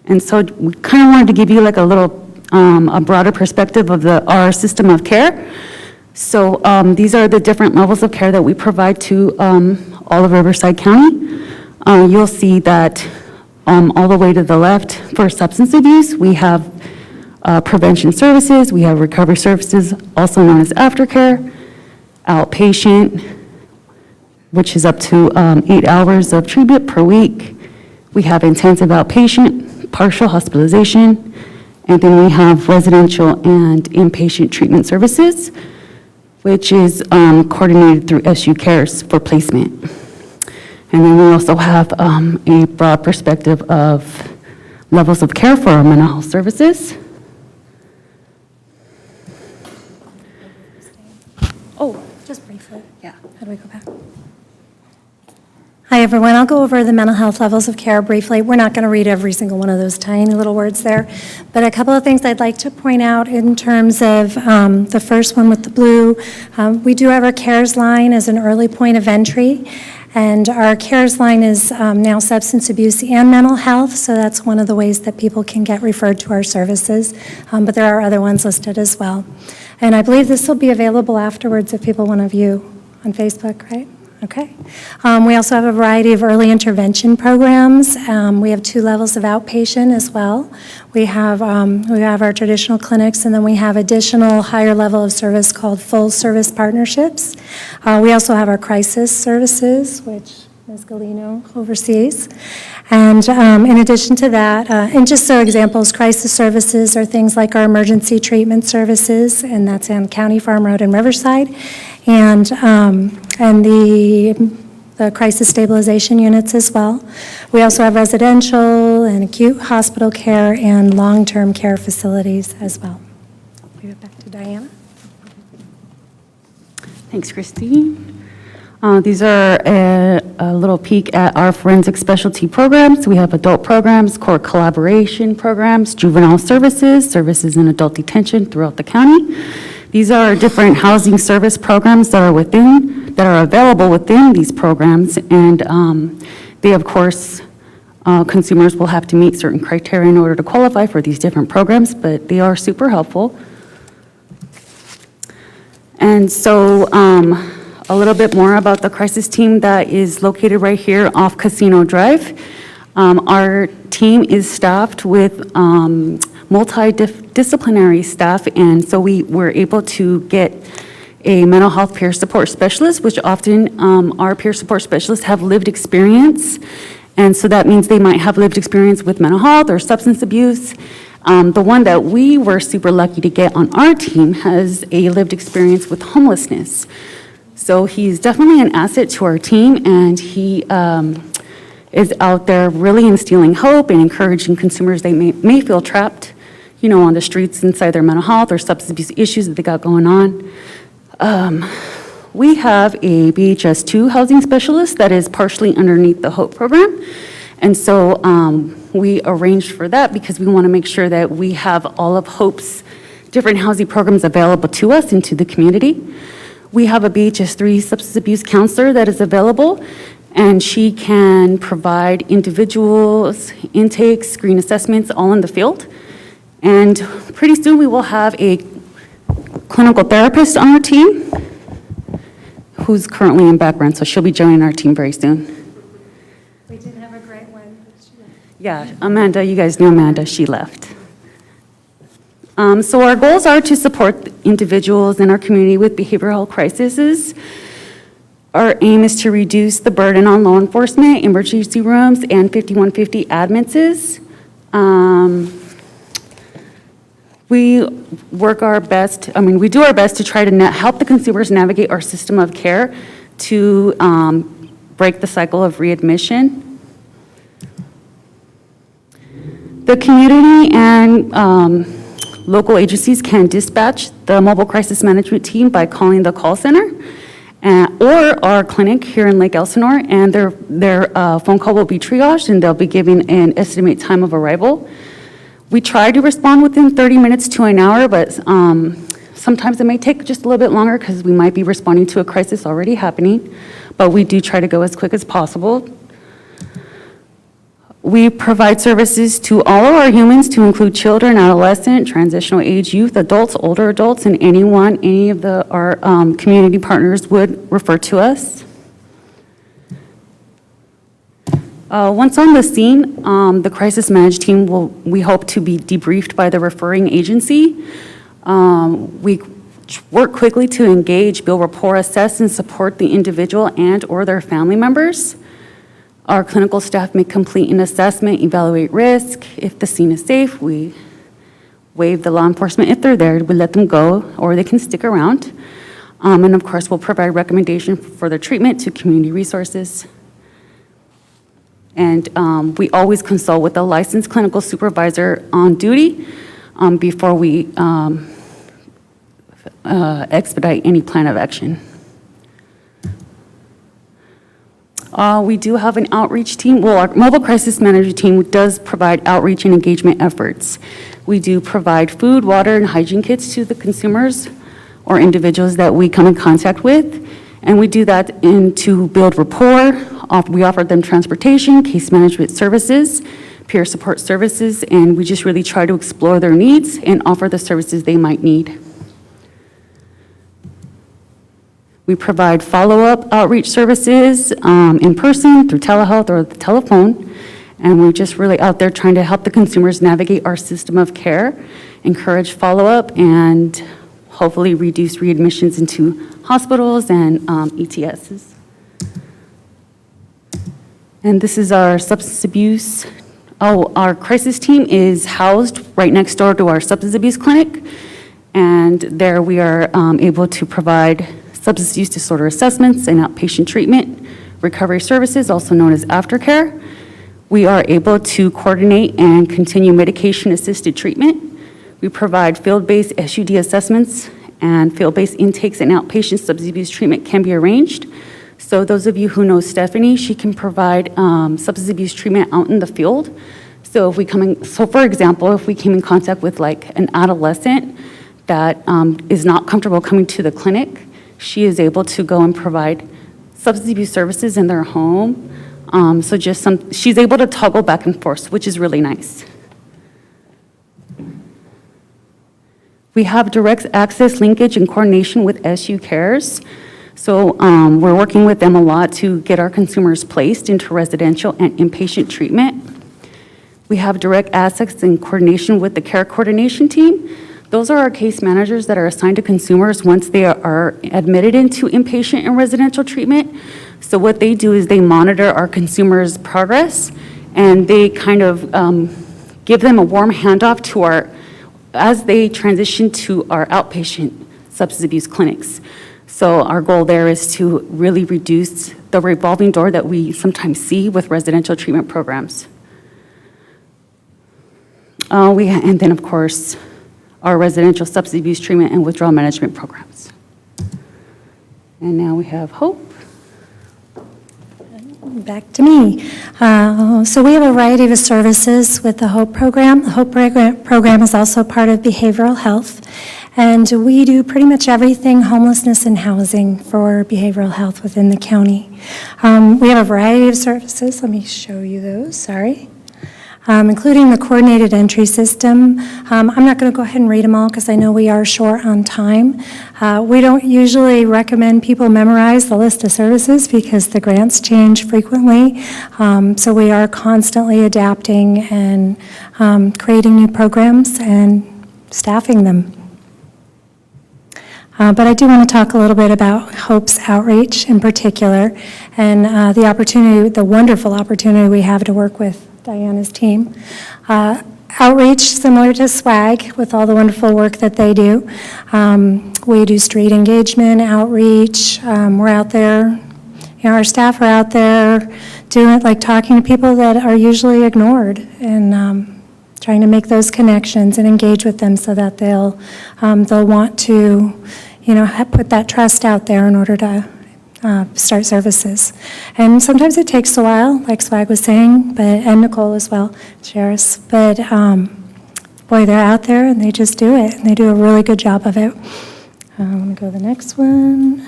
And so we kind of wanted to give you like a little, a broader perspective of our system of care. So these are the different levels of care that we provide to all of Riverside County. You'll see that all the way to the left for substance abuse, we have prevention services, we have recovery services, also known as aftercare, outpatient, which is up to 8 hours of treatment per week. We have intensive outpatient, partial hospitalization, and then we have residential and inpatient treatment services, which is coordinated through SU Cares for placement. And then we also have a broad perspective of levels of care for our mental health services. Oh, just briefly. Yeah. How do we go back? Hi, everyone. I'll go over the mental health levels of care briefly. We're not going to read every single one of those tiny little words there, but a couple of things I'd like to point out in terms of the first one with the blue. We do have our CARES line as an early point of entry, and our CARES line is now substance abuse and mental health, so that's one of the ways that people can get referred to our services, but there are other ones listed as well. And I believe this will be available afterwards if people want to view on Facebook, right? Okay. We also have a variety of early intervention programs. We have 2 levels of outpatient as well. We have our traditional clinics, and then we have additional higher level of service called full service partnerships. We also have our crisis services, which Ms. Galino oversees. And in addition to that, and just so examples, crisis services are things like our emergency treatment services, and that's on County Farm Road in Riverside, and the crisis stabilization units as well. We also have residential and acute hospital care and long-term care facilities as well. I'll give it back to Diana. Thanks, Christine. These are a little peek at our forensic specialty programs. We have adult programs, core collaboration programs, juvenile services, services in adult detention throughout the county. These are different housing service programs that are available within these programs, and they, of course, consumers will have to meet certain criteria in order to qualify for these different programs, but they are super helpful. And so, a little bit more about the crisis team that is located right here off Casino Drive. Our team is staffed with multidisciplinary staff, and so we were able to get a mental health peer support specialist, which often our peer support specialists have lived experience, and so that means they might have lived experience with mental health or substance abuse. The one that we were super lucky to get on our team has a lived experience with homelessness. So he's definitely an asset to our team, and he is out there really instilling hope and encouraging consumers they may feel trapped, on the streets inside their mental health or substance abuse issues that they got going on. We have a BHS2 housing specialist that is partially underneath the HOPE program. And so we arranged for that because we want to make sure that we have all of HOPE's different housing programs available to us and to the community. We have a BHS3 substance abuse counselor that is available, and she can provide individuals, intakes, screen assessments, all in the field. And pretty soon we will have a clinical therapist on our team who's currently in background, so she'll be joining our team very soon. We did have a great one. But she left. Yeah, Amanda, you guys know Amanda, she left. So our goals are to support individuals in our community with behavioral health crises. Our aim is to reduce the burden on law enforcement, emergency rooms, and 5150 admisses. We work our best, we do our best to try to help the consumers navigate our system of care to break the cycle of readmission. The community and local agencies can dispatch the mobile crisis management team by calling the call center or our clinic here in Lake Elsinore, and their phone call will be triaged and they'll be given an estimated time of arrival. We try to respond within 30 minutes to an hour, but sometimes it may take just a little bit longer because we might be responding to a crisis already happening, but we do try to go as quick as possible. We provide services to all of our humans, to include children, adolescent, transitional age youth, adults, older adults, and any of our community partners would refer to us. Once on the scene, the crisis management team we hope to be debriefed by the referring agency. We work quickly to engage, build rapport, assess, and support the individual and/or their family members. Our clinical staff may complete an assessment, evaluate risk. If the scene is safe, we waive the law enforcement. If they're there, we let them go, or they can stick around. And of course, we'll provide recommendation for further treatment to community resources. And we always consult with a licensed clinical supervisor on duty before we expedite any plan of action. We do have an outreach team. Well, our mobile crisis management team does provide outreach and engagement efforts. We do provide food, water, and hygiene kits to the consumers or individuals that we come in contact with. And we do that to build rapport. We offer them transportation, case management services, peer support services, and we just really try to explore their needs and offer the services they might need. We provide follow-up outreach services in person, through telehealth or the telephone, and we're just really out there trying to help the consumers navigate our system of care, encourage follow-up, and hopefully reduce readmissions into hospitals and ETSs. And this is our substance abuse. Our crisis team is housed right next door to our substance abuse clinic, and there we are able to provide substance use disorder assessments and outpatient treatment, recovery services, also known as aftercare. We are able to coordinate and continue medication-assisted treatment. We provide field-based SUD assessments, and field-based intakes and outpatient substance abuse treatment can be arranged. So those of you who know Stephanie, she can provide substance abuse treatment out in the field. So for example, if we came in contact with like an adolescent that is not comfortable coming to the clinic, she is able to go and provide substance abuse services in their home. She's able to toggle back and forth, which is really nice. We have direct access, linkage, and coordination with SU Cares. So we're working with them a lot to get our consumers placed into residential and inpatient treatment. We have direct access and coordination with the care coordination team. Those are our case managers that are assigned to consumers once they are admitted into inpatient and residential treatment. So what they do is they monitor our consumers' progress, and they kind of give them a warm handoff as they transition to our outpatient substance abuse clinics. So our goal there is to really reduce the revolving door that we sometimes see with residential treatment programs. And then, of course, our residential substance abuse treatment and withdrawal management programs. And now we have Hope. Back to me. So we have a variety of services with the HOPE program. The HOPE program is also part of behavioral health, and we do pretty much everything homelessness and housing for behavioral health within the county. We have a variety of services. Let me show you those, sorry. Including the coordinated entry system. I'm not going to go ahead and read them all because I know we are short on time. We don't usually recommend people memorize the list of services because the grants change frequently. So we are constantly adapting and creating new programs and staffing them. But I do want to talk a little bit about HOPE's outreach in particular and the wonderful opportunity we have to work with Diana's team. Outreach, similar to SWAG, with all the wonderful work that they do. We do street engagement, outreach. We're out there, our staff are out there doing, talking to people that are usually ignored and trying to make those connections and engage with them so that they'll want to, put that trust out there in order to start services. And sometimes it takes a while, like Swag was saying, and Nicole as well, Sheriff. But boy, they're out there and they just do it, and they do a really good job of it. Let me go to the next one.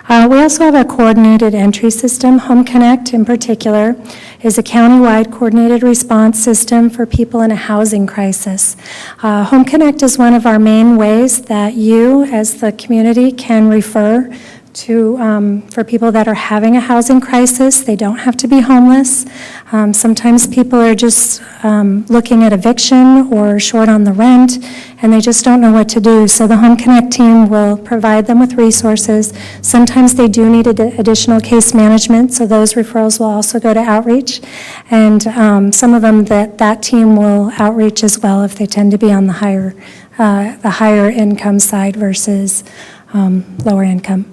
We also have a coordinated entry system. Home Connect, in particular, is a countywide coordinated response system for people in a housing crisis. Home Connect is one of our main ways that you, as the community, can refer for people that are having a housing crisis. They don't have to be homeless. Sometimes people are just looking at eviction or short on the rent, and they just don't know what to do. So the Home Connect team will provide them with resources. Sometimes they do need additional case management, so those referrals will also go to outreach. And some of them that team will outreach as well if they tend to be on the higher income side versus lower income.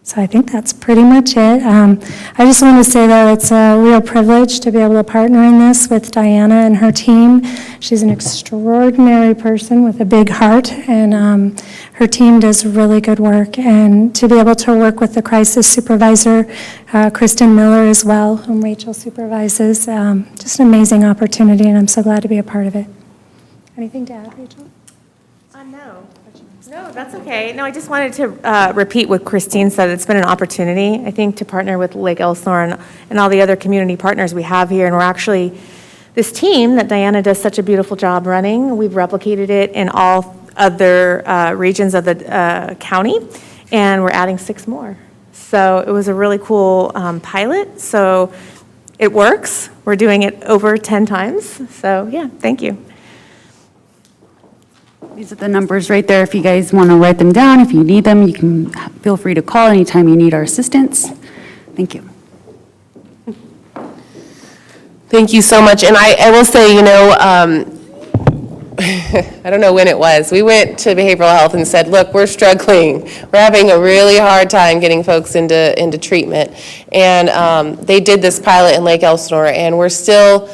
So I think that's pretty much it. I just want to say that it's a real privilege to be able to partner in this with Diana and her team. She's an extraordinary person with a big heart, and her team does really good work. And to be able to work with the crisis supervisor, Kristen Miller as well, whom Rachel supervises, just an amazing opportunity, and I'm so glad to be a part of it. Anything to add, Rachel? No, that's okay. No, I just wanted to repeat what Christine said. It's been an opportunity, I think, to partner with Lake Elsinore and all the other community partners we have here. And we're actually, this team that Diana does such a beautiful job running, we've replicated it in all other regions of the county, and we're adding 6 more. So it was a really cool pilot. So it works. We're doing it over 10 times. So yeah, thank you. These are the numbers right there. If you guys want to write them down, if you need them, you can feel free to call anytime you need our assistance. Thank you. Thank you so much. And I will say, I don't know when it was, we went to behavioral health and said, look, we're struggling. We're having a really hard time getting folks into treatment. And they did this pilot in Lake Elsinore, and we're still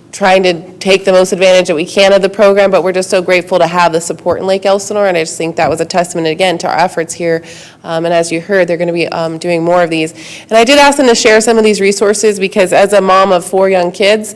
trying to take the most advantage that we can of the program, but we're just so grateful to have the support in Lake Elsinore, and I just think that was a testament, again, to our efforts here. And as you heard, they're going to be doing more of these. And I did ask them to share some of these resources because as a mom of 4 young kids,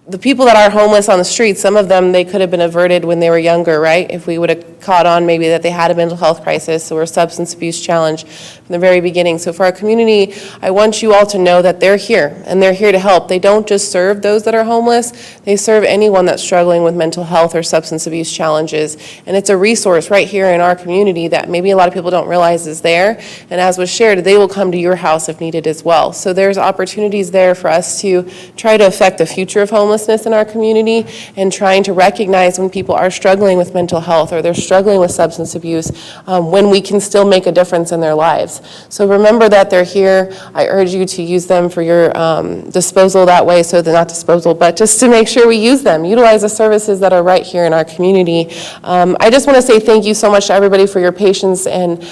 the people that are homeless on the streets, some of them, they could have been averted when they were younger, right? If we would have caught on maybe that they had a mental health crisis or a substance abuse challenge from the very beginning. So for our community, I want you all to know that they're here, and they're here to help. They don't just serve those that are homeless, they serve anyone that's struggling with mental health or substance abuse challenges. And it's a resource right here in our community that maybe a lot of people don't realize is there. And as was shared, they will come to your house if needed as well. So there's opportunities there for us to try to affect the future of homelessness homelessness in our community and trying to recognize when people are struggling with mental health or they're struggling with substance abuse, when we can still make a difference in their lives. So remember that they're here. I urge you to use them for your disposal that way, so they're not disposal, but just to make sure we use them, utilize the services that are right here in our community. I just want to say thank you so much to everybody for your patience and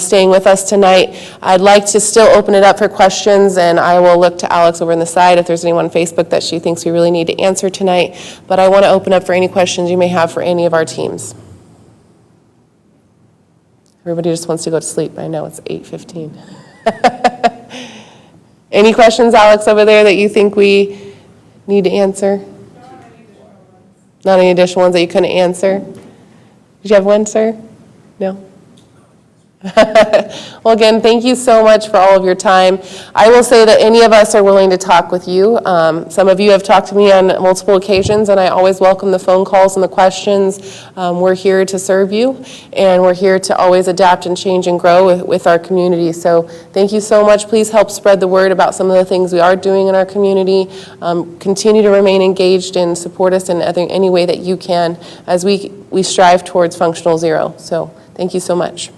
staying with us tonight. I'd like to still open it up for questions, and I will look to Alex over on the side if there's anyone on Facebook that she thinks we really need to answer tonight. But I want to open up for any questions you may have for any of our teams. Everybody just wants to go to sleep. I know it's 8:15. Any questions, Alex, over there that you think we need to answer? Not any additional ones that you couldn't answer? Did you have one, sir? No? Well, again, thank you so much for all of your time. I will say that any of us are willing to talk with you. Some of you have talked to me on multiple occasions, and I always welcome the phone calls and the questions. We're here to serve you, and we're here to always adapt and change and grow with our community. So thank you so much. Please help spread the word about some of the things we are doing in our community. Continue to remain engaged and support us in any way that you can as we strive towards functional zero. So thank you so much.